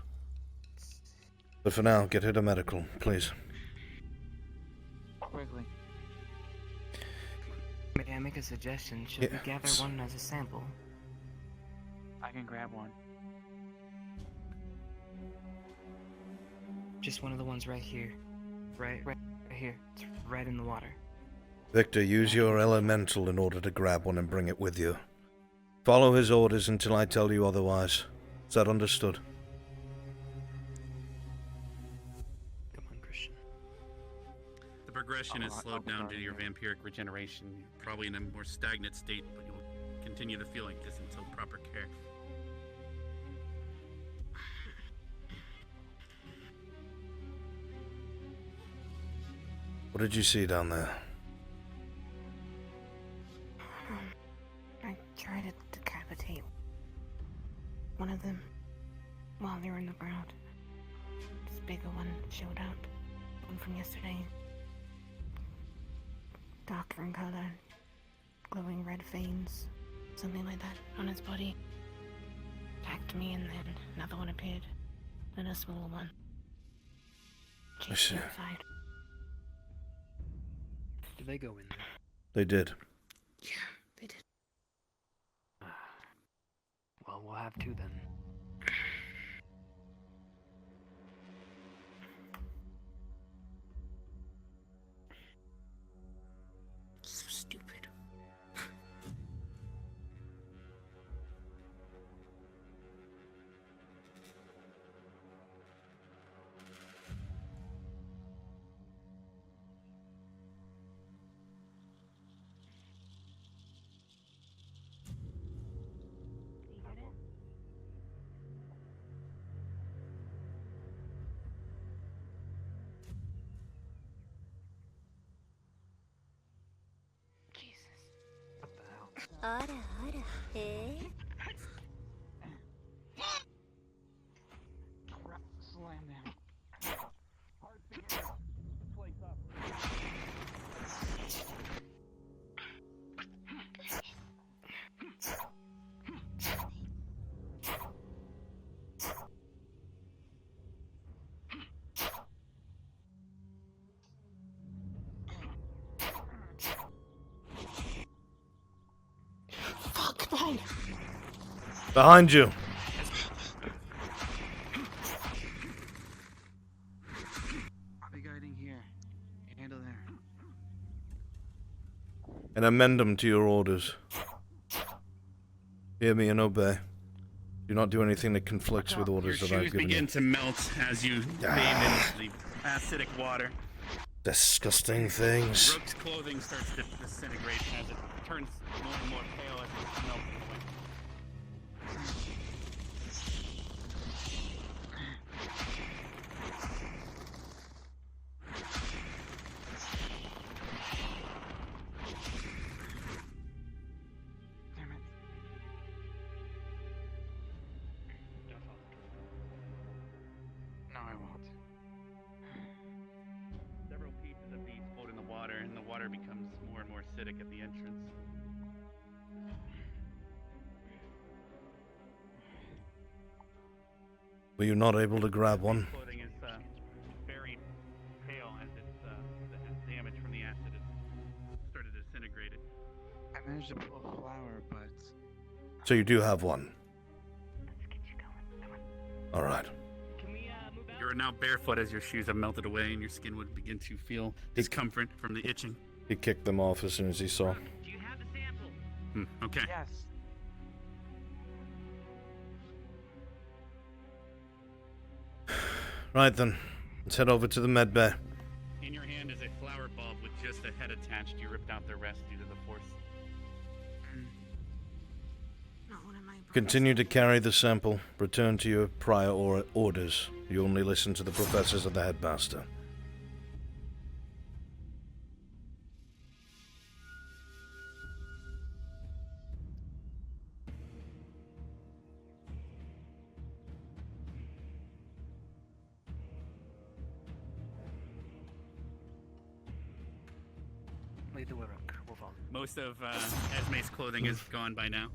A: But for now, get her to medical, please.
E: Quickly.
S: May I make a suggestion? Should we gather
A: Yes.
S: one as a sample?
E: I can grab one.
S: Just one of the ones right here. Right here. It's right in the water.
A: Victor, use your elemental in order to grab one and bring it with you. Follow his orders until I tell you otherwise. Is that understood?
S: Come on, Christian.
L: The progression is slowed down due to your vampiric regeneration. You're probably in a more stagnant state, but you'll continue to feel like this until proper care.
A: What did you see down there?
V: I tried to decapitate one of them while they were in the ground. This bigger one showed up. One from yesterday. Darker in color. Glowing red veins. Something like that on his body. Attacked me and then another one appeared. Then a smaller one.
A: I see.
V: Inside.
S: Did they go in there?
A: They did.
V: Yeah, they did.
S: Well, we'll have two then.
V: So stupid.
E: Slam down.
V: Fuck, behind.
A: Behind you.
E: I'll be guiding here. You handle there.
A: And amend them to your orders. Hear me and obey. Do not do anything that conflicts with orders
L: Your
A: that I've
L: shoes
A: given
L: begin
A: you.
L: to melt as you bathe in the acidic water.
A: Disgusting things.
L: Rook's clothing starts to disintegrate as it turns more and more pale as it's melting away. water becomes more and more acidic at the entrance.
A: Were you not able to grab one?
L: Clothing is very pale as it's the damage from the acid has started to disintegrate it.
E: I managed to pull a flower, but
A: So you do have one. All right.
L: You're now barefoot as your shoes have melted away and your skin would begin to feel discomfort from the itching.
A: He kicked them off as soon as he saw.
L: Do you have the sample? Okay.
E: Yes.
A: Right then, let's head over to the med bay.
L: In your hand is a flower bulb with just a head attached. You ripped out the rest due to the force.
A: Continue to carry the sample. Return to your prior orders. You only listen to the professors of the headmaster.
S: Lead the way, Rook. Move on.
L: Most of Esme's clothing is gone by now.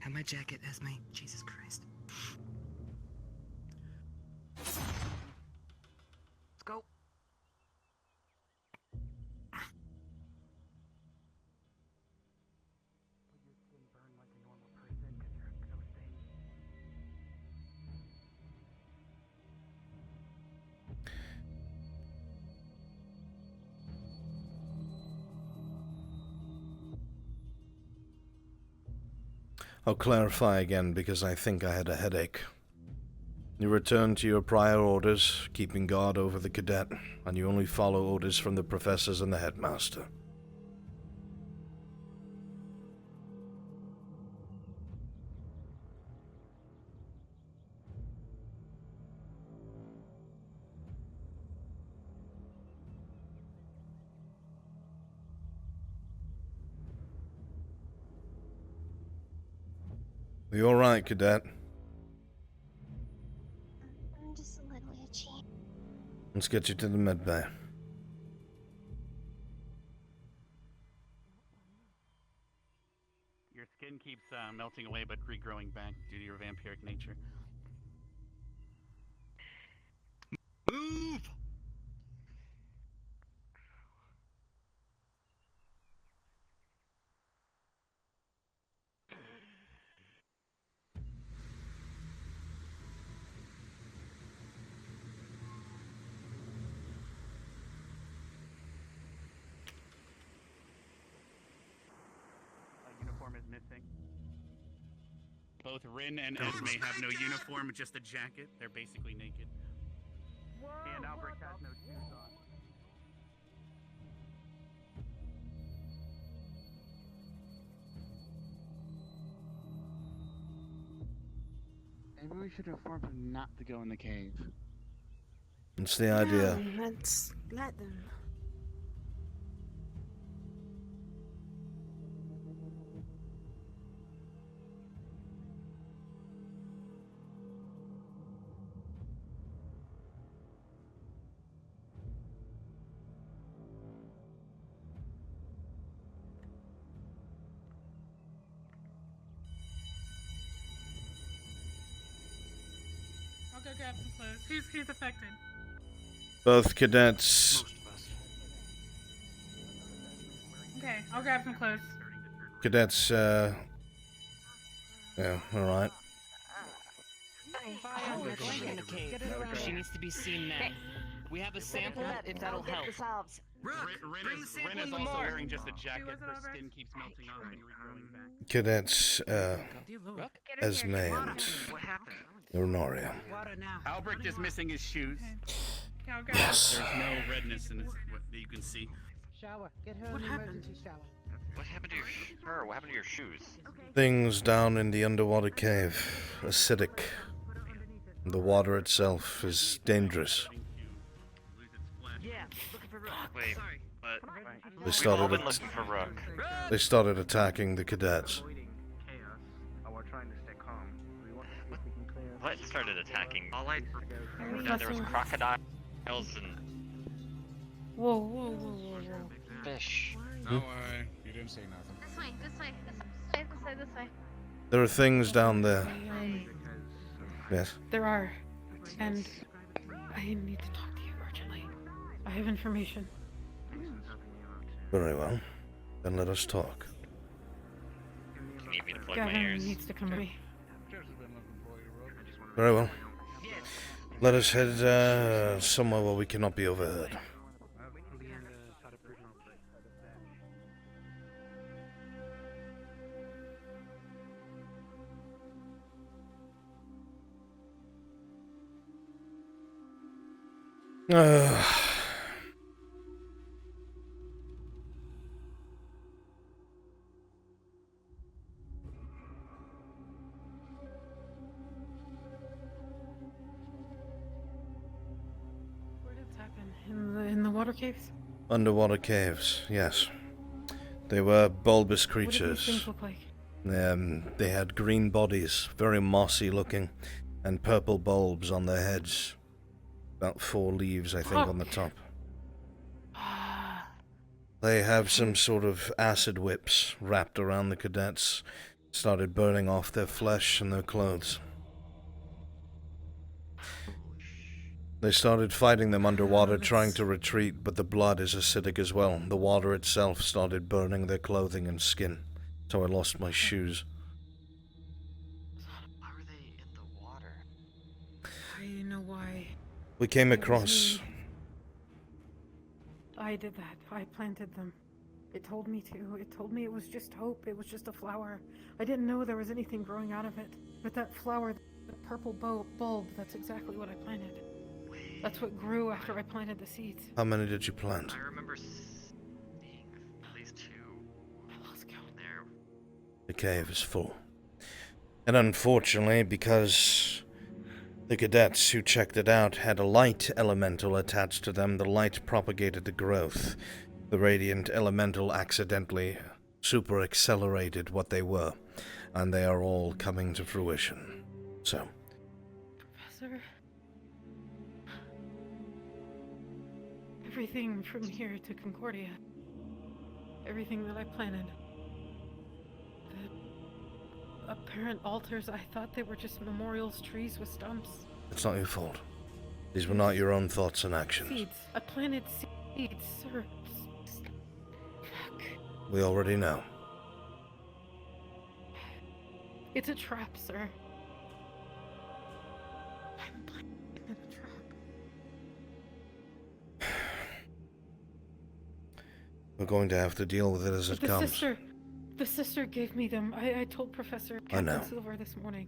S: And my jacket, Esme. Jesus Christ. Let's go.
A: I'll clarify again because I think I had a headache. You return to your prior orders, keeping guard over the cadet, and you only follow orders from the professors and the headmaster. Are you alright, cadet?
I: I'm just a little itchy.
A: Let's get you to the med bay.
L: Your skin keeps melting away but regrowing back due to your vampiric nature.
K: Move!
L: Uniform is missing. Both Rin and Esme have no uniform, just a jacket. They're basically naked. And Albrecht has no shoes on.
E: maybe we should inform him not to go in the cave.
A: That's the idea.
V: No, let's let them.
O: I'll go grab some clothes. Who's affected?
A: Both cadets.
O: Okay, I'll grab some clothes.
A: Cadets, yeah, alright.
S: She needs to be seen now. We have a sample, if that'll help.
L: Rin is also wearing just a jacket. Her skin keeps melting off and regrowing back.
A: Cadets, Esme and Honoria.
L: Albrecht is missing his shoes.
A: Yes.
L: There's no redness in his, that you can see.
H: Shower. Get her an emergency shower.
D: What happened to your What happened to your shoes?
A: Things down in the underwater cave, acidic. The water itself is dangerous.
D: Wait, but
A: They
D: we've
A: started
D: all been
A: at-
D: looking for Rook.
A: They started attacking the cadets.
D: What started attacking? All I heard that there was crocodiles and
H: Whoa, whoa, whoa, whoa, whoa.
K: Fish.
P: No way. You didn't say nothing.
C: This way, this way, this way, this way.
A: There are things down there.
H: Um,
A: Yes.
H: there are. And I need to talk to you urgently. I have information.
A: Very well. Then let us talk.
B: You need me to plug my
H: Gavin
B: ears.
H: needs to come with me.
A: Very well. Let us head somewhere where we cannot be overheard.
H: Where did this happen? In the water caves?
A: Underwater caves, yes. They were bulbous
H: What do these
A: creatures.
H: things look like?
A: They had green bodies, very mossy looking, and purple bulbs on their heads. About 4 leaves, I think, on the top. They have some sort of acid whips wrapped around the cadets. Started burning off their flesh and their clothes. They started fighting them underwater, trying to retreat, but the blood is acidic as well. The water itself started burning their clothing and skin, so I lost my shoes.
K: Why were they in the water?
H: I know why.
A: We came
H: It was
A: across...
H: me. I did that. I planted them. It told me to. It told me it was just hope. It was just a flower. I didn't know there was anything growing out of it. But that flower, the purple bulb, that's exactly what I planted. That's what grew after I planted the seeds.
A: How many did you plant?
D: I remember seeing at least 2
H: I lost count.
D: there.
A: The cave is full. And unfortunately, because the cadets who checked it out had a light elemental attached to them, the light propagated the growth. The radiant elemental accidentally super accelerated what they were, and they are all coming to fruition. So,
H: Professor, everything from here to Concordia, everything that I planted, the apparent altars, I thought they were just memorials, trees with stumps.
A: it's not your fault. These were not your own thoughts and actions.
H: Seeds. I planted seeds, sir.
A: We already know.
H: It's a trap, sir. I'm planted in a trap.
A: We're going to have to deal with it as it comes.
H: The sister gave me them. I told Professor
A: I know.
H: Captain Silver this morning.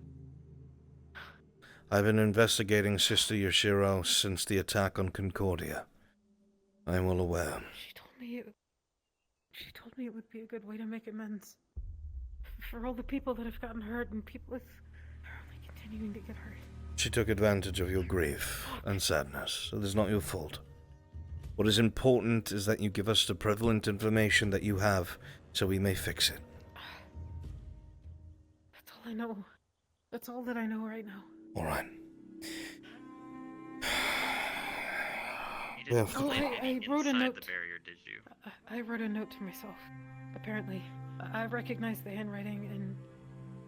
A: I've been investigating Sister Yoshiro since the attack on Concordia. I am well aware.
H: She told me it would be a good way to make amends for all the people that have gotten hurt and people are only continuing to get hurt.
A: She took advantage of your grief and sadness, so it is not your fault. What is important is that you give us the prevalent information that you have, so we may fix it.
H: That's all I know. That's all that I know right now.
A: All right.
D: You didn't
H: Oh, I wrote a
D: inside
H: note.
D: the barrier, did you?
H: I wrote a note to myself. Apparently, I recognized the handwriting, and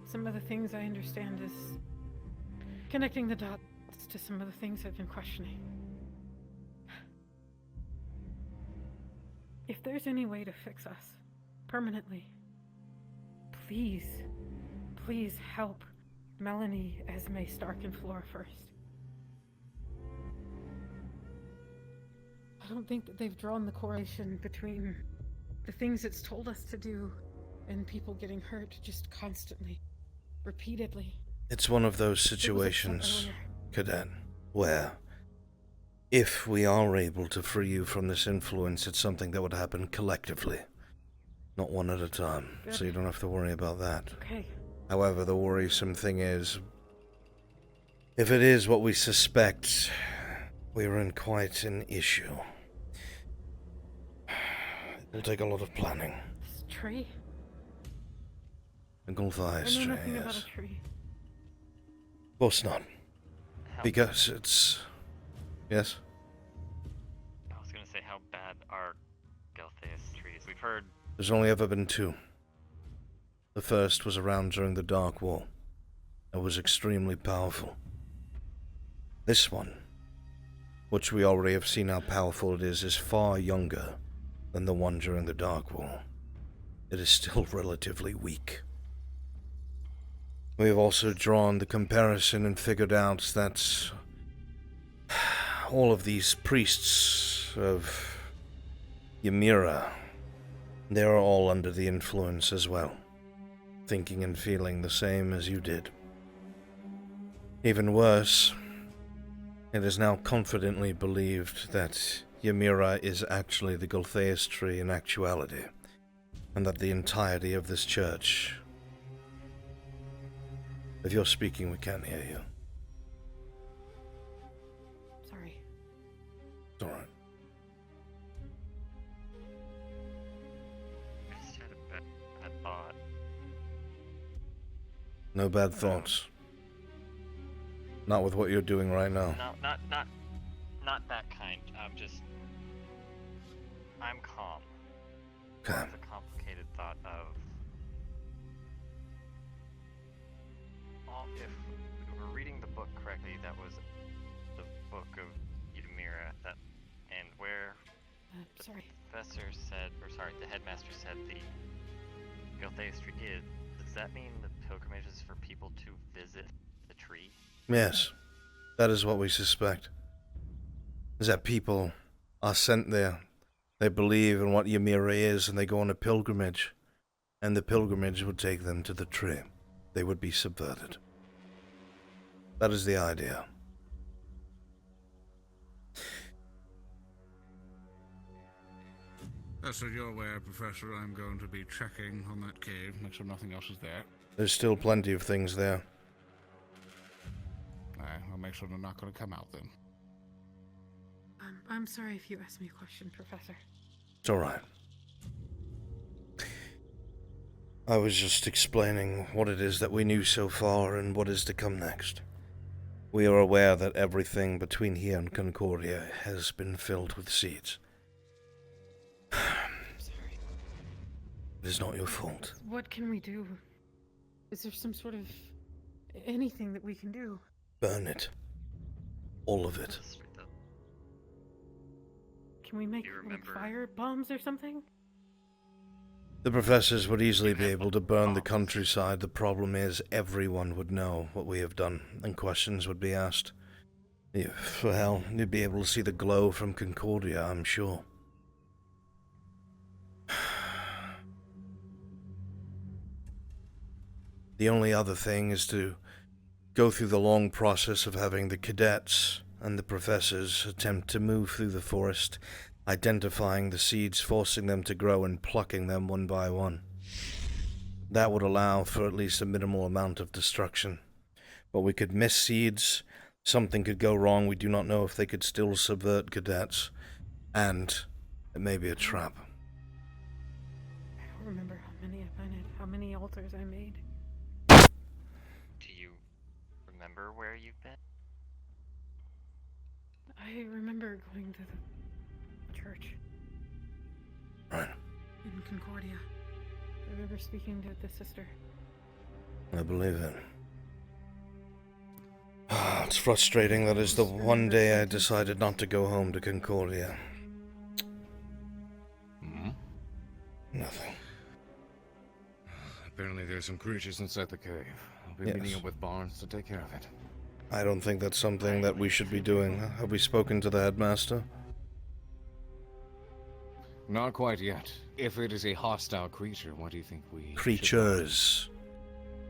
H: some of the things I understand is connecting the dots to some of the things I've been questioning. If there's any way to fix us permanently, please, please help Melanie, Esme, Stark, and Flora first. I don't think that they've drawn the correlation between the things it's told us to do and people getting hurt just constantly, repeatedly.
A: It's one of those situations, Cadet, where if we are able to free you from this influence, it's something that would happen collectively, not one at a time, so you don't have to worry about that.
H: Okay.
A: However, the worrisome thing is, if it is what we suspect, we're in quite an issue. It'll take a lot of planning.
H: This tree?
A: A Gulfire
H: I know
A: tree,
H: nothing about
A: yes.
H: a tree.
A: Of course not. Because it's... Yes?
D: I was gonna say, how bad are Galtheus trees? We've heard...
A: There's only ever been two. The first was around during the Dark War. It was extremely powerful. This one, which we already have seen how powerful it is far younger than the one during the Dark War. It is still relatively weak. We have also drawn the comparison and figured out that all of these priests of Ymira, they are all under the influence as well, thinking and feeling the same as you did. Even worse, it is now confidently believed that Ymira is actually the Galtheus tree in actuality, and that the entirety of this church... If you're speaking, we can't hear you.
V: Sorry.
A: It's alright.
D: I just had a bad thought.
A: No bad thoughts. Not with what you're doing right now.
D: No, not that kind. I'm calm.
A: Okay.
D: It's a complicated thought of... if we were reading the book correctly, that was the book of Ymira, and where
V: sorry.
D: the professor said, the headmaster said the Galtheus tree is, does that mean the pilgrimage is for people to visit the tree?
A: Yes, that is what we suspect. Is that people are sent there, they believe in what Ymira is, and they go on a pilgrimage, and the pilgrimage would take them to the tree. They would be subverted. That is the idea.
P: So you're aware, Professor, I'm going to be checking on that cave, make sure nothing else is there.
A: There's still plenty of things there.
P: I'll make sure they're not going to come out then.
H: I'm sorry if you asked me a question, Professor.
A: It's alright. I was just explaining what it is that we knew so far and what is to come next. We are aware that everything between here and Concordia has been filled with seeds.
H: Sorry.
A: It is not your fault.
H: What can we do? Is there some sort of anything that we can do?
A: Burn it. All of it.
H: Can we make like, fire bombs or something?
A: The professors would easily be able to burn the countryside. The problem is everyone would know what we have done, and questions would be asked. For hell, you'd be able to see the glow from Concordia, I'm sure. The only other thing is to go through the long process of having the cadets and the professors attempt to move through the forest, identifying the seeds, forcing them to grow, and plucking them one by one. That would allow for at least a minimal amount of destruction. But we could miss seeds, something could go wrong, we do not know if they could still subvert cadets, and it may be a trap.
H: I don't remember how many I planted, how many altars I made.
D: Do you remember where you've been?
H: I remember going to the church.
A: Right.
H: In Concordia. I remember speaking to the sister.
A: I believe it. It's frustrating that is the one day I decided not to go home to Concordia. Nothing.
Q: Apparently there's some creatures inside the cave. I'll be meeting up with Barnes to take care of it.
A: I don't think that's something that we should be doing. Have we spoken to the headmaster?
Q: Not quite yet. If it is a hostile creature, what do you think we...
A: Creatures.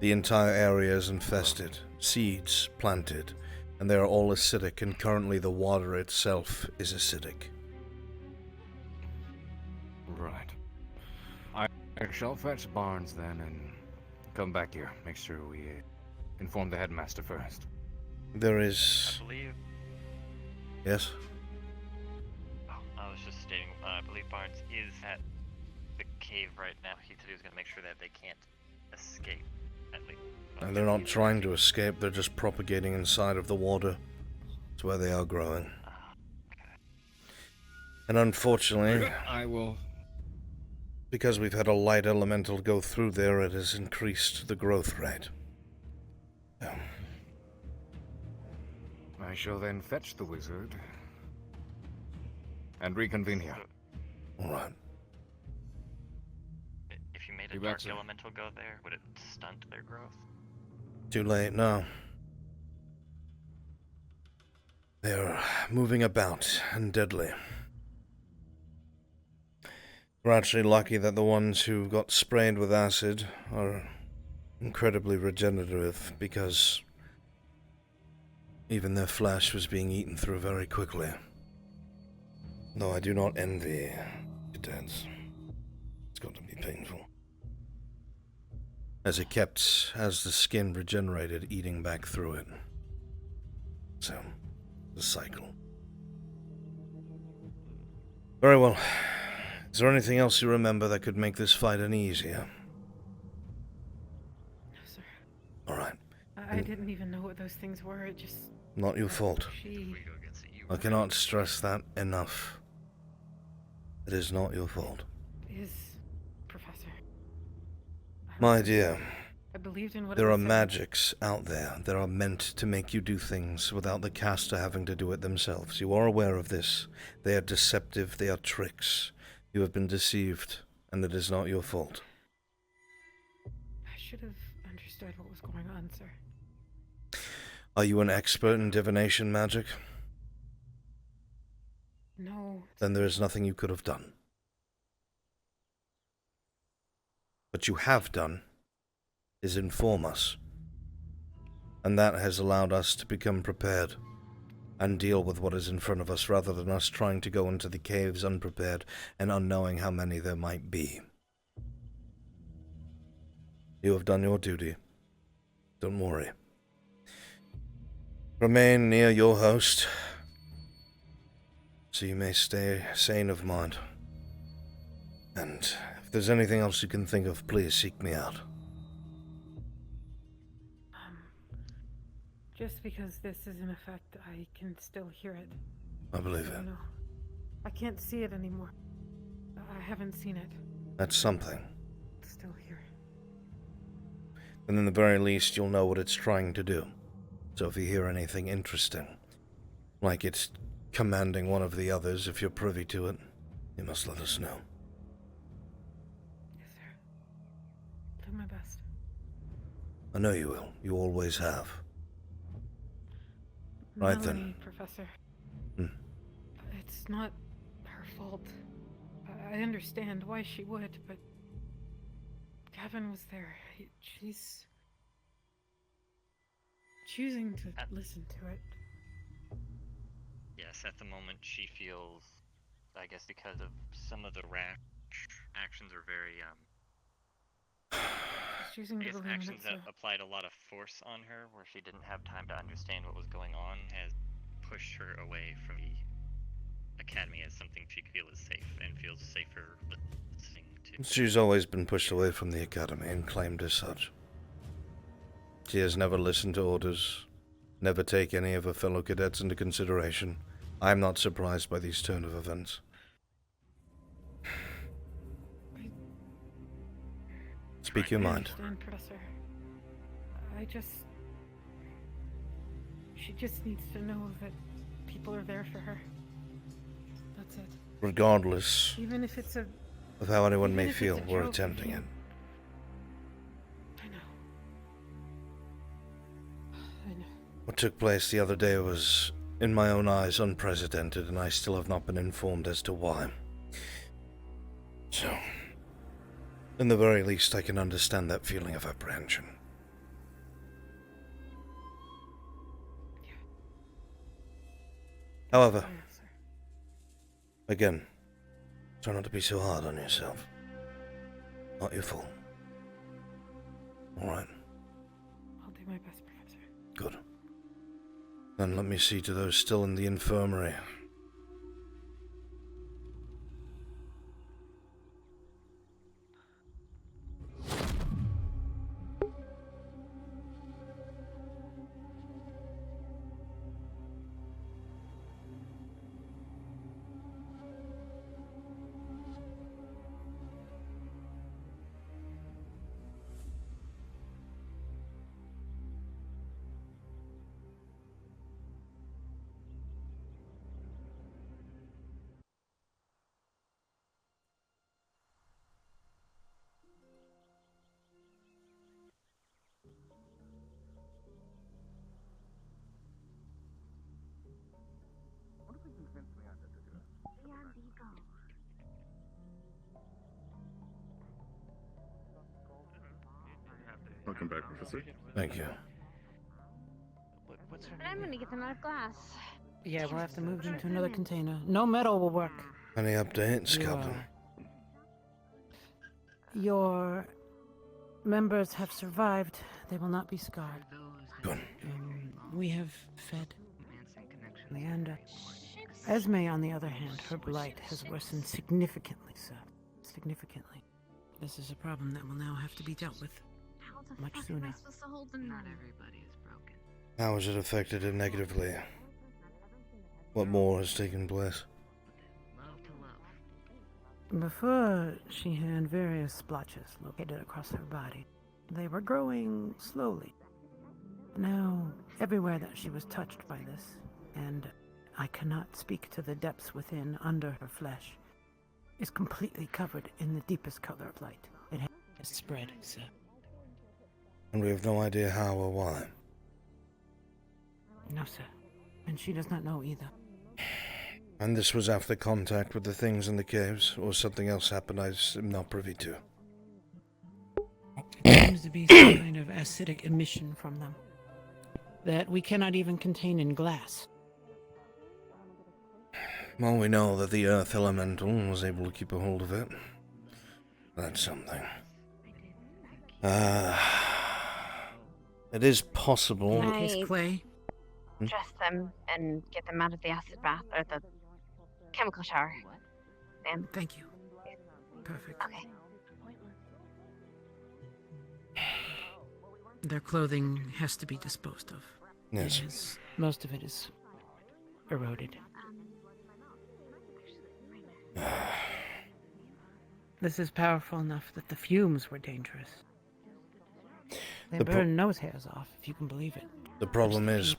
A: The entire area is infested. Seeds planted. And they are all acidic, and currently the water itself is acidic.
Q: Right. I shall fetch Barnes then and come back here. Make sure we inform the headmaster first.
A: There is...
D: I believe...
A: Yes?
D: Oh, I was just stating, I believe Barnes is at the cave right now. He said he was going to make sure that they can't escape, at least.
A: And they're not trying to escape, they're just propagating inside of the water. It's where they are growing. And unfortunately,
Q: I will.
A: Because we've had a light elemental go through there, it has increased the growth rate.
Q: I shall then fetch the wizard and reconvene here.
A: Alright.
D: If you made a
Q: You
D: dark
Q: betcha.
D: elemental go there, would it stunt their growth?
A: Too late now. They're moving about and deadly. We're actually lucky that the ones who got sprayed with acid are incredibly regenerative, because even their flesh was being eaten through very quickly. Though I do not envy cadets. It's got to be painful. As the skin regenerated, eating back through it. So, the cycle. Very well. Is there anything else you remember that could make this fight any easier?
H: No, sir.
A: Alright.
H: I didn't even know what those things were. It just...
A: Not your fault.
H: She...
A: I cannot stress that enough. It is not your fault.
H: Is... Professor.
A: My dear,
H: I believed in what
A: there
H: it
A: are
H: was saying.
A: magics out there that are meant to make you do things without the caster having to do it themselves. You are aware of this. They are deceptive, they are tricks. You have been deceived, and it is not your fault.
H: I should have understood what was going on, sir.
A: Are you an expert in divination magic?
H: No.
A: Then there is nothing you could have done. What you have done is inform us. And that has allowed us to become prepared and deal with what is in front of us, rather than us trying to go into the caves unprepared and unknowing how many there might be. You have done your duty. Don't worry. Remain near your host, so you may stay sane of mind. And if there's anything else you can think of, please seek me out.
H: Just because this is in effect, I can still hear it.
A: I believe it.
H: You know, I can't see it anymore. I haven't seen it.
A: That's something.
H: It's still here.
A: And in the very least, you'll know what it's trying to do. So if you hear anything interesting, like it's commanding one of the others, if you're privy to it, you must let us know.
H: Yes, sir. Do my best.
A: I know you will. You always have. Right
H: Melanie,
A: then.
H: Professor.
A: Hmm.
H: It's not her fault. I understand why she would, but Gavin was there. She's choosing to listen to it.
D: Yes, at the moment she feels, I guess because of some of the rash actions are very,
H: She's choosing
D: I
H: to
D: guess
H: believe
D: actions
H: in it,
D: that applied a lot of force on her, where she didn't have time to understand what was going on, has pushed her away from the academy as something she feels is safe and feels safer listening to.
A: She's always been pushed away from the academy and claimed as such. She has never listened to orders, never take any of her fellow cadets into consideration. I am not surprised by these turn of events. Speak your
H: I
A: mind.
H: understand, Professor. She just needs to know that people are there for her. That's it.
A: Regardless
H: Even if it's a...
A: of how anyone
H: even
A: may
H: if it's
A: feel,
H: a
A: we're
H: joke,
A: attempting it.
H: I know. I know.
A: What took place the other day was, in my own eyes, unprecedented, and I still have not been informed as to why. So, in the very least, I can understand that feeling of apprehension. However, again, try not to be so hard on yourself. Not your fault. Alright,
H: I'll do my best, Professor.
A: good. Then let me see to those still in the infirmary.
F: Welcome back, Professor.
A: Thank you.
C: But I'm gonna get them out of glass.
H: Yeah, we'll have to move them to another container. No metal will work.
A: Any updates, Captain?
H: Your members have survived. They will not be scarred.
A: Good.
H: We have fed Leander. Esme, on the other hand, her blight has worsened significantly, sir. Significantly. This is a problem that will now have to be dealt with much sooner.
C: Am I supposed to hold them? Not everybody is broken.
A: How has it affected her negatively? What more has taken place?
H: Before, she had various splotches located across her body. They were growing slowly. Now, everywhere that she was touched by this, and I cannot speak to the depths within under her flesh, is completely covered in the deepest color of light. It has spread, sir.
A: And we have no idea how or why.
H: No, sir. And she does not know either.
A: And this was after contact with the things in the caves, or something else happened I am not privy to?
H: It seems to be some kind of acidic emission from them that we cannot even contain in glass.
A: Well, we know that the Earth Elemental was able to keep a hold of it. That's something. It is possible.
H: Clay.
C: Dress them and get them out of the acid bath or the chemical shower. Ma'am.
H: Thank you. Perfect.
C: Okay.
H: Their clothing has to be disposed of.
A: Yes.
H: Most of it is eroded. This is powerful enough that the fumes were dangerous. They burn nose hairs off, if you can believe it.
A: The problem is,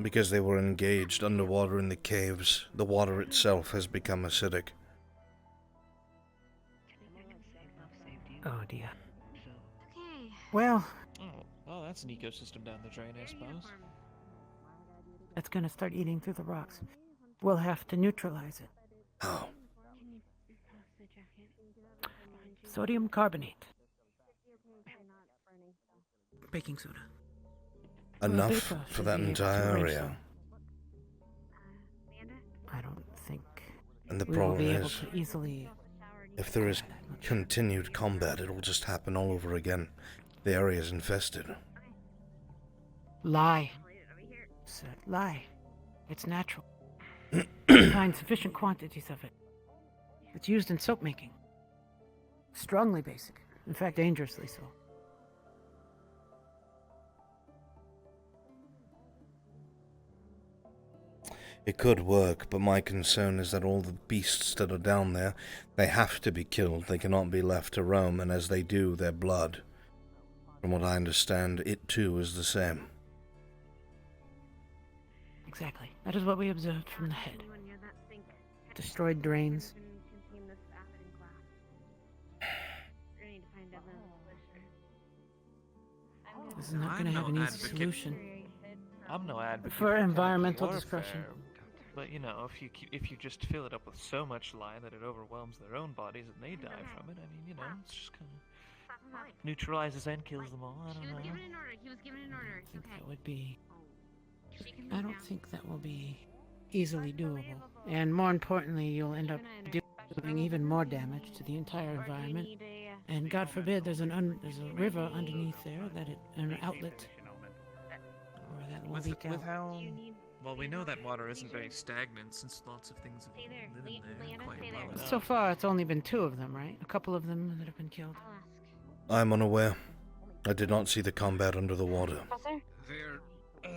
A: because they were engaged underwater in the caves, the water itself has become acidic.
H: Oh dear. Well,
U: Oh, that's an ecosystem down the drain, I suppose.
H: it's gonna start eating through the rocks. We'll have to neutralize it.
A: How?
H: Sodium carbonate. Baking soda.
A: Enough
H: Vapor
A: for
H: should
A: that
H: be able to
A: entire
H: erase
A: area.
H: them. I don't think
A: And the
H: we will
A: problem
H: be able
A: is,
H: to easily.
A: if there is continued combat, it will just happen all over again. The area is infested.
H: Lie. Sir, lie. It's natural. We find sufficient quantities of it. It's used in soap making. Strongly basic. In fact, dangerously so.
A: It could work, but my concern is that all the beasts that are down there, they have to be killed. They cannot be left to roam, and as they do, their blood. From what I understand, it too is the same.
H: Exactly. That is what we observed from the head. Destroyed drains. This is not going to have an easy solution.
U: I'm no advocate
H: For environmental
U: warfare,
H: discretion.
U: But you know, if you just fill it up with so much lye that it overwhelms their own bodies and they die from it, I mean, you know, it's just kind of neutralizes and kills them all. I don't know.
C: He was given an order.
H: I think that would be. I don't think that will be easily doable. And more importantly, you'll end up doing even more damage to the entire environment. And God forbid, there's a river underneath there an outlet. Or that will leak out.
U: Well, we know that water isn't very stagnant since lots of things have lived in there quite well enough.
H: So far, it's only been 2 of them, right? A couple of them that have been killed.
A: I'm unaware. I did not see the combat under the water.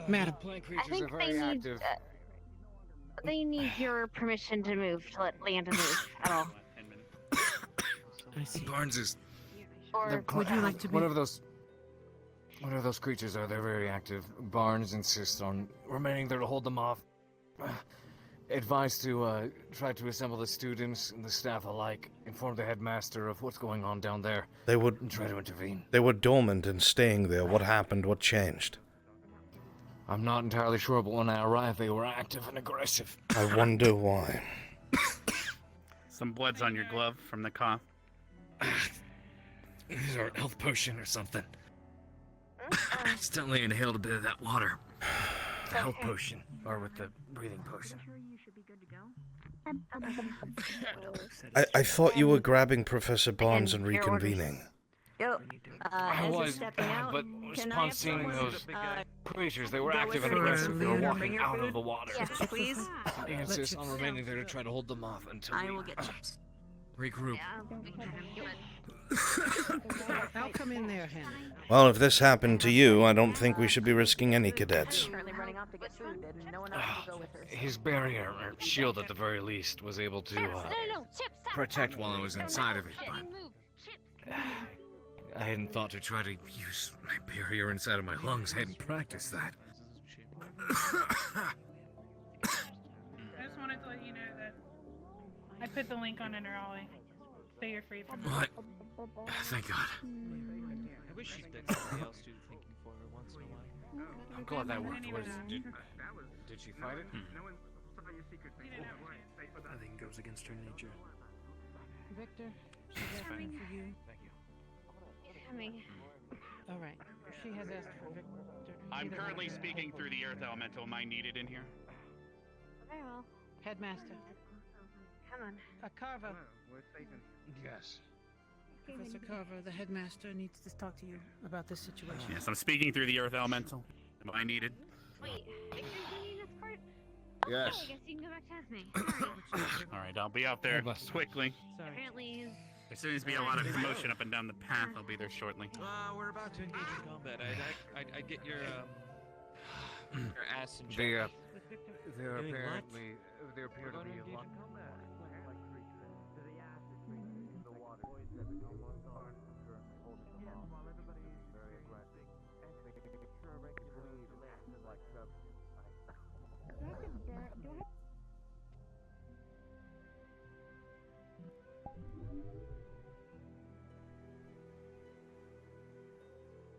H: Madam,
I: I think they need your permission to move, to let Leander move at all.
H: I see.
Q: Barnes is.
I: Or
H: would you like to be?
Q: Whatever those creatures are, they're very active. Barnes insists on remaining there to hold them off. Advised to try to assemble the students and the staff alike. Inform the headmaster of what's going on down there.
A: They would
Q: and try to intervene.
A: They were dormant and staying there. What happened? What changed?
Q: I'm not entirely sure, but when I arrived, they were active and aggressive.
A: I wonder why.
L: Some blood's on your glove from the cough.
Q: These are a health potion or something.
N: I accidentally inhaled a bit of that water. The health potion, or with the breathing potion.
A: I thought you were grabbing Professor Barnes and reconvening.
N: I was, but upon seeing those creatures, they were active and aggressive. They were walking out of the water.
V: Yes, please.
N: I insist on remaining there to try to hold them off until
V: I
N: we
V: will get
N: regroup.
H: I'll come in there, Hannah.
A: Well, if this happened to you, I don't think we should be risking any cadets.
N: His barrier, or shield at the very least, was able to protect while I was inside of it, but I hadn't thought to try to use my barrier inside of my lungs. I hadn't practiced that.
O: I just wanted to let you know that I put the link on Interolly, so you're free from
N: What? Thank God.
U: I wish she'd been somebody else do the thinking for her once in a while.
N: I'm glad that worked. Did she fight it?
S: I think it goes against her nature.
H: Victor, she's asking for you.
N: Thank you.
C: Coming.
H: All right. She has asked for Victor.
L: I'm currently speaking through the earth elemental. Am I needed in here?
C: Very well.
H: Headmaster.
C: Come on.
H: Carver.
Q: Yes.
H: Professor Carver, the headmaster needs to talk to you about this situation.
L: Yes, I'm speaking through the earth elemental. Am I needed?
C: Wait, Victor's leading this part?
Q: Yes.
C: I guess you can go back to Esme.
L: All right, I'll be out there quickly.
C: Apparently he's...
L: There seems to be a lot of commotion up and down the path. I'll be there shortly.
U: We're about to engage in combat. I get your ass and
N: They,
U: check.
N: there
U: Doing
N: apparently, there appear to be a lot.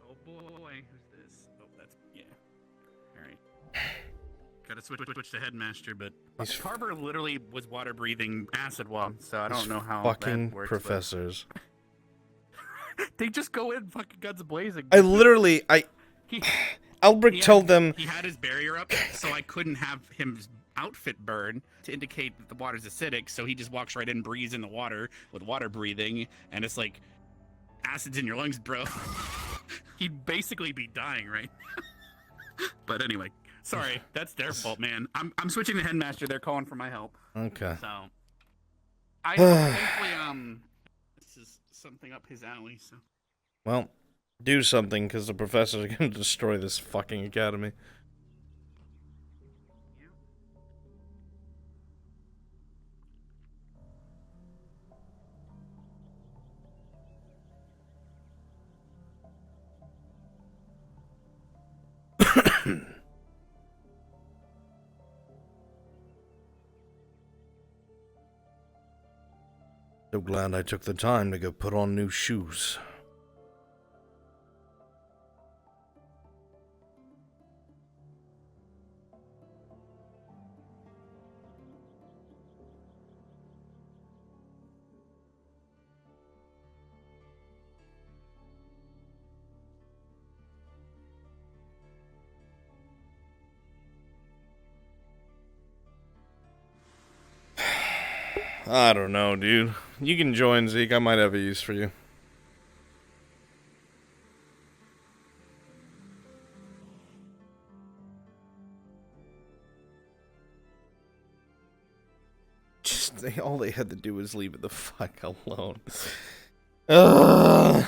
L: Oh boy, who's this? Oh, that's yeah. All right. Gotta switch to headmaster, but Carver literally was water breathing acid wall, so I don't know how
A: Fucking
L: that works.
A: professors.
L: They just go in fucking guns blazing.
A: Albrecht told them...
L: He had his barrier up, so I couldn't have his outfit burn to indicate that the water's acidic, so he just walks right in, breathes in the water with water breathing, and it's like, acid's in your lungs, bro. He'd basically be dying, right? But anyway, sorry, that's their fault, man. I'm switching to headmaster. They're calling for my help.
A: Okay.
L: So, hopefully, this is something up his alley, so.
A: Well, do something, because the professors are going to destroy this fucking academy. So glad I took the time to go put on new shoes. I don't know, dude. You can join, Zeke. I might have a use for you. All they had to do was leave it the fuck alone. Ugh.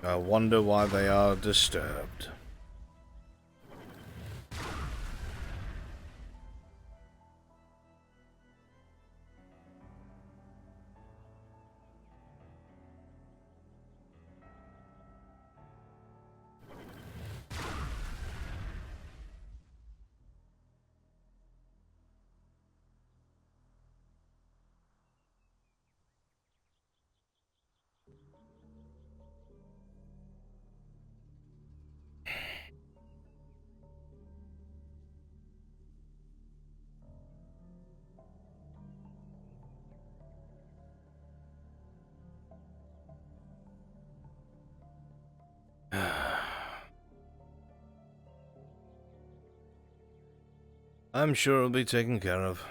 A: I wonder why they are disturbed. I'm sure it'll be taken care of.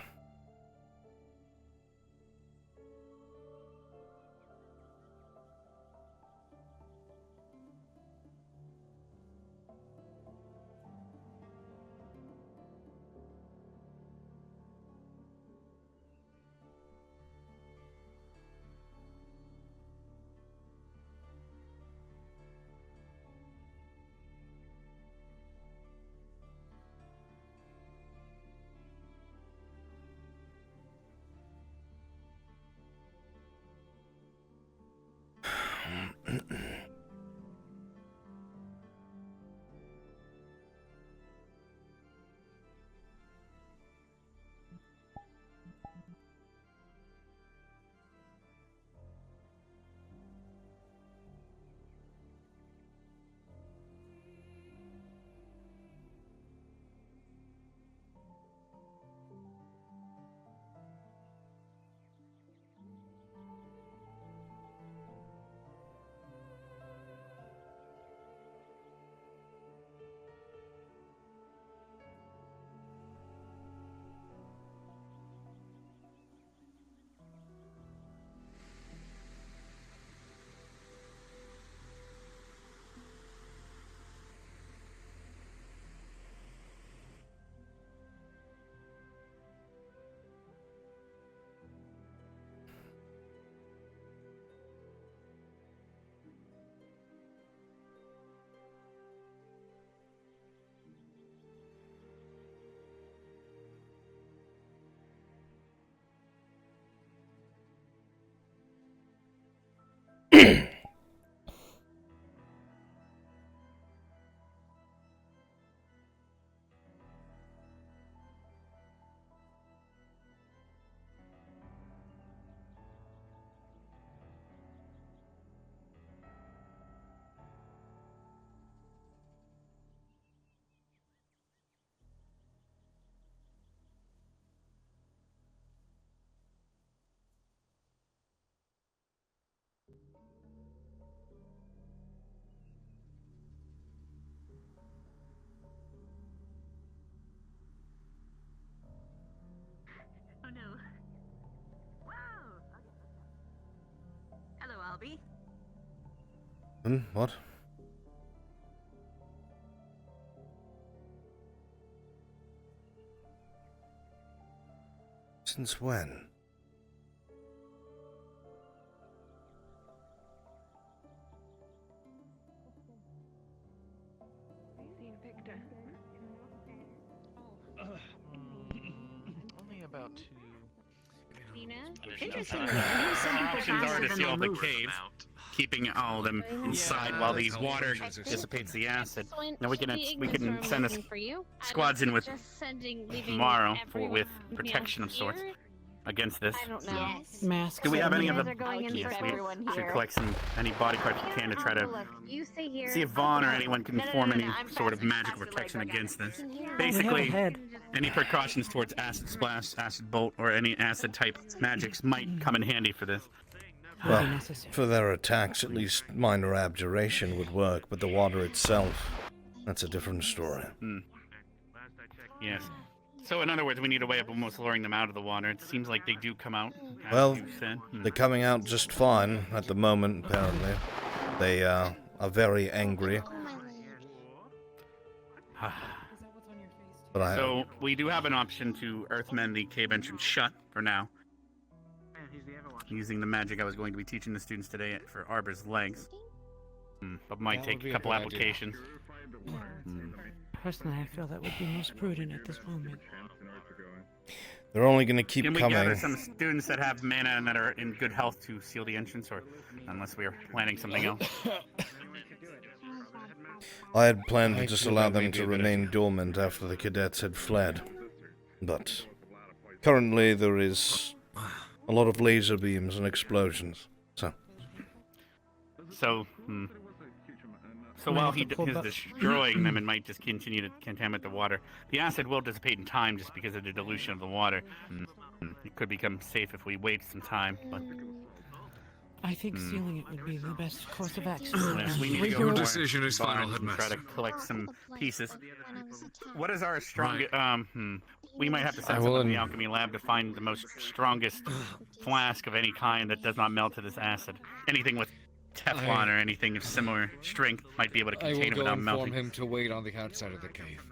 C: Oh no. Wow. Hello, Albie.
A: What? Since when?
U: Only about 2.
C: Interesting.
L: Options are to seal the cave, keeping all of them inside while the water dissipates the acid. Now we can send us squads in with tomorrow with protection of sorts against this.
C: I don't know.
H: Mask.
L: Do we have any of the?
C: Yes,
L: We
C: everyone
L: should
C: here.
L: collect any body parts we can to try to
C: You stay here.
L: see if Vaughn or anyone can
C: No, no,
L: form
C: no, no,
L: any
C: I'm
L: sort of
C: fast,
L: magical
C: fast,
L: protection
C: like,
L: against this.
C: We have a
L: Basically,
H: head.
L: any precautions towards acid splash, acid bolt, or any acid type magics might come in handy for this.
A: Well, for their attacks, at least minor abjuration would work, but the water itself, that's a different story.
L: Yes. So in other words, we need a way of almost luring them out of the water. It seems like they do come out, as
A: Well,
L: you said.
A: they're coming out just fine at the moment, apparently. They are very angry. But
L: So we do have an option to earthmend the cave entrance shut for now. Using the magic I was going to be teaching the students today for Arbor's legs. But might
N: That would
L: take
N: be
L: a
N: a
L: couple
N: good idea.
L: applications.
H: Personally, I feel that would be most prudent at this moment.
A: They're only going to keep
L: Can we
A: coming.
L: gather some students that have mana and that are in good health to seal the entrance, or unless we are planning something else?
A: I had planned to
N: I
A: just
N: feel
A: allow
N: that may
A: them
N: be
A: to
N: a good
A: remain
N: idea.
A: dormant after the cadets had fled. But currently there is a lot of laser beams and explosions.
L: So while he is destroying them and might just continue to contaminate the water, the acid will dissipate in time just because of the dilution of the water. It could become safe if we wait some time, but...
H: I think sealing it would be the best course of action.
L: Yes, we need to go
N: Your
L: more
N: decision is final,
L: barns and
N: Headmaster.
L: try to collect some pieces. What is our strongest... We might have to
N: I
L: send
N: will
L: someone to the alchemy lab to find the most strongest flask of any kind that does not melt to this acid. Anything with Teflon or anything of similar strength might be able to
N: I will
L: contain it
N: go
L: without
N: inform
L: melting.
N: him to wait on the outside of the cave.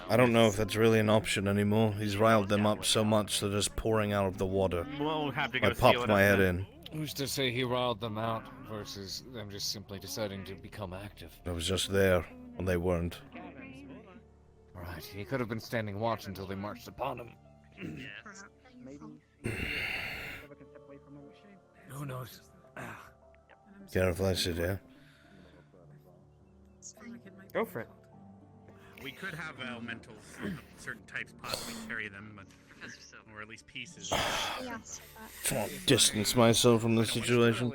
A: I don't know if that's really an option anymore. He's riled them up so much they're just pouring out of the water.
L: We'll have to go
A: I
L: seal
A: popped
L: it
A: my
L: up
A: head
L: then.
A: in.
N: Who's to say he riled them out versus them just simply deciding to become active?
A: I was just there when they weren't.
N: Right, he could have been standing watch until they marched upon him. Who knows?
A: Careful, I sit here.
B: Go for it.
L: We could have elementals, certain types possibly carry them, but or at least pieces.
A: Trying to distance myself from the situation.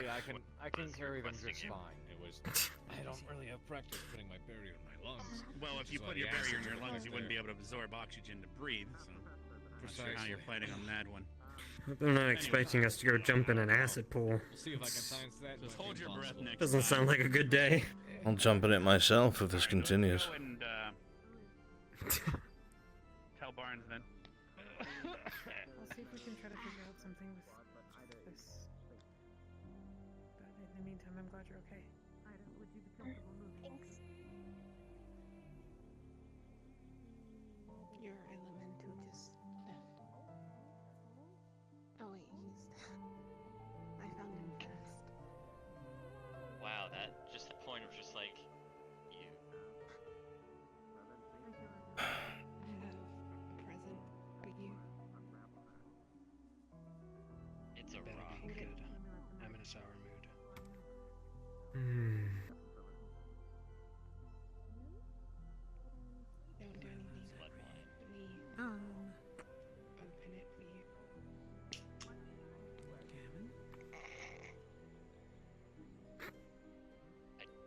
N: I can carry them just fine. It was. I don't really have practice putting my barrier in my lungs.
L: Well, if you put your barrier in your lungs, you wouldn't be able to absorb oxygen to breathe. So, I'm not sure how you're planning on that one.
B: They're not expecting us to go jump in an acid pool.
N: See if I can science that.
L: Just hold your breath next
B: Doesn't
L: time.
B: sound like a good day.
A: I'll jump in it myself if this continues.
L: Go and, tell Barnes then.
O: I'll see if we can try to figure out something with this. But in the meantime, I'm glad you're okay.
C: Thanks.
V: Your elemental just left. Oh wait, I found him first.
D: Wow, that just the point of just like you.
V: I have a present for you.
D: It's a
S: Better
D: rock.
S: be good. I'm in a sour mood.
V: Don't do anything
D: Blood wine.
V: for me. Open it for you.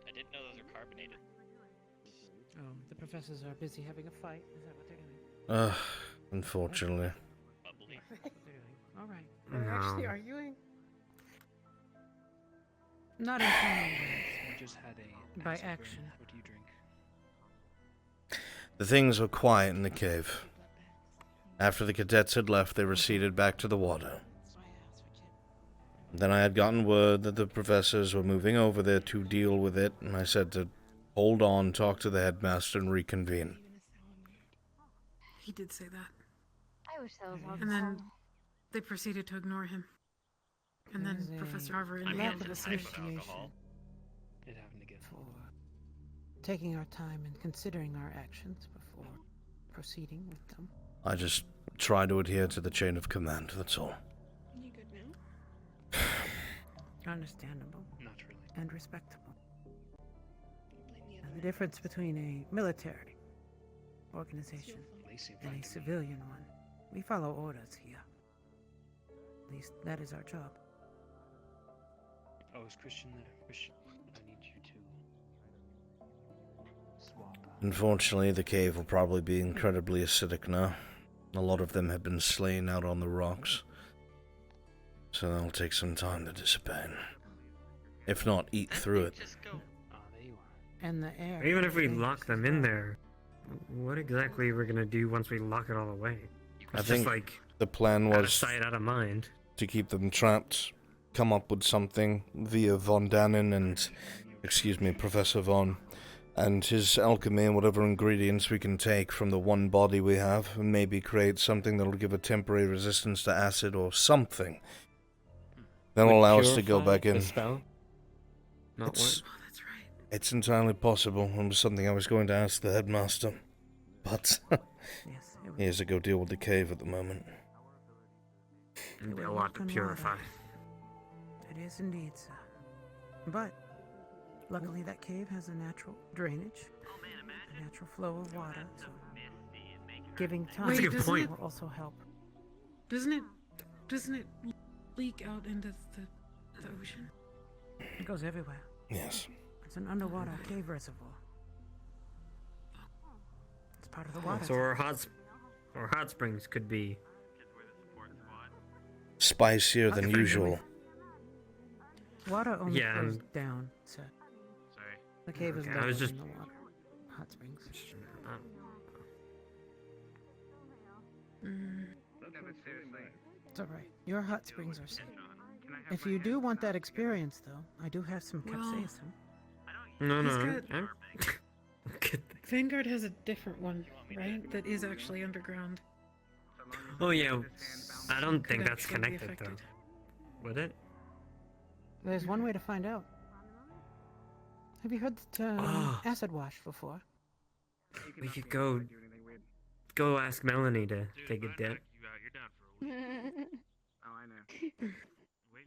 D: I didn't know those were carbonated.
H: Oh, the professors are busy having a fight. Is that what they're doing?
A: Unfortunately.
D: Bubbly.
H: That's what they're doing. All right.
O: They're actually arguing.
H: Not in formal words.
S: We just had a
H: By
S: acid burn.
H: action.
S: What do you drink?
A: The things were quiet in the cave. After the cadets had left, they receded back to the water. Then I had gotten word that the professors were moving over there to deal with it, and I said to hold on, talk to the headmaster, and reconvene.
O: He did say that.
C: I wish that was all
O: And then
C: so.
O: they proceeded to ignore him. And then
H: There's a
O: Professor Harvard
D: I'm
O: indicated
H: lack of
D: into the type of
H: appreciation
D: alcohol.
S: It happened again.
H: for taking our time and considering our actions before proceeding with them.
A: I just try to adhere to the chain of command, that's all.
V: You good now?
H: Understandable
S: Not really.
H: and respectable.
V: Blame the
H: And
V: other
H: the difference between a military organization
S: Lacey
H: and a
S: invited me.
H: civilian one. We follow orders here. At least that is our job.
S: Oh, is Christian there? Christian, I need you to swap.
A: Unfortunately, the cave will probably be incredibly acidic now. A lot of them have been slain out on the rocks. So that'll take some time to dissipate. If not, eat through it.
D: Just go.
S: Ah, there you are.
H: And the air.
B: Even if we
H: changes
B: lock them
H: as
B: in
H: well.
B: there, what exactly we're gonna do once we lock it all away?
A: I
B: It's
A: think
B: just like
A: the plan
B: out of
A: was
B: sight, out of mind.
A: to keep them trapped, come up with something via Von Dannen and, Professor Von, and his alchemy and whatever ingredients we can take from the one body we have, and maybe create something that'll give a temporary resistance to acid or something. That'll
B: Would
A: allow us to go
B: purify
A: back in.
B: the spell? Not
A: It's-
B: work?
O: Oh, that's right.
A: It's entirely possible. It was something I was going to ask the headmaster. But he has to go deal with the cave at the moment.
S: A lot to purify.
H: It is indeed, sir. But luckily that cave has a natural drainage, a natural flow of water, so giving time
O: Wait, doesn't
H: will
O: it-
H: also help.
O: Doesn't it leak out into the ocean?
H: It goes everywhere.
A: Yes.
H: It's an underwater cave reservoir. It's part of the water.
B: So our hot springs could be
A: Spicier than usual.
H: Water only
B: Yeah,
H: flows down, sir.
L: Sorry.
H: The cave is
B: Okay,
H: lower
B: I was just-
H: than the water. Hot springs. It's alright. Your hot springs are safe. If you do want that experience, though, I do have some
O: Well,
H: capsaicin.
B: No,
O: He's
B: no.
O: got- Vanguard has a different one, right? That is actually underground.
B: Oh yeah, I don't
O: Could
B: think that's
O: actually be
B: connected though.
O: affected.
B: Would it?
H: There's one way to find out. Have you heard acid wash before?
B: We could go ask Melanie to take a dip.
E: Oh, I know.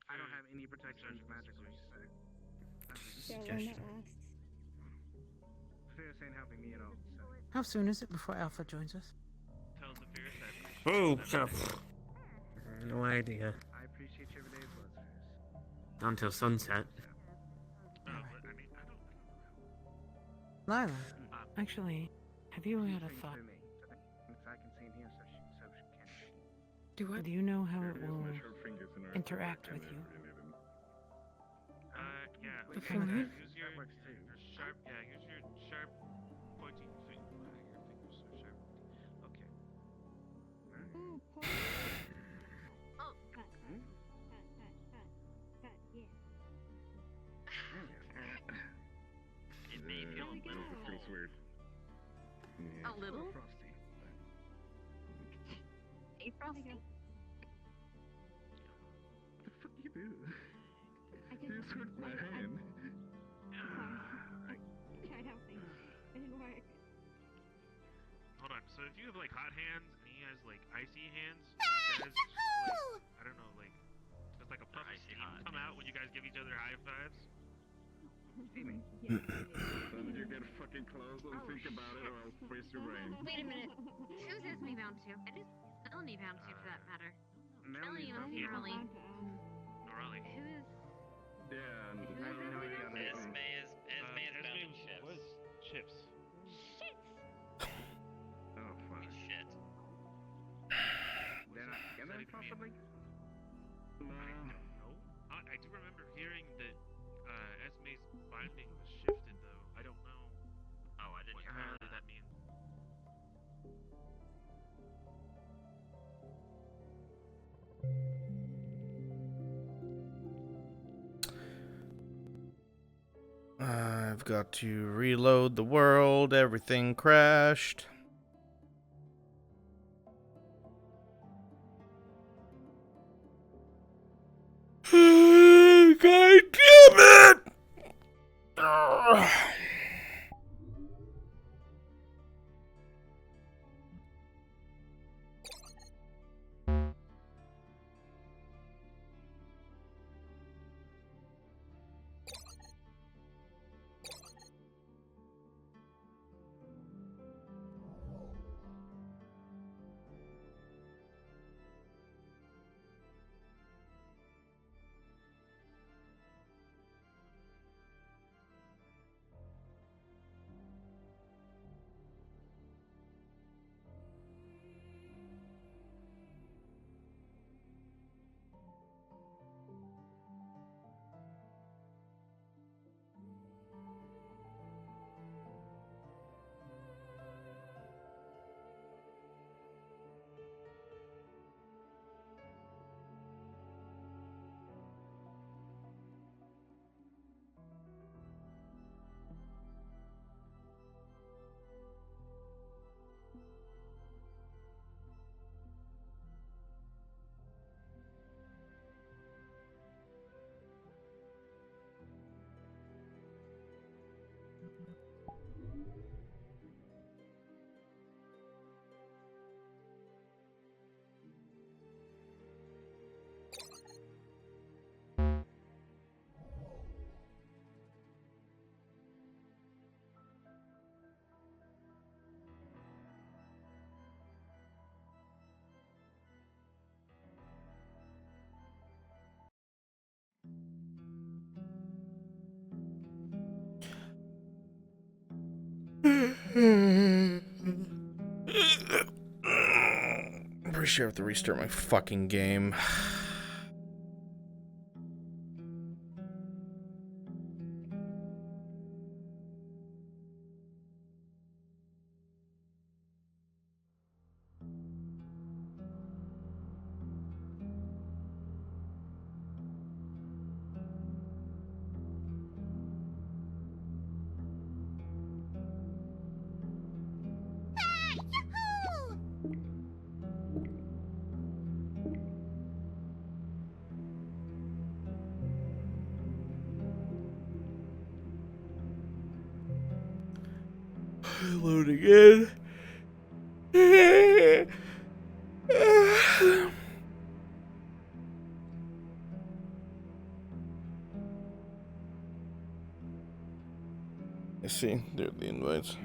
E: I don't have any protection magically, so. Fear's ain't helping me at all, so.
H: How soon is it before Alpha joins us?
B: Oh, shut up. No idea.
E: I appreciate you every day as well, Fear's.
B: Not until sunset.
H: Lila, actually, have you had a thought?
E: If I can see in here, so she can.
O: Do what?
H: Do you know how it will interact with you?
U: Yeah.
O: The full moon?
U: Use your sharp, use your sharp, pointy finger. Your fingers are sharp. Okay.
D: It may feel a little
R: feels weird.
C: A little?
R: Frosty.
C: Hey, Frosty.
R: What the fuck you do? You just hurt my hand.
C: Tried helping. It didn't work.
U: Hold on. So if you have like hot hands and he has like icy hands, you guys like, I don't know, like does like a puff of steam come out when you guys give each other high fives?
R: Steaming. Son, you get fucking close. Don't think about it, or I'll freeze your brain.
C: Wait a minute. Who's Esme bound to? And who's Melanie bound to, for that matter? Melanie must be Raleigh.
U: Raleigh.
C: Who is...
R: Yeah, and
C: Who is Esme?
D: Esme is bound chips.
U: Was chips.
C: Shit!
R: Oh, fuck.
D: Shit.
R: They're not together, possibly?
U: No. I do remember hearing that Esme's binding was shifted, though. I don't know
D: Oh, I didn't
U: what
D: hear
U: the hell
D: about
U: that means.
A: I've got to reload the world. Everything crashed. God damn it! Ugh. I'm pretty sure I have to restart my fucking game. Loading in. I see, there are the invites.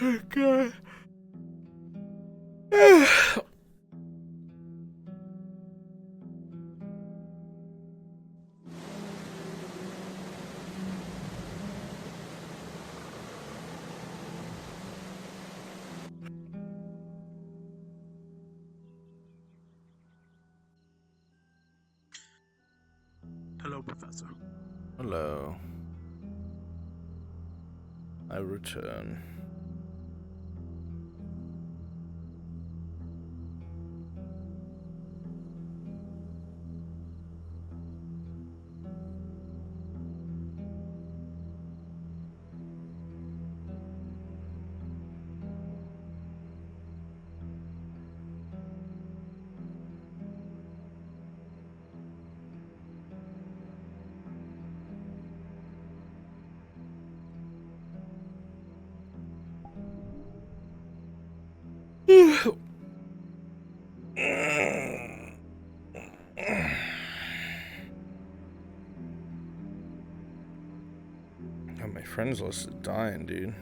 A: Oh God.
M: Hello, Professor.
A: Hello. I return. Oh, my friends list is dying, dude.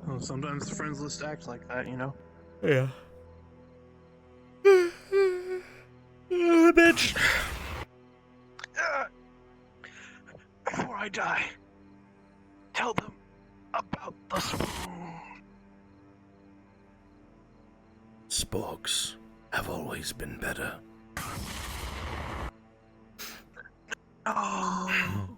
M: Well, sometimes the friends list acts like that, you know?
A: Yeah. Bitch.
M: Before I die, tell them about the spoon.
A: Sporks have always been better.
M: Oh.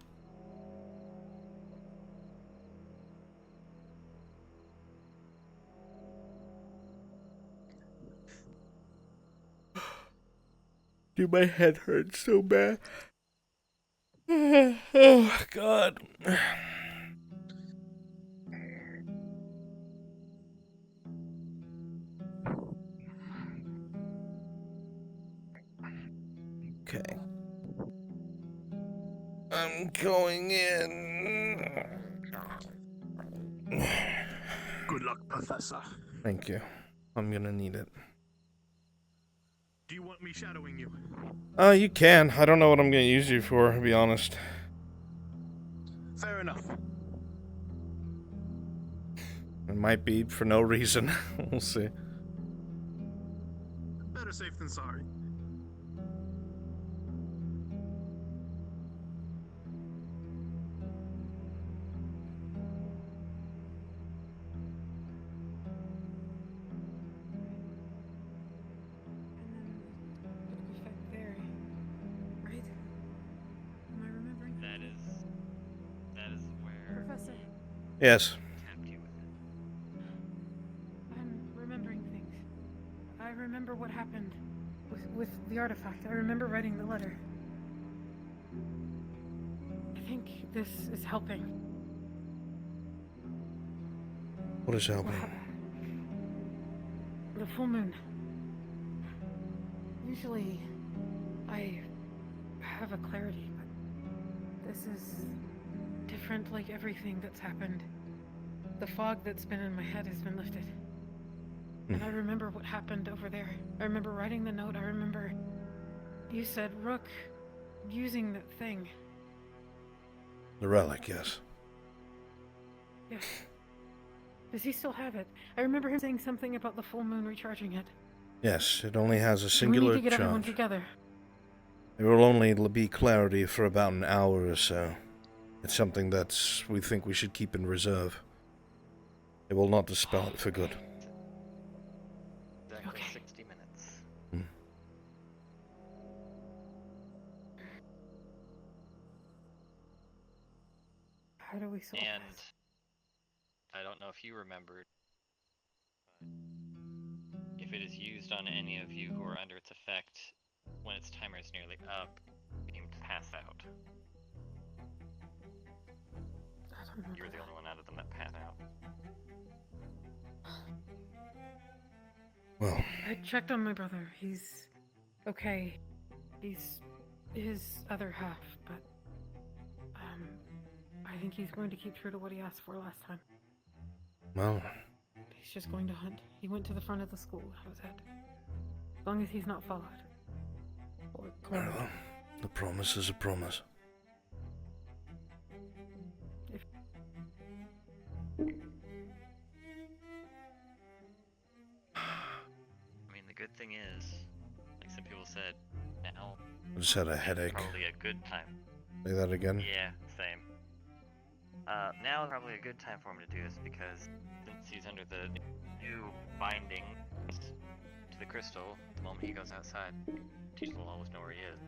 A: Dude, my head hurts so bad. Oh, God. Okay. I'm going in.
M: Good luck, Professor.
A: Thank you. I'm gonna need it.
M: Do you want want me shadowing you?
A: You can. I don't know what I'm gonna use you for, to be honest.
M: Fair enough.
A: It might be for no reason. We'll see.
M: Better safe than sorry.
H: Effect there, right? Am I remembering?
D: That is where
G: Professor,
A: Yes.
D: tapped you with it.
H: I'm remembering things. I remember what happened with the artifact. I remember writing the letter. I think this is helping.
A: What is helping?
H: The full moon. Usually, I have a clarity, but this is different, like everything that's happened. The fog that's been in my head has been lifted. And I remember what happened over there. I remember writing the note. I remember you said Rook using that thing.
A: The relic, yes.
H: Yes. Does he still have it? I remember him saying something about the full moon recharging it.
A: Yes, it only has a
H: We
A: singular
H: need to get everyone
A: charge.
H: together.
A: There will only be clarity for about an hour or so. It's something that we think we should keep in reserve. It will not dispel it for good.
D: Exactly 60 minutes.
H: How do we solve
D: And
H: this?
D: I don't know if you remembered, but if it is used on any of you who are under its effect, when its timer is nearly up, you can pass out. You're the only one out of them that passed out.
A: Well,
H: I checked on my brother. He's okay. He's his other half, but I think he's going to keep true to what he asked for last time.
A: well,
H: He's just going to hunt. He went to the front of the school. That was it. As long as he's not followed. Or
A: very
H: cornered.
A: well. The promise is a promise.
D: I mean, the good thing is, like some people said, now
A: I just had a headache.
D: probably a good time.
A: Say that again?
D: Yeah, same. Now is probably a good time for him to do this because since he's under the new binding to the crystal, the moment he goes outside, teachers will always know where he is.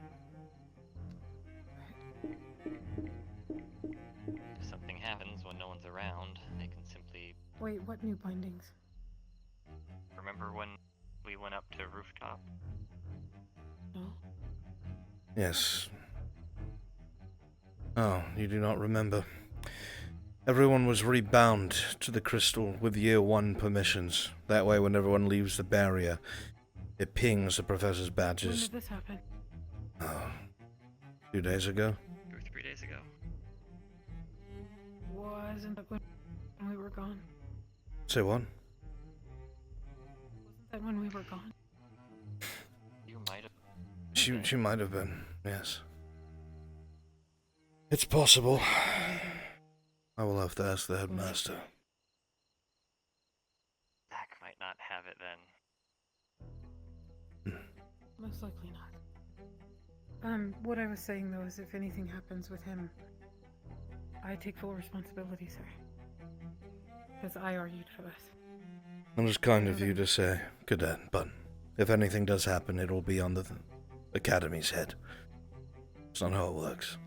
D: If something happens when no one's around, they can simply...
H: Wait, what new bindings?
D: Remember when we went up to rooftop?
H: No.
A: Yes. Oh, you do not remember. Everyone was rebound to the crystal with Year 1 permissions. That way, when everyone leaves the barrier, it pings the professor's
H: When
A: badges.
H: did this happen?
A: 2 days ago?
D: 2 or 3 days ago.
H: Wasn't that when we were gone?
A: Say what?
H: Wasn't that when we were gone?
D: You might have...
A: She might have been, yes. It's possible. I will have to ask the headmaster.
D: Zach might not have it then.
H: Most likely not. What I was saying though is if anything happens with him, I take full responsibility, sir. Because I argued for this.
A: It was kind of you to say, Cadet, but if anything does happen, it will be on the Academy's head. It's not how it works.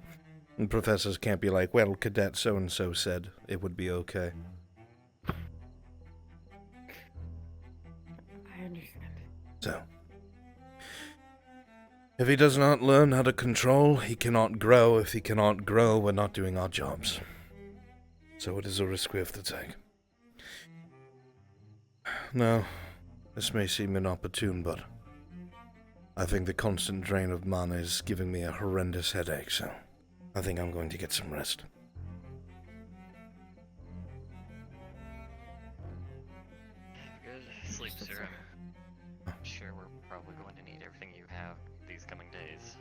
A: And professors can't be like, well, Cadet so-and-so said it would be okay.
H: I understand.
A: So, if he does not learn how to control, he cannot grow. If he cannot grow, we're not doing our jobs. So it is a risk we have to take. Now, this may seem inopportune, but I think the constant drain of mana is giving me a horrendous headache, so I think I'm going to get some rest.
D: Good sleep, sir. I'm sure we're probably going to need everything you have these coming days.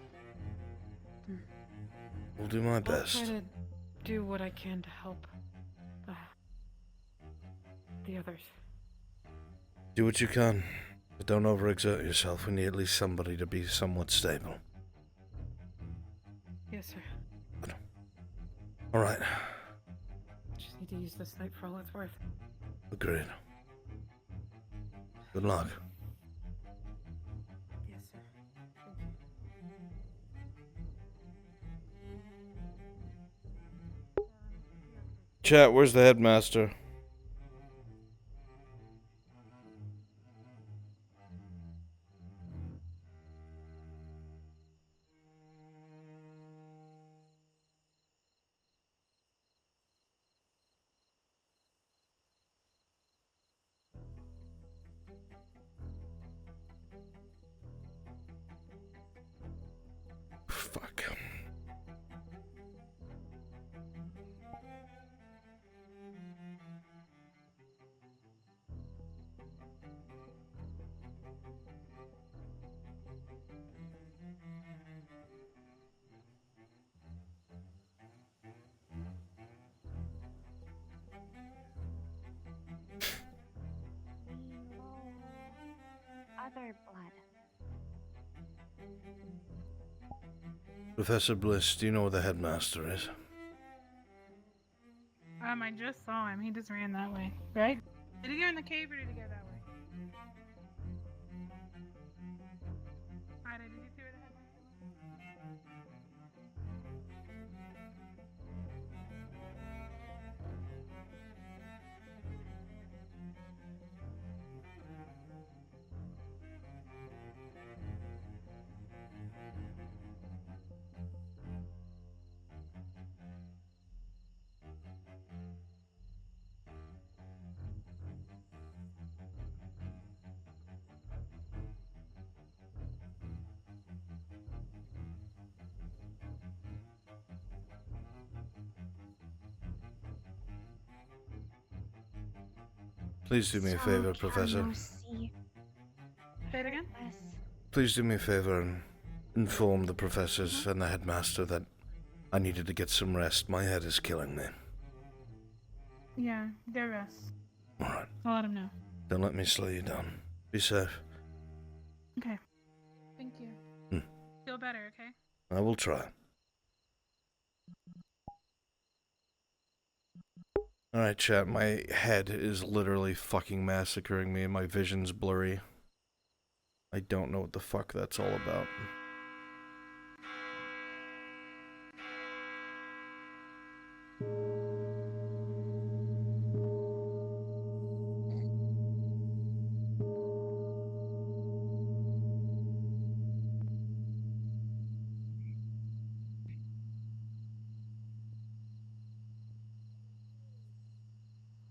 A: We'll do my
H: I'll
A: best.
H: try to do what I can to help the others.
A: Do what you can, but don't overexert yourself. We need at least somebody to be somewhat stable.
H: Yes, sir.
A: All right.
H: Just need to use this night for all it's worth.
A: Agreed. Good luck.
H: Yes, sir.
A: Chat, where's the headmaster? Fuck.
C: Other blood.
A: Professor Bliss, do you know where the headmaster is?
O: I just saw him. He just ran that way, right? Did he go in the cave or did he go that way? Ida, did you see where the headmaster was?
A: Please do me a favor, Professor.
O: Say it again?
A: Please do me a favor and inform the professors and the headmaster that I needed to get some rest. My head is killing me.
O: Yeah, get rest.
A: Alright.
O: I'll let him know.
A: Don't let me slow you down. Be safe.
O: Okay. Thank you. Feel better, okay?
A: I will try. Alright, chat, my head is literally fucking massacring me and my vision's blurry. I don't know what the fuck that's all about.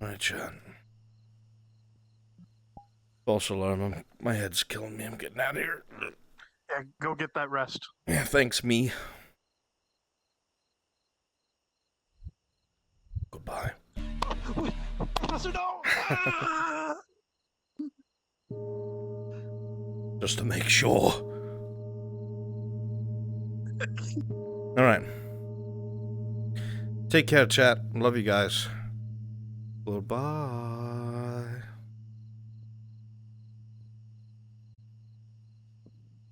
A: Alright, chat. False alarm. My head's killing me. I'm getting out of here.
F: Yeah, go get that rest.
A: Yeah, thanks, me. Goodbye.
F: Professor, no!
A: Just to make sure. Alright. Take care, chat. Love you guys. Goodbye.